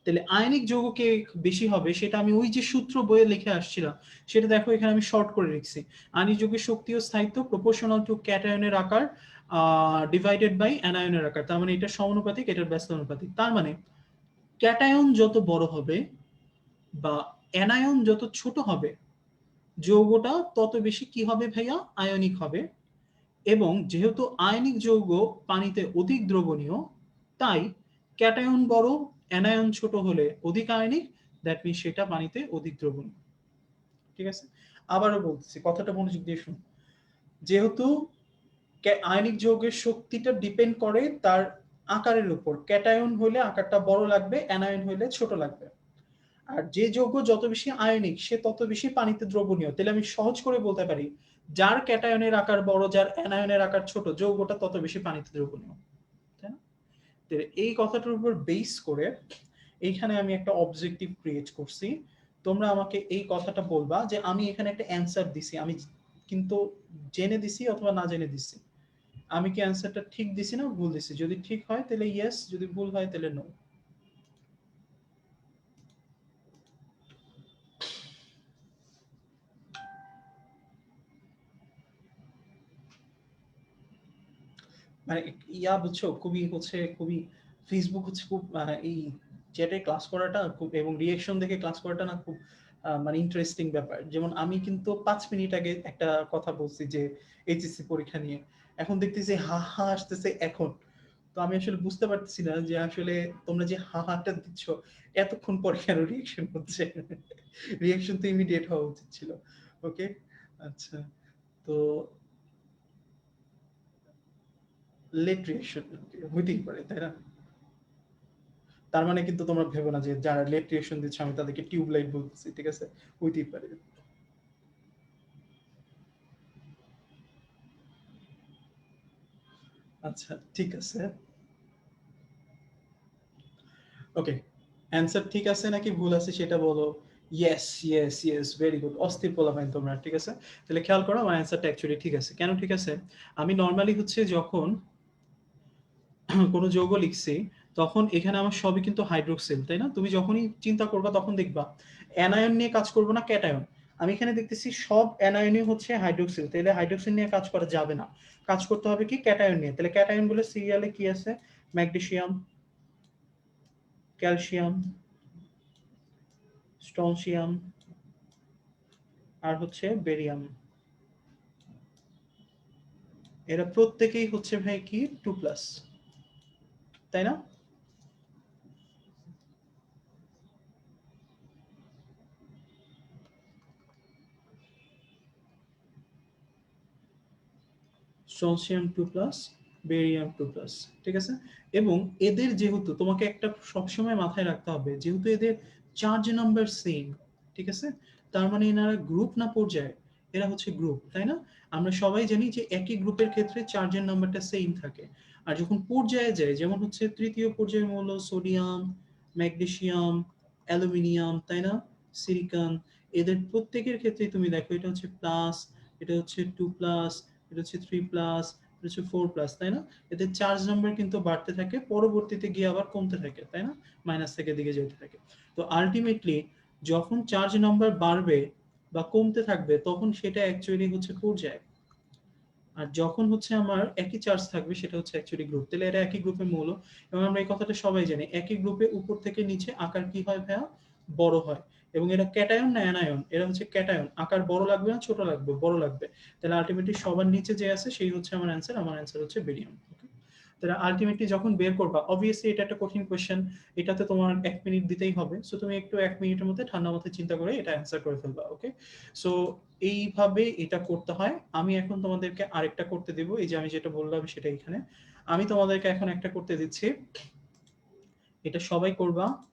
তাহলে আয়নিক যৌগ কে বেশি হবে সেটা আমি ওই যে সূত্র বইয়ে লিখে আসছিলাম সেটা দেখো এখানে আমি শর্ট করে লিখছি। আয়নিক যৌগের শক্তি ও স্থায়িত্ব প্রপোর্শনাল টু ক্যাটায়নের আকার ডিভাইডেড বাই অ্যানায়নের আকার। তার মানে এটা সমানুপাতিক, এটার ব্যস্ত অনুপাতিক। তার মানে ক্যাটায়ন যত বড় হবে বা অ্যানায়ন যত ছোট হবে যৌগটা তত বেশি কি হবে ভাইয়া, আয়নিক হবে। এবং যেহেতু আয়নিক যৌগ পানিতে অধিক দ্রবণীয়, তাই ক্যাটায়ন বড় অ্যানায়ন ছোট হলে অধিক আয়নিক, দ্যাট মিনস সেটা পানিতে অধিক দ্রবণীয়। ঠিক আছে, আবারও বলতেছি, কথাটা মনোযোগ দিয়ে শুনুন। যেহেতু আয়নিক যৌগের শক্তিটা ডিপেন্ড করে তার আকারের উপর, ক্যাটায়ন হলে আকারটা বড় লাগবে, অ্যানায়ন হলে ছোট লাগবে। আর যে যৌগ যত বেশি আয়নিক সে তত বেশি পানিতে দ্রবণীয়। তাহলে আমি সহজ করে বলতে পারি যার ক্যাটায়নের আকার বড় যার অ্যানায়নের আকার ছোট যৌগটা তত বেশি পানিতে দ্রবণীয়। তাই না? এই কথাটার উপর বেস করে এইখানে আমি একটা অবজেক্টিভ ক্রিয়েট করছি। তোমরা আমাকে এই কথাটা বলবা যে আমি এখানে একটা অ্যান্সার দিছি, আমি কিন্তু জেনে দিছি অথবা না জেনে দিছি, আমি কি অ্যান্সারটা ঠিক দিছি না ভুল দিছি। যদি ঠিক হয় তাহলে ইয়েস, যদি ভুল হয় তাহলে নো। মানে ইয়া বুঝছো, খুবই হচ্ছে খুবই ফেসবুক হচ্ছে খুব এই চ্যাটে ক্লাস করাটা খুব এবং রিয়েকশন দেখে ক্লাস করাটা না খুব মানে ইন্টারেস্টিং ব্যাপার। যেমন আমি কিন্তু 5 মিনিট আগে একটা কথা বলছি যে এইচএসসি পরীক্ষা নিয়ে, এখন দেখতেছি হা হা আসতেছে এখন। তো আমি আসলে বুঝতে পারতেছি না যে আসলে তোমরা যে হা হাটা দিচ্ছ এতক্ষণ পরে কেন রিয়েকশন হচ্ছে। রিয়েকশন তো ইমিডিয়েট হওয়া উচিত ছিল। ওকে, আচ্ছা, তো লেট রিয়েকশন হইতেই পারে, তাই না? তার মানে কিন্তু তোমরা ভেবো না যে যারা লেট রিয়েকশন দিচ্ছে আমি তাদেরকে টিউবলাইট বলতেছি। ঠিক আছে, হইতেই পারে। আচ্ছা, ঠিক আছে। ওকে, অ্যান্সার ঠিক আছে নাকি ভুল আছে সেটা বলো। Yes yes yes, very good, অস্থির পোলাপাইন তোমরা। ঠিক আছে, তাহলে খেয়াল করো আমার অ্যান্সারটা অ্যাকচুয়ালি ঠিক আছে। কেন ঠিক আছে? আমি নর্মালি হচ্ছে যখন কোনো যৌগ লিখছি তখন এখানে আমার সবই কিন্তু হাইড্রোক্সিল, তাই না? তুমি যখনই চিন্তা করবা তখন দেখবা অ্যানায়ন নিয়ে কাজ করবো না ক্যাটায়ন। আমি এখানে দেখতেছি সব অ্যানায়নই হচ্ছে হাইড্রোক্সিল, তাহলে হাইড্রোক্সিল নিয়ে কাজ করা যাবে না, কাজ করতে হবে কি ক্যাটায়ন নিয়ে। তাহলে ক্যাটায়ন বলে সিরিয়ালে কি আছে? ম্যাগনেসিয়াম, ক্যালসিয়াম, স্ট্রনসিয়াম আর হচ্ছে বেরিয়াম। এরা প্রত্যেকেই হচ্ছে ভাই কি 2+, তাই না? Strontium 2+, barium 2+। ঠিক আছে, এবং এদের যেহেতু তোমাকে একটা সবসময় মাথায় রাখতে হবে যেহেতু এদের চার্জ নাম্বার সেম, ঠিক আছে, তার মানে এনারা গ্রুপ না পর্যায়ে, এরা হচ্ছে গ্রুপ, তাই না? আমরা সবাই জানি যে একই গ্রুপের ক্ষেত্রে চার্জের নাম্বারটা সেম থাকে। আর যখন পর্যায়ে যায় যেমন হচ্ছে তৃতীয় পর্যায়ের মূল সোডিয়াম, ম্যাগনেসিয়াম, অ্যালুমিনিয়াম, তাই না, সিলিকন, এদের প্রত্যেকের ক্ষেত্রে তুমি দেখো এটা হচ্ছে প্লাস, এটা হচ্ছে 2+, এটা হচ্ছে 3+, এটা হচ্ছে 4+, তাই না? এদের চার্জ নাম্বার কিন্তু বাড়তে থাকে, পরবর্তীতে গিয়ে আবার কমতে থাকে, তাই না? মাইনাস থেকে দিকে যেতে থাকে। তো আলটিমেটলি যখন চার্জ নাম্বার বাড়বে বা কমতে থাকবে তখন সেটা অ্যাকচুয়ালি হচ্ছে পর্যায়। আর যখন হচ্ছে আমার একই চার্জ থাকবে সেটা হচ্ছে অ্যাকচুয়ালি গ্রুপ। তাহলে এরা একই গ্রুপের মৌল এবং আমরা এই কথাটা সবাই জানি। একই গ্রুপে উপর থেকে নিচে আকার কি হয় ভাইয়া? বড় হয়। এবং এরা ক্যাটায়ন না অ্যানায়ন? এরা হচ্ছে ক্যাটায়ন। আকার বড় লাগবে না ছোট লাগবে? বড় লাগবে। তাহলে আল্টিমেটলি সবার নিচে যে আছে সেই হচ্ছে আমার অ্যান্সার। আমার অ্যান্সার হচ্ছে বেরিয়াম। ওকে? তাহলে আল্টিমেটলি যখন বের করবা, অবভিয়াসলি এটা একটা কঠিন কোয়েশ্চেন। এটাতে তোমার ১ মিনিট দিতেই হবে। সো তুমি একটু ১ মিনিটের মধ্যে ঠান্ডা মাথায় চিন্তা করে এটা অ্যান্সার করে ফেলবা। ওকে? সো এইভাবে এটা করতে হয়। আমি এখন তোমাদেরকে আরেকটা করতে দিব। এই যে আমি যেটা বললাম সেটা এখানে। আমি তোমাদেরকে এখন একটা করতে দিচ্ছি। এটা সবাই করবা।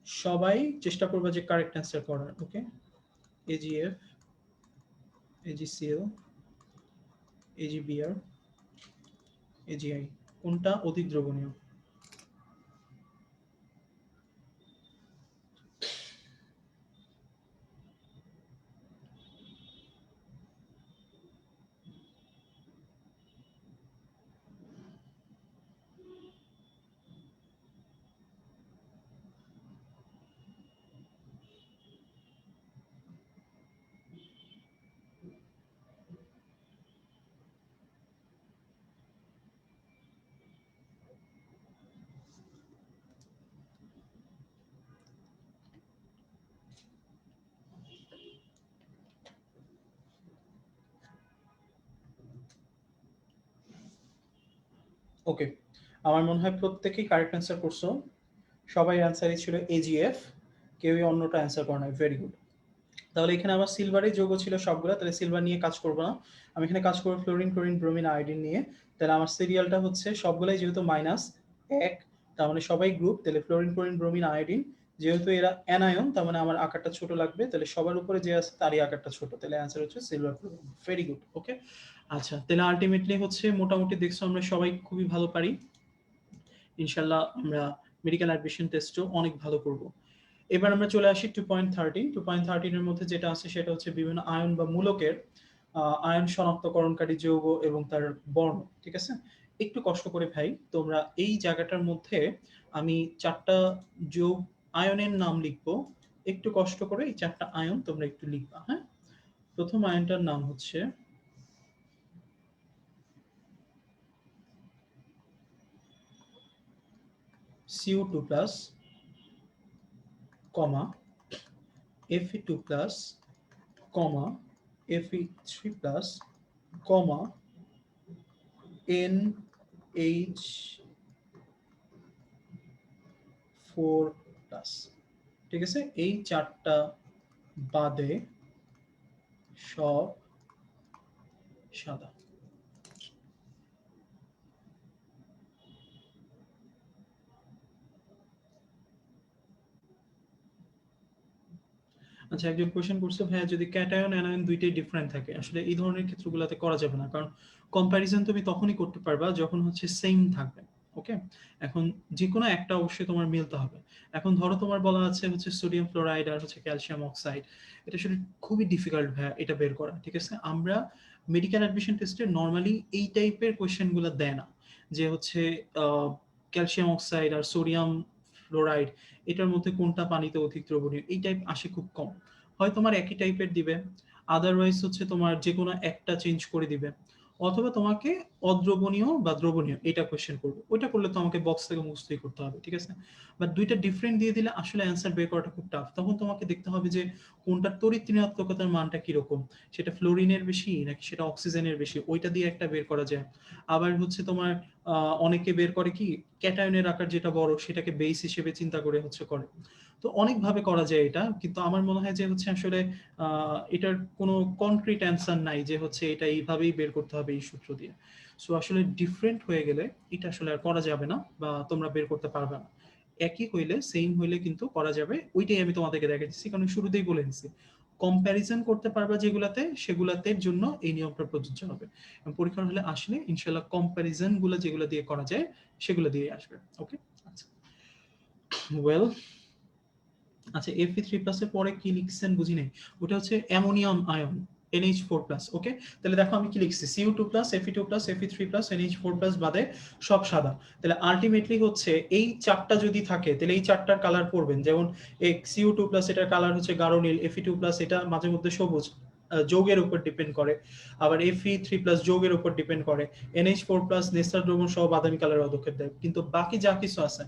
সবাই চেষ্টা করবা যে কারেক্ট অ্যান্সার করার। ওকে? AgF, AgCl, AgBr, AgI কোনটা অধিক দ্রবণীয়? ওকে। আমার মনে হয় প্রত্যেকেই কারেক্ট অ্যান্সার করছো। সবাই অ্যান্সারই ছিল AgF। কেউই অন্যটা অ্যান্সার করে নাই। Very good. তাহলে এখানে আমার সিলভারের যৌগ ছিল সবগুলা। তাহলে সিলভার নিয়ে কাজ করব না। আমি এখানে কাজ করব ফ্লোরিন, ক্লোরিন, ব্রোমিন, আয়োডিন নিয়ে। তাহলে আমার সিরিয়ালটা হচ্ছে সবগুলাই যেহেতু -1, তার মানে সবাই গ্রুপ। তাহলে ফ্লোরিন, ক্লোরিন, ব্রোমিন, আয়োডিন যেহেতু এরা অ্যানায়ন, তার মানে আমার আকারটা ছোট লাগবে। তাহলে সবার উপরে যে আছে তারই আকারটা ছোট। তাহলে অ্যান্সার হচ্ছে silver fluorine. Very good. Okay? আচ্ছা, তাহলে আল্টিমেটলি হচ্ছে মোটামুটি দেখছো আমরা সবাই খুবই ভালো পারি। ইনশাআল্লাহ আমরা মেডিকেল অ্যাডমিশন টেস্টও অনেক ভালো করব। এবার আমরা চলে আসি 2.13। 2.13 এর মধ্যে যেটা আছে সেটা হচ্ছে বিভিন্ন আয়ন বা মূলকের আয়ন শনাক্তকরণকারী যৌগ এবং তার বর্ণ। ঠিক আছে? একটু কষ্ট করে ভাই তোমরা এই জায়গাটার মধ্যে আমি ৪ টা যৌগ আয়নের নাম লিখবো। একটু কষ্ট করে এই ৪ টা আয়ন তোমরা একটু লিখবা, হ্যাঁ? প্রথম আয়নটার নাম হচ্ছে CO2+, কমা Fe2+, কমা Fe3+, কমা NH4+। ঠিক আছে? এই ৪ টা বাদে সব সাদা। আচ্ছা, একজন কোয়েশ্চেন করছে ভাইয়া যদি ক্যাটায়ন অ্যানায়ন দুইটাই ডিফারেন্ট থাকে আসলে এই ধরনের ক্ষেত্রগুলোতে করা যাবে না। কারণ কম্প্যারিজন তুমি তখনই করতে পারবা যখন হচ্ছে সেইম থাকবে। ওকে? এখন যেকোনো একটা অবশ্যই তোমার মিলতে হবে। এখন ধরো তোমার বলা আছে হচ্ছে সোডিয়াম ফ্লোরাইড আর হচ্ছে ক্যালসিয়াম অক্সাইড। এটা আসলে খুবই ডিফিকাল্ট ভাইয়া এটা বের করা। ঠিক আছে? আমরা মেডিকেল অ্যাডমিশন টেস্টে নরমালি এই টাইপের কোয়েশ্চেন গুলা দেয় না। যে হচ্ছে আ ক্যালসিয়াম অক্সাইড আর সোডিয়াম ফ্লোরাইড এটার মধ্যে কোনটা পানিতে অধিক দ্রবণীয়? এই টাইপ আসে খুব কম। হয় তোমার একই টাইপের দিবে, আদারওয়াইজ হচ্ছে তোমার যেকোনো একটা চেঞ্জ করে দিবে। অথবা তোমাকে অদ্রবণীয় বা দ্রবণীয় এটা কোয়েশ্চেন করবে। ওইটা করলে তো আমাকে বক্স থেকে মুছতেই করতে হবে। ঠিক আছে? বাট ২ টা ডিফারেন্ট দিয়ে দিলে আসলে অ্যান্সার বের করাটা খুব টাফ। তখন তোমাকে দেখতে হবে যে কোনটার তড়িৎ ঋণাত্মকতার মানটা কিরকম? সেটা ফ্লোরিনের বেশি নাকি সেটা অক্সিজেনের বেশি? ওইটা দিয়ে একটা বের করা যায়। আবার হচ্ছে তোমার আ অনেকে বের করে কি ক্যাটায়নের আকার যেটা বড় সেটাকে বেস হিসেবে চিন্তা করে হচ্ছে করে। তো অনেকভাবে করা যায় এটা। কিন্তু আমার মনে হয় যে হচ্ছে আসলে আ এটার কোনো কনক্রিট অ্যান্সার নাই যে হচ্ছে এটা এইভাবেই বের করতে হবে এই সূত্র দিয়ে। সো আসলে ডিফারেন্ট হয়ে গেলে এটা আসলে আর করা যাবে না বা তোমরা বের করতে পারবে না। একই হইলে সেইম হইলে কিন্তু করা যাবে। ওইটাই আমি তোমাদেরকে দেখাইতেছি। কারণ শুরুতেই বলে দিছি। কম্প্যারিজন করতে পারবা যেগুলাতে সেগুলাতে জন্য এই নিয়মটা প্রযোজ্য হবে। এবং পরীক্ষার হলে আসলে ইনশাআল্লাহ কম্প্যারিজন গুলা যেগুলা দিয়ে করা যায় সেগুলা দিয়েই আসবে। ওকে? আচ্ছা। ওয়েল আচ্ছা Fe3+ এর পরে কি লিখছেন বুঝি নাই। ওটা হচ্ছে অ্যামোনিয়াম আয়ন। NH4+, ওকে। তাহলে দেখো আমি কি লিখছি, Cu2+, Fe2+, Fe3+, NH4+ বাদে সব সাদা। তাহলে আলটিমেটলি হচ্ছে এই চারটা যদি থাকে তাহলে এই চারটার কালার পড়বেন, যেমন Cu2+, এটার কালার হচ্ছে গাঢ় নীল, Fe2+, এটা মাঝে মধ্যে সবুজ, যৌগের উপর ডিপেন্ড করে, আবার Fe3+ যৌগের উপর ডিপেন্ড করে, NH4+ নেস্টার দ্রবণ সহ বাদামি কালার পদক্ষেপ দেয়। কিন্তু বাকি যা কিছু আছে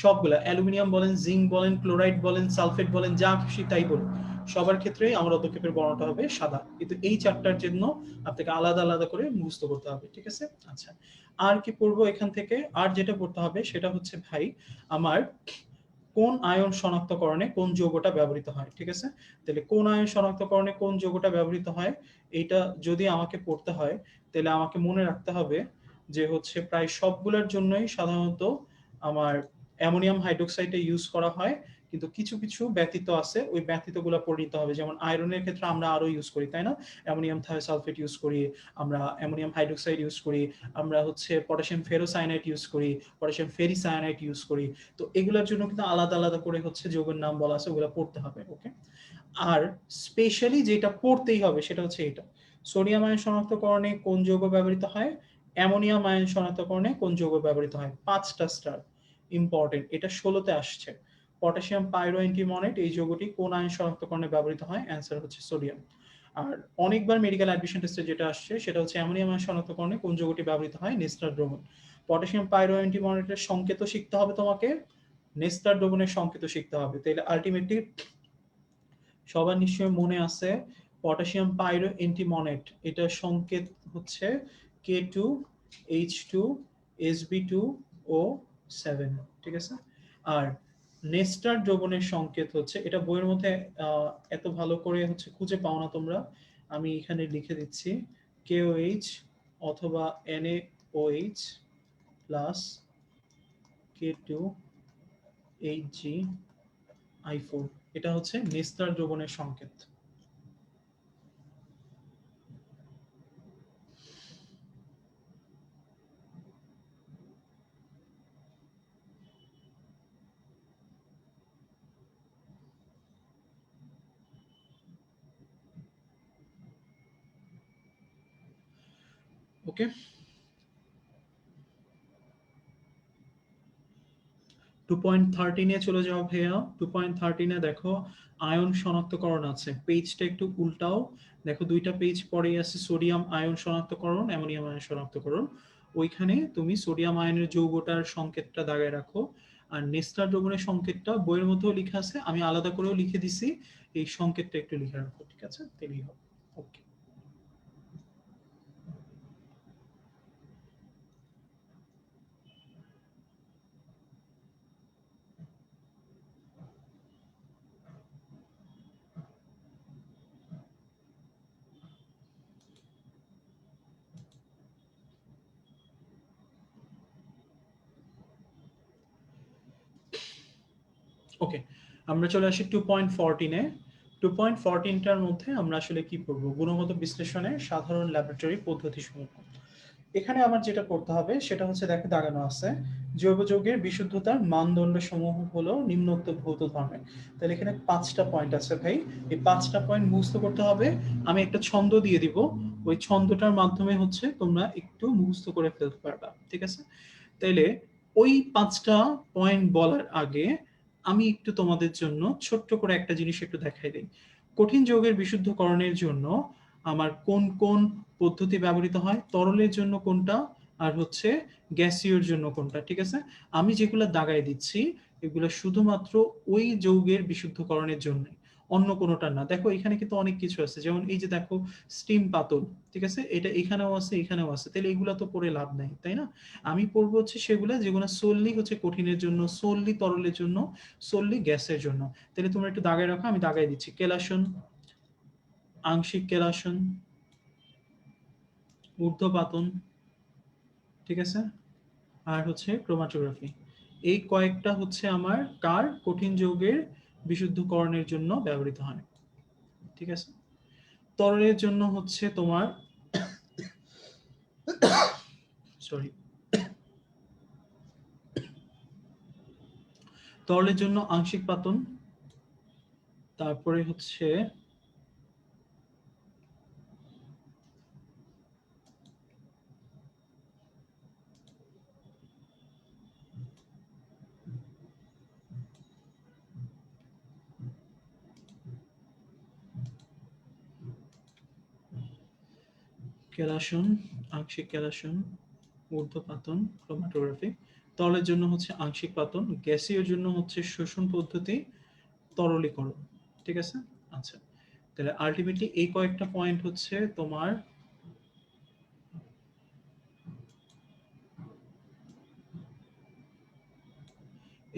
সবগুলা, অ্যালুমিনিয়াম বলেন, জিঙ্ক বলেন, ক্লোরাইড বলেন, সালফেট বলেন, যা খুশি তাই বলুন, সবার ক্ষেত্রেই আমার পদক্ষেপের বর্ণটা হবে সাদা। কিন্তু এই চারটার জন্য আপনাকে আলাদা আলাদা করে মুখস্থ করতে হবে, ঠিক আছে? আচ্ছা, আর কি পড়বো এখান থেকে? আর যেটা পড়তে হবে সেটা হচ্ছে ভাই আমার কোন আয়ন শনাক্তকরণে কোন যৌগটা ব্যবহৃত হয়, ঠিক আছে? তাহলে কোন আয়ন শনাক্তকরণে কোন যৌগটা ব্যবহৃত হয়, এইটা যদি আমাকে পড়তে হয় তাহলে আমাকে মনে রাখতে হবে যে হচ্ছে প্রায় সবগুলোর জন্যই সাধারণত আমার অ্যামোনিয়াম হাইড্রোক্সাইডটা ইউজ করা হয়, কিন্তু কিছু কিছু ব্যতীত আছে, ওই ব্যতীতগুলো পড়ে নিতে হবে। যেমন আয়রনের ক্ষেত্রে আমরা আরো ইউজ করি, তাই না? অ্যামোনিয়াম থায়োসালফেট ইউজ করি, আমরা অ্যামোনিয়াম হাইড্রোক্সাইড ইউজ করি, আমরা হচ্ছে পটাশিয়াম ফেরোসায়ানাইড ইউজ করি, পটাশিয়াম ফেরিসায়ানাইড ইউজ করি। তো এগুলোর জন্য কিন্তু আলাদা আলাদা করে হচ্ছে যৌগের নাম বলা আছে, ওগুলো পড়তে হবে, ওকে। আর স্পেশালি যেটা পড়তেই হবে সেটা হচ্ছে এটা, সোডিয়াম আয়ন শনাক্তকরণে কোন যৌগ ব্যবহৃত হয়, অ্যামোনিয়াম আয়ন শনাক্তকরণে কোন যৌগ ব্যবহৃত হয়, 5টা স্টার, ইম্পর্টেন্ট, এটা 16তে আসছে। পটাশিয়াম পাইরোঅ্যান্টিমনেট এই যৌগটি কোন আয়ন শনাক্তকরণে ব্যবহৃত হয়, অ্যান্সার হচ্ছে সোডিয়াম। আর অনেকবার মেডিকেল অ্যাডমিশন টেস্টে যেটা আসছে সেটা হচ্ছে অ্যামোনিয়াম আয়ন শনাক্তকরণে কোন যৌগটি ব্যবহৃত হয়, নেস্টার দ্রবণ। পটাশিয়াম পাইরোঅ্যান্টিমনেটের সংকেত শিখতে হবে তোমাকে, নেস্টার দ্রবণের সংকেত শিখতে হবে। তাহলে আলটিমেটলি সবার নিশ্চয়ই মনে আছে পটাশিয়াম পাইরো এন্টিমনেট, এটার সংকেত হচ্ছে K2H2SB2O7, ঠিক আছে? আর নেস্টার দ্রবণের সংকেত হচ্ছে, এটা বইয়ের মধ্যে এত ভালো করে হচ্ছে খুঁজে পাও না তোমরা, আমি এখানে লিখে দিচ্ছি, KOH অথবা NaOH প্লাস K2HgI4, এটা হচ্ছে নেস্টার দ্রবণের সংকেত। ওকে, 2.13 এ চলে যাও ভাইয়া। 2.13 এ দেখো আয়ন শনাক্তকরণ আছে, পেজটা একটু উল্টাও, দেখো দুইটা পেজ পরেই আছে সোডিয়াম আয়ন শনাক্তকরণ, অ্যামোনিয়াম আয়ন শনাক্তকরণ। ওইখানে তুমি সোডিয়াম আয়নের যৌগটার সংকেতটা দাগায় রাখো, আর নেস্টার দ্রবণের সংকেতটা বইয়ের মধ্যেও লেখা আছে, আমি আলাদা করেও লিখে দিছি, এই সংকেতটা একটু লিখে রাখো, ঠিক আছে? তাহলেই হবে। ওকে, ওকে, আমরা চলে আসি 2.14 এ। 2.14টার মধ্যে আমরা আসলে কি পড়বো, গুণগত বিশ্লেষণের সাধারণ ল্যাবরেটরি পদ্ধতি সমূহ। এখানে আমার যেটা করতে হবে সেটা হচ্ছে, দেখো দাগানো আছে জৈব যৌগের বিশুদ্ধতার মানদণ্ড সমূহ হলো নিম্নোক্ত ভৌত ধর্মের। তাহলে এখানে 5টা পয়েন্ট আছে ভাই, এই 5টা পয়েন্ট মুখস্থ করতে হবে। আমি একটা ছন্দ দিয়ে দিব, ওই ছন্দটার মাধ্যমে হচ্ছে তোমরা একটু মুখস্থ করে ফেলতে পারবা, ঠিক আছে? তাইলে ওই 5টা পয়েন্ট বলার আগে আমি একটু তোমাদের জন্য ছোট্ট করে একটা জিনিস একটু দেখাই দিই। কঠিন যৌগের বিশুদ্ধকরণের জন্য আমার কোন কোন পদ্ধতি ব্যবহৃত হয়, তরলের জন্য কোনটা, আর হচ্ছে গ্যাসীয়র জন্য কোনটা, ঠিক আছে? আমি যেগুলো দাগাই দিচ্ছি এগুলো শুধুমাত্র ওই যৌগের বিশুদ্ধকরণের জন্য, অন্য কোনোটা না। দেখো এখানে কিন্তু অনেক কিছু আছে, যেমন এই যে দেখো স্টিম পাতল, ঠিক আছে, এটা এখানেও আছে এখানেও আছে, তাহলে এগুলো তো পড়ে লাভ নাই, তাই না? আমি পড়বো হচ্ছে সেগুলো যেগুলো সোললি হচ্ছে কঠিনের জন্য, সোললি তরলের জন্য, সোললি গ্যাসের জন্য। তাহলে তোমরা একটু দাগায় রাখো, আমি দাগাই দিচ্ছি। কেলাসন, আংশিক কেলাসন, ঊর্ধ্বপাতন, ঠিক আছে, আর হচ্ছে ক্রোমাটোগ্রাফি। এই কয়েকটা হচ্ছে আমার কার কঠিন যৌগের বিশুদ্ধকরণের জন্য ব্যবহৃত হয়, ঠিক আছে? তরলের জন্য হচ্ছে তোমার, সরি, তরলের জন্য আংশিক পাতন, তারপরে হচ্ছে কেলাসন, আংশিক কেলাসন, ঊর্ধ্বপাতন, ক্রোমাটোগ্রাফি। তরলের জন্য হচ্ছে আংশিক পাতন, গ্যাসীয় জন্য হচ্ছে শোষণ পদ্ধতি, তরলীকরণ। ঠিক আছে? আচ্ছা, তাহলে আলটিমেটলি এই কয়েকটা পয়েন্ট হচ্ছে তোমার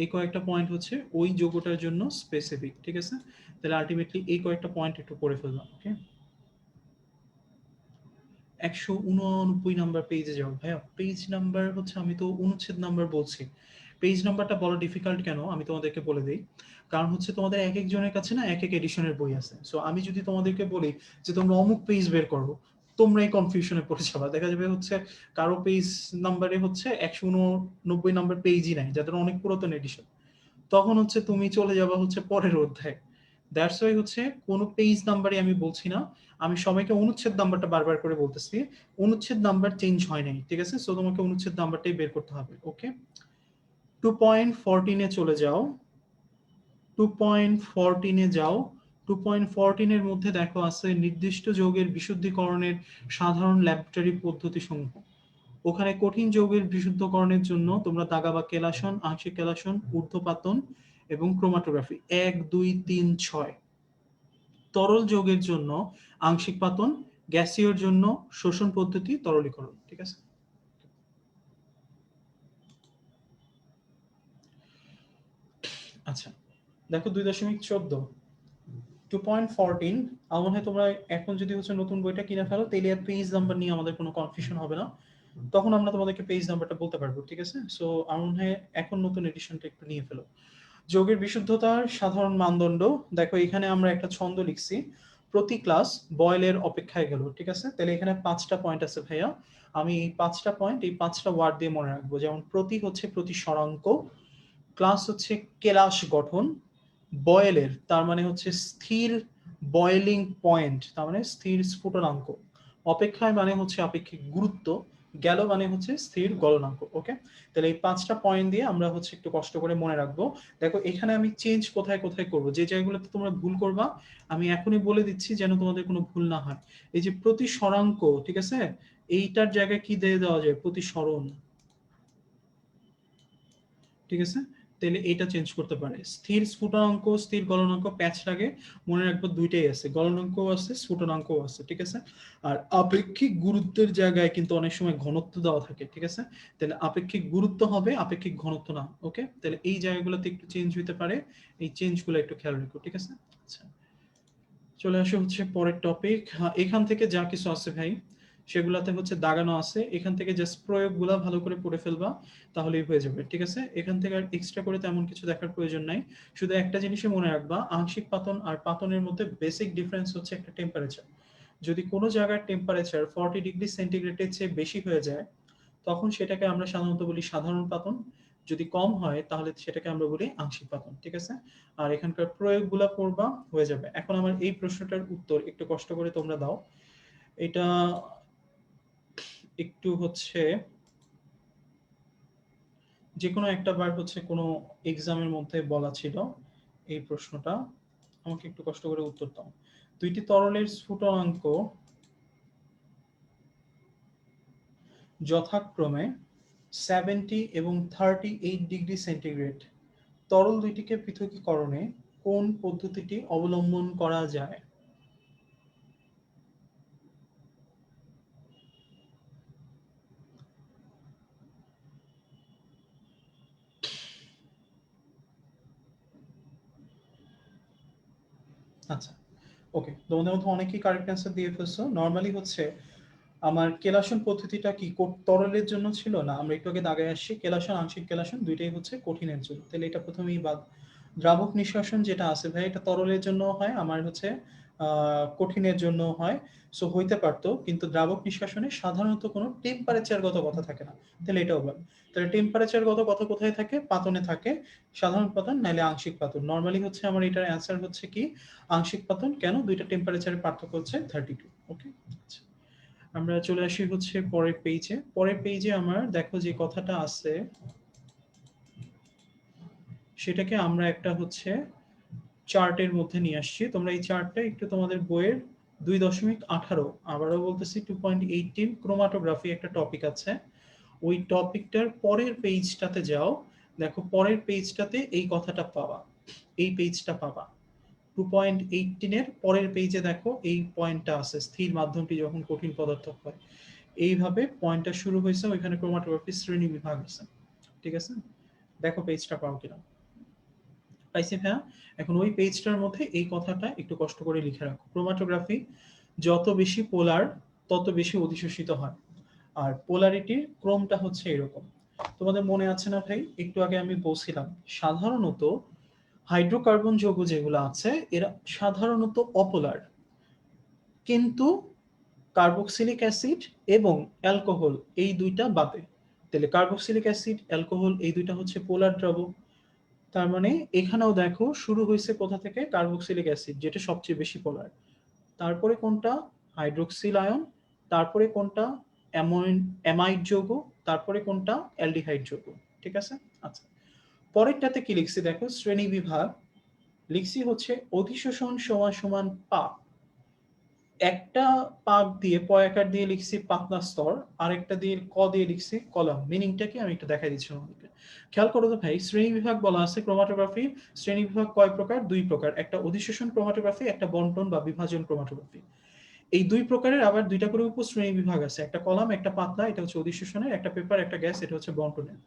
এই কয়েকটা পয়েন্ট হচ্ছে ওই যৌগটার জন্য স্পেসিফিক। ঠিক আছে? তাহলে আলটিমেটলি এই কয়েকটা পয়েন্ট একটু পড়ে ফেললাম। ওকে, 189 নাম্বার পেজে যাও ভাইয়া। পেজ নাম্বার হচ্ছে, আমি তো অনুচ্ছেদ নাম্বার বলছি, পেজ নাম্বারটা বলা ডিফিকাল্ট কেন আমি তোমাদেরকে বলে দিই। কারণ হচ্ছে তোমাদের এক একজনের কাছে না এক এক এডিশনের বই আছে। সো আমি যদি তোমাদেরকে বলি যে তোমরা অমুক পেজ বের করো, তোমরা এই কনফিউশনে পড়ে যাবা। দেখা যাবে হচ্ছে কারো পেজ নাম্বারে হচ্ছে 189 নাম্বার পেজই নাই, যাদের অনেক পুরাতন এডিশন। তখন হচ্ছে তুমি চলে যাবা হচ্ছে পরের অধ্যায়। দ্যাটস ওয়াই হচ্ছে কোনো পেজ নাম্বারই আমি বলছি না, আমি সবাইকে অনুচ্ছেদ নাম্বারটা বারবার করে বলতেছি। অনুচ্ছেদ নাম্বার চেঞ্জ হয় নাই। ঠিক আছে? সো তোমাকে অনুচ্ছেদ নাম্বারটাই বের করতে হবে। ওকে, 2.14 চলে যাও। 2.14 যাও। 2.14 মধ্যে দেখো আছে নির্দিষ্ট যৌগের বিশুদ্ধীকরণের সাধারণ ল্যাবরেটরি পদ্ধতি সমূহ। ওখানে কঠিন যৌগের বিশুদ্ধকরণের জন্য তোমরা দাগা বা কেলাসন, আংশিক কেলাসন, ঊর্ধ্বপাতন এবং ক্রোমাটোগ্রাফি 1, 2, 3, 6। তরল যৌগের জন্য আংশিক পাতন, গ্যাসীয়র জন্য শোষণ পদ্ধতি, তরলীকরণ। ঠিক আছে? আচ্ছা, দেখো 2.14, 2.14। আমার মনে হয় তোমরা এখন যদি হচ্ছে নতুন বইটা কিনে ফেলো, তাহলে আর পেজ নাম্বার নিয়ে আমাদের কোনো কনফিউশন হবে না। তখন আমরা তোমাদেরকে পেজ নাম্বারটা বলতে পারবো। ঠিক আছে? সো আমার মনে হয় এখন নতুন এডিশনটা একটু নিয়ে ফেলো। যৌগের বিশুদ্ধতার সাধারণ মানদণ্ড। দেখো এখানে আমরা একটা ছন্দ লিখছি, প্রতি ক্লাস বয়েলের অপেক্ষায় গেল। ঠিক আছে? তাহলে এখানে 5টা পয়েন্ট আছে ভাইয়া। আমি এই 5টা পয়েন্ট, এই 5টা ওয়ার্ড দিয়ে মনে রাখবো। যেমন প্রতি হচ্ছে প্রতিসরাঙ্ক, ক্লাস হচ্ছে কেলাস গঠন, বয়েলের তার মানে হচ্ছে স্থির বয়েলিং পয়েন্ট, তার মানে স্থির স্ফুটনাঙ্ক, অপেক্ষায় মানে হচ্ছে আপেক্ষিক গুরুত্ব, গেল মানে হচ্ছে স্থির গলনাঙ্ক। ওকে, তাহলে এই 5টা পয়েন্ট দিয়ে আমরা হচ্ছে একটু কষ্ট করে মনে রাখবো। দেখো এখানে আমি চেঞ্জ কোথায় কোথায় করব, যে জায়গাগুলোতে তোমরা ভুল করবা আমি এখনই বলে দিচ্ছি যেন তোমাদের কোনো ভুল না হয়। এই যে প্রতিসরাঙ্ক, ঠিক আছে, এইটার জায়গায় কি দিয়ে দেওয়া যায়, প্রতিসরণ। ঠিক আছে? তাহলে এটা চেঞ্জ করতে পারে। স্থির স্ফুটনাঙ্ক, স্থির গলনাঙ্ক প্যাচ লাগে, মনে রাখবো দুইটাই আছে, গলনাঙ্কও আছে, স্ফুটনাঙ্কও আছে। ঠিক আছে? আর আপেক্ষিক গুরুত্বের জায়গায় কিন্তু অনেক সময় ঘনত্ব দেওয়া থাকে। ঠিক আছে? তাহলে আপেক্ষিক গুরুত্ব হবে, আপেক্ষিক ঘনত্ব না। ওকে, তাহলে এই জায়গাগুলোতে একটু চেঞ্জ হতে পারে, এই চেঞ্জগুলো একটু খেয়াল রাখো। ঠিক আছে? আচ্ছা, চলে আসে হচ্ছে পরের টপিক। এখান থেকে যা কিছু আছে ভাই সেগুলাতে হচ্ছে দাগানো আছে, এখান থেকে জাস্ট প্রয়োগগুলা ভালো করে পড়ে ফেলবা, তাহলেই হয়ে যাবে। ঠিক আছে? এখান থেকে আর এক্সট্রা করে তেমন কিছু দেখার প্রয়োজন নাই। শুধু একটা জিনিসই মনে রাখবা, আংশিক পাতন আর পাতনের মধ্যে বেসিক ডিফারেন্স হচ্ছে একটা টেম্পারেচার। যদি কোনো জায়গার টেম্পারেচার 40 ডিগ্রি সেন্টিগ্রেডের চেয়ে বেশি হয়ে যায়, তখন সেটাকে আমরা সাধারণত বলি সাধারণ পাতন। যদি কম হয় তাহলে সেটাকে আমরা বলি আংশিক পাতন। ঠিক আছে? আর এখানকার প্রয়োগগুলা পড়বা, হয়ে যাবে। এখন আমার এই প্রশ্নটার উত্তর একটু কষ্ট করে তোমরা দাও। এটা একটু হচ্ছে যে কোনো একটা বার হচ্ছে কোনো এক্সামের মধ্যে বলা ছিল এই প্রশ্নটা। আমাকে একটু কষ্ট করে উত্তর দাও। দুইটি তরলের স্ফুটনাঙ্ক যথাক্রমে 70 এবং 38 ডিগ্রি সেন্টিগ্রেড। তরল দুইটিকে পৃথকীকরণে কোন পদ্ধতিটি অবলম্বন করা যায়? আচ্ছা, ওকে, তোমাদের মধ্যে অনেকেই কারেক্ট অ্যান্সার দিয়ে ফেলছো। নর্মালি হচ্ছে আমার কেলাসন পদ্ধতিটা কি তরলের জন্য ছিল না, আমরা একটু আগে দাগে আসছি, কেলাসন আংশিক কেলাসন দুইটাই হচ্ছে কঠিনের জন্য। তাহলে এটা প্রথমেই বাদ। দ্রাবক নিষ্কাশন যেটা আছে ভাই, এটা তরলের জন্য হয়, আমার হচ্ছে কঠিনের জন্য হয়। সো হইতে পারতো, কিন্তু দ্রাবক নিষ্কাশনে সাধারণত কোনো টেম্পারেচারগত কথা থাকে না। তাহলে এটাও বাদ। তাহলে টেম্পারেচারগত কথা কোথায় থাকে, পাতনে থাকে। সাধারণ পাতন নাহলে আংশিক পাতন। নর্মালি হচ্ছে আমার এটার অ্যান্সার হচ্ছে কি আংশিক পাতন। কেন, দুইটা টেম্পারেচারের পার্থক্য হচ্ছে 32। ওকে, আচ্ছা, আমরা চলে আসি হচ্ছে পরের পেজে। পরের পেজে আমার দেখো যে কথাটা আছে সেটাকে আমরা একটা হচ্ছে চার্টের মধ্যে নিয়ে আসছি। তোমরা এই চার্টটা একটু তোমাদের বইয়ের 2.18 আবারও বলতেছি 2.18 ক্রোমাটোগ্রাফি একটা টপিক আছে, ওই টপিকটার পরের পেজটাতে যাও, দেখো পরের পেজটাতে এই কথাটা পাবা, এই পেজটা পাবা 2.18 পরের পেজে দেখো এই পয়েন্টটা আছে, স্থির মাধ্যমটি যখন কঠিন পদার্থ হয়, এইভাবে পয়েন্টটা শুরু হয়েছে, ওইখানে ক্রোমাটোগ্রাফি শ্রেণী বিভাগ আছে, ঠিক আছে? দেখো পেজটা পাও কিনা, পাইছি ভাইয়া? এখন ওই পেজটার মধ্যে এই কথাটা একটু কষ্ট করে লিখে রাখো, ক্রোমাটোগ্রাফি যত বেশি পোলার তত বেশি অধিশোষিত হয়, আর পোলারিটির ক্রমটা হচ্ছে এরকম। তোমাদের মনে আছে না ভাই, একটু আগে আমি বলছিলাম সাধারণত হাইড্রোকার্বন যৌগ যেগুলো আছে এরা সাধারণত অপোলার, কিন্তু কার্বক্সিলিক অ্যাসিড এবং অ্যালকোহল এই দুইটা বাদে, তাহলে কার্বক্সিলিক অ্যাসিড অ্যালকোহল এই দুইটা হচ্ছে পোলার দ্রবক। তার মানে এখানেও দেখো শুরু হয়েছে কোথা থেকে, কার্বক্সিলিক অ্যাসিড যেটা সবচেয়ে বেশি পোলার, তারপরে কোনটা হাইড্রোক্সিল আয়ন, তারপরে কোনটা অ্যামাইড যৌগ, তারপরে কোনটা অ্যালডিহাইড যৌগ, ঠিক আছে? আচ্ছা, পরেরটাতে কি লিখছি দেখো, শ্রেণী বিভাগ লিখছি হচ্ছে অধিশোষণ সমান সমান পাক, একটা পাক দিয়ে পয়াকার দিয়ে লিখছি পাতলা স্তর, আরেকটা দিয়ে ক দিয়ে লিখছি কলাম। মিনিংটা কি আমি একটু দেখাই দিচ্ছি আমাদেরকে, খেয়াল করো তো ভাই, শ্রেণী বিভাগ বলা আছে ক্রোমাটোগ্রাফি, শ্রেণী বিভাগ কয় প্রকার? দুই প্রকার, একটা অধিশোষণ ক্রোমাটোগ্রাফি, একটা বন্টন বা বিভাজন ক্রোমাটোগ্রাফি। এই দুই প্রকারের আবার দুইটা করে উপশ্রেণী বিভাগ আছে, একটা কলাম একটা পাতলা, এটা হচ্ছে অধিশোষণের, একটা পেপার একটা গ্যাস, এটা হচ্ছে বন্টনের।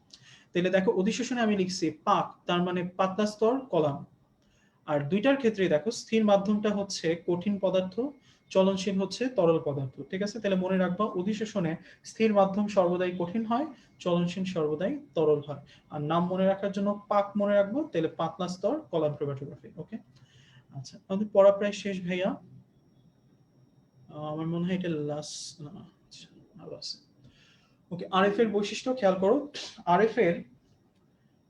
তাহলে দেখো অধিশোষণে আমি লিখছি পাক, তার মানে পাতলা স্তর কলাম, আর দুইটার ক্ষেত্রে দেখো স্থির মাধ্যমটা হচ্ছে কঠিন পদার্থ, চলনশীল হচ্ছে তরল পদার্থ, ঠিক আছে? তাহলে মনে রাখবা অধিশোষণে স্থির মাধ্যম সর্বদাই কঠিন হয়, চলনশীল সর্বদাই তরল হয়। আর নাম মনে রাখার জন্য পাক মনে রাখবো, তাহলে পাতলা স্তর কলাম ক্রোমাটোগ্রাফি। ওকে, আচ্ছা আমাদের পড়া প্রায় শেষ ভাইয়া, আমার মনে হয় এটা লাস্ট না, আচ্ছা আরো আছে। ওকে, আরএফ এর বৈশিষ্ট্য খেয়াল করো, আরএফ এর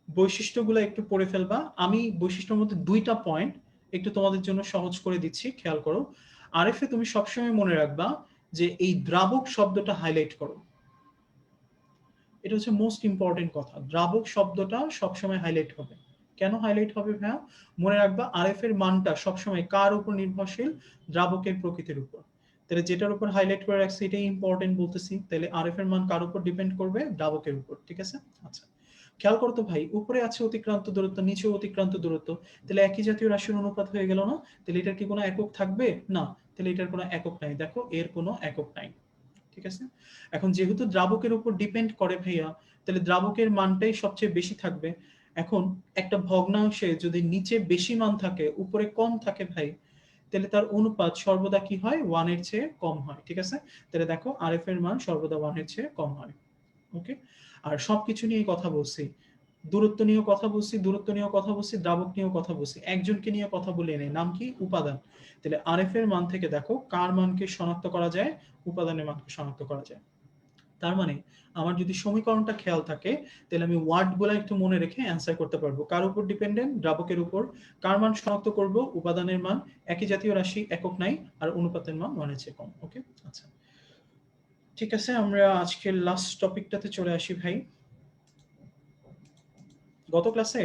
বৈশিষ্ট্যগুলো একটু পড়ে ফেলবা, আমি বৈশিষ্ট্যের মধ্যে দুইটা পয়েন্ট একটু তোমাদের জন্য সহজ করে দিচ্ছি, খেয়াল করো। আরএফ এ তুমি সবসময় মনে রাখবা যে এই দ্রাবক শব্দটা হাইলাইট করো, এটা হচ্ছে মোস্ট ইম্পর্টেন্ট কথা, দ্রাবক শব্দটা সবসময় হাইলাইট হবে। কেন হাইলাইট হবে ভাইয়া? মনে রাখবা আরএফ এর মানটা সবসময় কার উপর নির্ভরশীল? দ্রাবকের প্রকৃতির উপর। তাহলে যেটার উপর হাইলাইট করে রাখছি এটাই ইম্পর্টেন্ট বলতেছি, তাহলে আরএফ এর মান কার উপর ডিপেন্ড করবে? দ্রাবকের উপর, ঠিক আছে? আচ্ছা, খেয়াল করতো ভাই, উপরে আছে অতিক্রান্ত দূরত্ব, নিচে অতিক্রান্ত দূরত্ব, তাহলে একই জাতীয় রাশির অনুপাত হয়ে গেল না? তাহলে এটার কি কোনো একক থাকবে? না, তাহলে এটার কোনো একক নাই, দেখো এর কোনো একক নাই, ঠিক আছে? এখন যেহেতু দ্রাবকের উপর ডিপেন্ড করে ভাইয়া, তাহলে দ্রাবকের মানটাই সবচেয়ে বেশি থাকবে। এখন একটা ভগ্নাংশে যদি নিচে বেশি মান থাকে উপরে কম থাকে ভাই, তাহলে তার অনুপাত সর্বদা কি হয়? 1 এর চেয়ে কম হয়, ঠিক আছে? তাহলে দেখো আরএফ এর মান সর্বদা 1 এর চেয়ে কম হয়। ওকে, আর সবকিছু নিয়ে কথা বলছি, দূরত্ব নিয়েও কথা বলছি, দূরত্ব নিয়েও কথা বলছি, দ্রাবক নিয়েও কথা বলছি, একজনকে নিয়ে কথা বলে নেই, নাম কি? উপাদান। তাহলে আরএফ এর মান থেকে দেখো কার মানকে শনাক্ত করা যায়? উপাদানের মানকে শনাক্ত করা যায়। তার মানে আমার যদি সমীকরণটা খেয়াল থাকে, তাহলে আমি ওয়ার্ডগুলো একটু মনে রেখে অ্যান্সার করতে পারবো। কার উপর ডিপেন্ডেন্ট? দ্রাবকের উপর। কার মান শনাক্ত করব? উপাদানের মান। একই জাতীয় রাশি, একক নাই, আর অনুপাতের মান 1 এর চেয়ে কম। ওকে, আচ্ছা ঠিক আছে, আমরা আজকের লাস্ট টপিকটাতে চলে আসি ভাই। গত ক্লাসে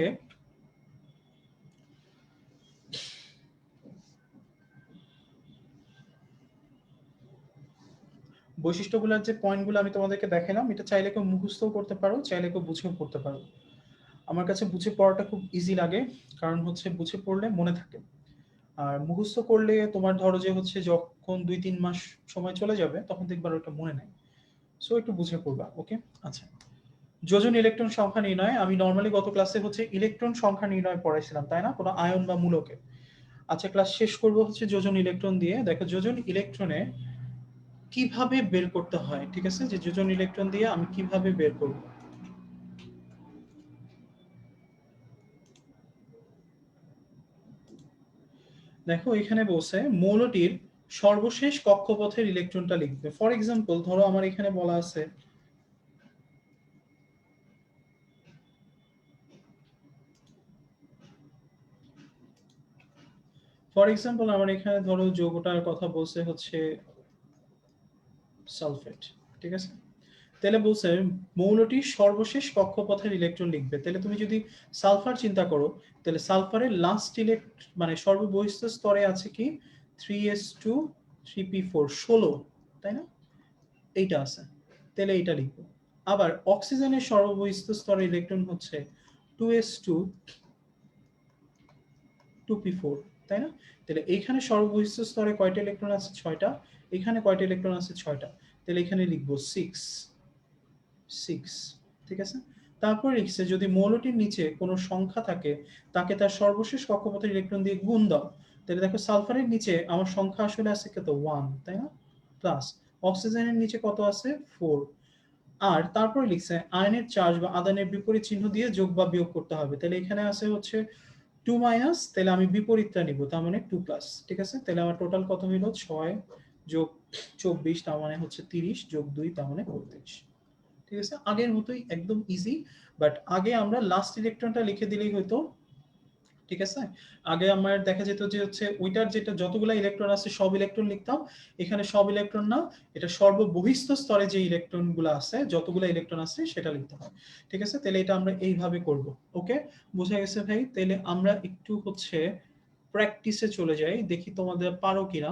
বৈশিষ্ট্যগুলোর যে পয়েন্টগুলো আমি তোমাদেরকে দেখালাম, এটা চাইলে কেউ মুখস্থও করতে পারো, চাইলে কেউ বুঝেও পড়তে পারো। আমার কাছে বুঝে পড়াটা খুব ইজি লাগে, কারণ হচ্ছে বুঝে পড়লে মনে থাকে। আর মুখস্থ করলে তোমার ধরো যে হচ্ছে যখন 2-3 মাস সময় চলে যাবে তখন দেখবার ওটা মনে নাই, সো একটু বুঝে পড়বা। ওকে, আচ্ছা, যোজন ইলেকট্রন সংখ্যা নির্ণয়, আমি নর্মালি গত ক্লাসে হচ্ছে ইলেকট্রন সংখ্যা নির্ণয় পড়াইছিলাম, তাই না? কোনো আয়ন বা মূলকে। আচ্ছা, ক্লাস শেষ করবো হচ্ছে যোজন ইলেকট্রন দিয়ে। দেখো যোজন ইলেকট্রনে কিভাবে বের করতে হয়, ঠিক আছে? যে যোজন ইলেকট্রন দিয়ে আমি কিভাবে বের করব। দেখো এখানে বলছে মৌলটির সর্বশেষ কক্ষপথের ইলেকট্রনটা লিখবে। ফর এক্সাম্পল ধরো আমার এখানে বলা আছে আমার এখানে ধরো যৌগটার কথা বলছে হচ্ছে সালফেট, ঠিক আছে? তাহলে বলছে মৌলটির সর্বশেষ কক্ষপথের ইলেকট্রন লিখবে। তাহলে তুমি যদি সালফার চিন্তা করো, তাহলে সালফারের লাস্ট মানে সর্ববহিষ্ঠ স্তরে আছে কি 3s2 3p4 16, তাই না? এইটা আছে, তাহলে এইটা লিখবো। আবার অক্সিজেনের সর্ববহিস্থ স্তরে ইলেকট্রন হচ্ছে 2s2 2p4, তাই না? তাহলে এইখানে সর্ববহিস্থ স্তরে কয়টা ইলেকট্রন আছে? 6টা। এখানে কয়টা ইলেকট্রন আছে? 6টা। তাহলে এখানে লিখবো 6 6, ঠিক আছে? তারপর লিখছে যদি মৌলটির নিচে কোনো সংখ্যা থাকে তাকে তার সর্বশেষ কক্ষপথের ইলেকট্রন দিয়ে গুণ দাও। তাহলে দেখো সালফারের নিচে আমার সংখ্যা আসলে আছে কত? 1, তাই না? প্লাস অক্সিজেনের নিচে কত আছে? 4। আর তারপরে লিখছে আয়নের চার্জ বা আদানের বিপরীত চিহ্ন দিয়ে যোগ বা বিয়োগ করতে হবে। তাহলে এখানে আছে হচ্ছে 2 মাইনাস, তাহলে আমি বিপরীতটা নিব, তার মানে 2 প্লাস, ঠিক আছে? তাহলে আমার টোটাল কত হইল? 6 যোগ 24, তার মানে হচ্ছে 30 যোগ 2, তার মানে 32। ঠিক আছে? আগের মতোই একদম ইজি, বাট আগে আমরা লাস্ট ইলেকট্রনটা লিখে দিলেই হয়তো, ঠিক আছে? আগে আমার দেখা যেত যে হচ্ছে ওইটার যেটা যতগুলা ইলেকট্রন আছে সব ইলেকট্রন লিখতাম। এখানে সব ইলেকট্রন না, এটা সর্ববহিস্থ স্তরে যে ইলেকট্রনগুলো আছে, যতগুলা ইলেকট্রন আছে সেটা লিখতে হয়। ঠিক আছে? তাহলে এটা আমরা এইভাবে করব। ওকে? বোঝা গেছে ভাই? তাহলে আমরা একটু হচ্ছে প্র্যাকটিসে চলে যাই। দেখি তোমাদের পারো কিনা।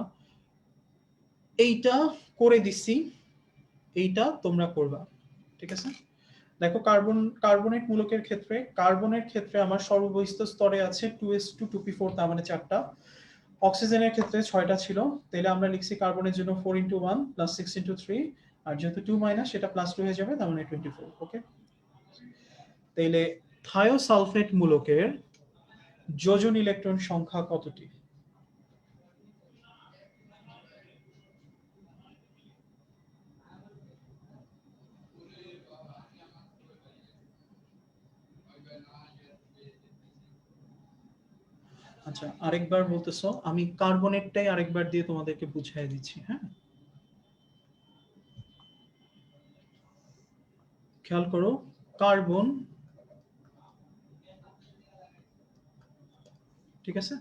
এইটা করে দিছি, এইটা তোমরা করবা। ঠিক আছে? দেখো কার্বনেট মূলকের ক্ষেত্রে, কার্বনের ক্ষেত্রে আমার সর্ববহিস্থ স্তরে আছে 2s2 2p4, তার মানে 4টা। অক্সিজেনের ক্ষেত্রে 6টা ছিল। তাহলে আমরা লিখছি কার্বনের জন্য 4x1 প্লাস 6x3, আর যেহেতু 2 মাইনাস সেটা প্লাস 2 হয়ে যাবে, তার মানে 24। ওকে? তাহলে থায়োসালফেট মূলকের যোজন ইলেকট্রন সংখ্যা কতটি? আচ্ছা, আরেকবার বলতেছো? আমি কার্বনেটটাই আরেকবার দিয়ে তোমাদেরকে বুঝিয়ে দিচ্ছি, হ্যাঁ? খেয়াল করো, কার্বন, ঠিক আছে?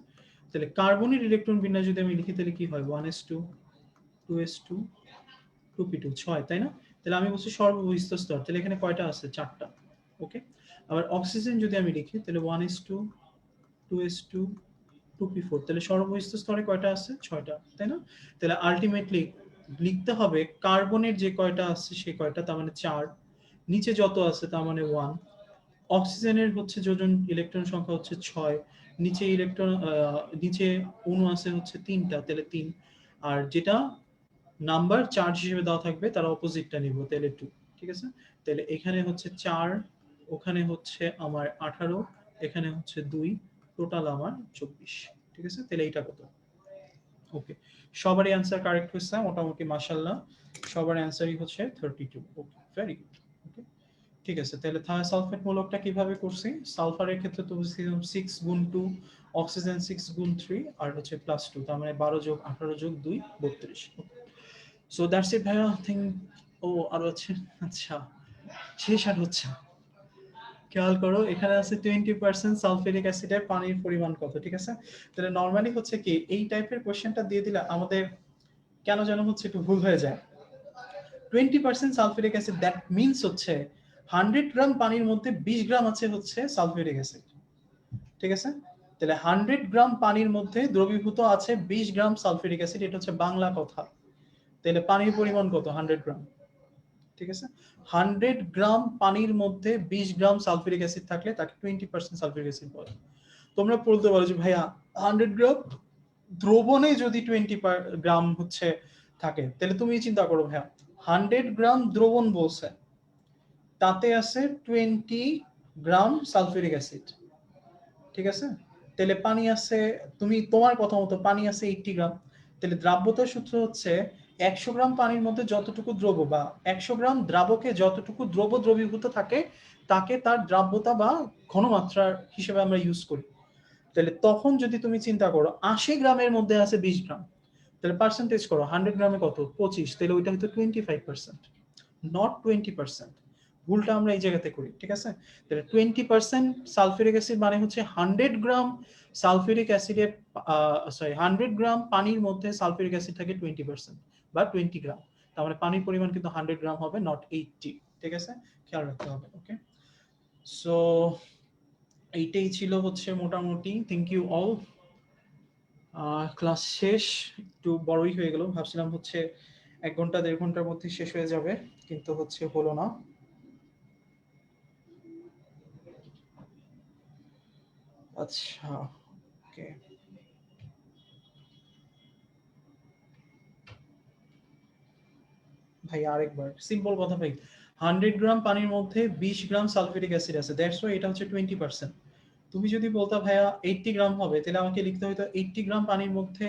তাহলে কার্বনের ইলেকট্রন বিন্যাস যদি আমি লিখি তাহলে কি হয়? 1s2 2s2 2p2, 6, তাই না? তাহলে আমি বলছি সর্ববহিস্থ স্তর, তাহলে এখানে কয়টা আছে? 4টা। ওকে? আবার অক্সিজেন যদি আমি লিখি তাহলে 1s2 2s2 2p4, তাহলে সর্ববহিস্থ স্তরে কয়টা আছে? 6টা, তাই না? তাহলে আলটিমেটলি লিখতে হবে কার্বনের যে কয়টা আছে সেই কয়টা, তার মানে 4, নিচে যত আছে তার মানে 1, অক্সিজেনের হচ্ছে যোজন ইলেকট্রন সংখ্যা হচ্ছে 6, নিচে ইলেকট্রন নিচে অণু আছে হচ্ছে 3টা, তাহলে 3, আর যেটা নাম্বার চার্জ হিসেবে দেওয়া থাকবে তার অপোজিটটা নিব, তাহলে 2। ঠিক আছে? তাহলে এখানে হচ্ছে 4, ওখানে হচ্ছে আমার 18, এখানে হচ্ছে 2, টোটাল আমার 24। ঠিক আছে? তাহলে এইটা কত? ওকে, সবারই অ্যান্সার কারেক্ট হয়েছে মোটামুটি, মাশাআল্লাহ। সবার অ্যান্সারই হচ্ছে 32। ওকে, ভেরি গুড। ওকে, ঠিক আছে। তাহলে থায়োসালফেট মূলকটা কিভাবে করছি? সালফারের ক্ষেত্রে তো বুঝছিলাম 6 গুণ 2, অক্সিজেন 6 গুণ 3, আর হচ্ছে প্লাস 2, তার মানে 12 যোগ 18 যোগ 2 32। সো দ্যাটস ইট ভাইয়া, থিঙ্ক। ও আরো আছে, আচ্ছা, শেষ আর হচ্ছে না। খেয়াল করো এখানে আছে 20% সালফিউরিক অ্যাসিডের পানির পরিমাণ কত? ঠিক আছে? তাহলে নরমালি হচ্ছে কি এই টাইপের কোশ্চেনটা দিয়ে দিলে আমাদের কেন যেন হচ্ছে একটু ভুল হয়ে যায়। 20% সালফিউরিক অ্যাসিড, দ্যাট মিনস হচ্ছে 100 গ্রাম পানির মধ্যে 20 গ্রাম আছে হচ্ছে সালফিউরিক অ্যাসিড। ঠিক আছে? তাহলে 100 গ্রাম পানির মধ্যে দ্রবীভূত আছে 20 গ্রাম সালফিউরিক অ্যাসিড, এটা হচ্ছে বাংলা কথা। তাহলে পানির পরিমাণ কত? 100 গ্রাম। ঠিক আছে? 100 গ্রাম পানির মধ্যে 20 গ্রাম সালফিউরিক অ্যাসিড থাকলে তাকে 20% সালফিউরিক অ্যাসিড বলে। তোমরা বলতে পারো যে ভাইয়া 100 গ্রাম দ্রবণে যদি 20 গ্রাম হচ্ছে থাকে, তাহলে তুমি চিন্তা করো ভাইয়া, 100 গ্রাম দ্রবণ বলছে, তাতে আছে 20 গ্রাম সালফিউরিক অ্যাসিড। ঠিক আছে? তাহলে পানি আছে, তুমি তোমার কথা মতো পানি আছে 80 গ্রাম। তাহলে দ্রাব্যতার সূত্র হচ্ছে 100 গ্রাম পানির মধ্যে যতটুকু দ্রব বা 100 গ্রাম দ্রাবকে যতটুকু দ্রব দ্রবীভূত থাকে তাকে তার দ্রাব্যতা বা ঘনমাত্রার হিসেবে আমরা ইউজ করি। তাহলে তখন যদি তুমি চিন্তা করো 80 গ্রামের মধ্যে আছে 20 গ্রাম, তাহলে পার্সেন্টেজ করো 100 গ্রামে কত? 25, তাহলে ওইটা হয়তো 25%, নট 20%। ভুলটা আমরা এই জায়গাতে করি। ঠিক আছে? তাহলে 20% সালফিউরিক অ্যাসিড মানে হচ্ছে 100 গ্রাম সালফিউরিক অ্যাসিডের, সরি, 100 গ্রাম পানির মধ্যে সালফিউরিক অ্যাসিড থাকে 20% বা 20 গ্রাম। তার মানে পানির পরিমাণ কিন্তু 100 গ্রাম হবে, নট 80। ঠিক আছে? খেয়াল রাখতে হবে। ওকে, সো এইটাই ছিল হচ্ছে মোটামুটি। Thank you all. ক্লাস শেষ, একটু বড়ই হয়ে গেল। ভাবছিলাম হচ্ছে ১ ঘন্টা ১.৫ ঘন্টার মধ্যে শেষ হয়ে যাবে। কিন্তু হচ্ছে হলো না। আচ্ছা, ওকে। ভাই আরেকবার সিম্পল কথা ভাই। 100 গ্রাম পানির মধ্যে 20 গ্রাম সালফিউরিক অ্যাসিড আছে। দ্যাটস ওয়াই এটা হচ্ছে 20%। তুমি যদি বলতা ভাইয়া 80 গ্রাম হবে, তাহলে আমাকে লিখতে হইতো 80 গ্রাম পানির মধ্যে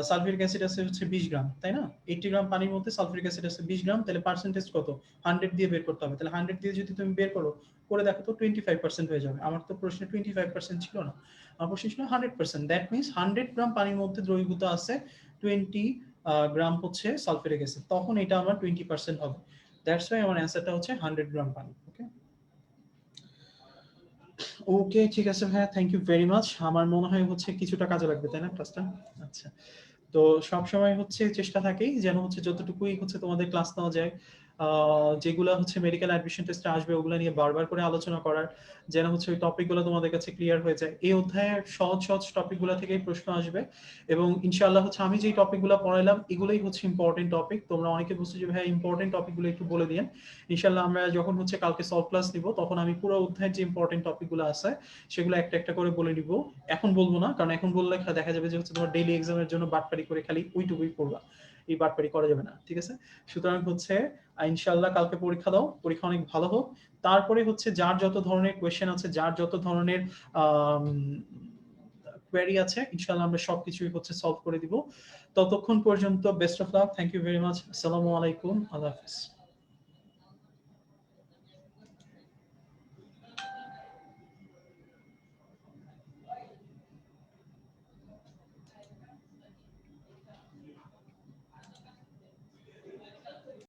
সালফিউরিক অ্যাসিড আছে হচ্ছে 20 গ্রাম, তাই না? 80 গ্রাম পানির মধ্যে সালফিউরিক অ্যাসিড আছে 20 গ্রাম, তাহলে পার্সেন্টেজ কত? 100 দিয়ে বের করতে হবে। তাহলে 100 দিয়ে যদি তুমি বের করো, করে দেখো তো 25% হয়ে যাবে। আমার তো প্রশ্নে 25% ছিল না। আমার প্রশ্ন ছিল 100%। দ্যাট মিনস 100 গ্রাম পানির মধ্যে দ্রবীভূত আছে 20 গ্রাম হচ্ছে সালফিউরিক অ্যাসিড। তখন এটা আমার 20% হবে। দ্যাটস ওয়াই আমার অ্যান্সারটা হচ্ছে 100 গ্রাম পানি। ওকে? ওকে, ঠিক আছে ভাইয়া। Thank you very much. আমার মনে হয় হচ্ছে কিছুটা কাজে লাগবে, তাই না ক্লাসটা? আচ্ছা। তো সবসময় হচ্ছে চেষ্টা থাকেই যেন হচ্ছে যতটুকুই হচ্ছে তোমাদের ক্লাস নেওয়া যায়, যেগুলা হচ্ছে মেডিকেল অ্যাডমিশন টেস্টে আসবে ওগুলা নিয়ে বারবার করে আলোচনা করার, যেন হচ্ছে ওই টপিকগুলো তোমাদের কাছে ক্লিয়ার হয়ে যায়। এই অধ্যায়ের সহজ সহজ টপিকগুলো থেকেই প্রশ্ন আসবে এবং ইনশাআল্লাহ হচ্ছে আমি যেই টপিকগুলো পড়াইলাম এগুলোই হচ্ছে ইম্পর্টেন্ট টপিক। তোমরা অনেকে বলছো যে ভাই ইম্পর্টেন্ট টপিকগুলো একটু বলে দিয়েন। ইনশাআল্লাহ আমরা যখন হচ্ছে কালকে সলভ ক্লাস নিব তখন আমি পুরো অধ্যায়ের যে ইম্পর্টেন্ট টপিকগুলো আছে সেগুলো একটা একটা করে বলে নিব। এখন বলবো না, কারণ এখন বললে দেখা যাবে যে হচ্ছে তোমার ডেইলি এক্সামের জন্য বাটপারি করে খালি ওইটুকুই পড়বা। এই বাটপারি করা যাবে না, ঠিক আছে? সুতরাং হচ্ছে ইনশাআল্লাহ কালকে পরীক্ষা দাও, পরীক্ষা অনেক ভালো হোক। তারপরে হচ্ছে যার যত ধরনের কোয়েশ্চেন আছে, যার যত ধরনের কোয়েরি আছে, ইনশাআল্লাহ আমরা সবকিছুই হচ্ছে সলভ করে দিব। ততক্ষণ পর্যন্ত best of luck. Thank you very much. আসসালামু আলাইকুম। আল্লাহ হাফেজ।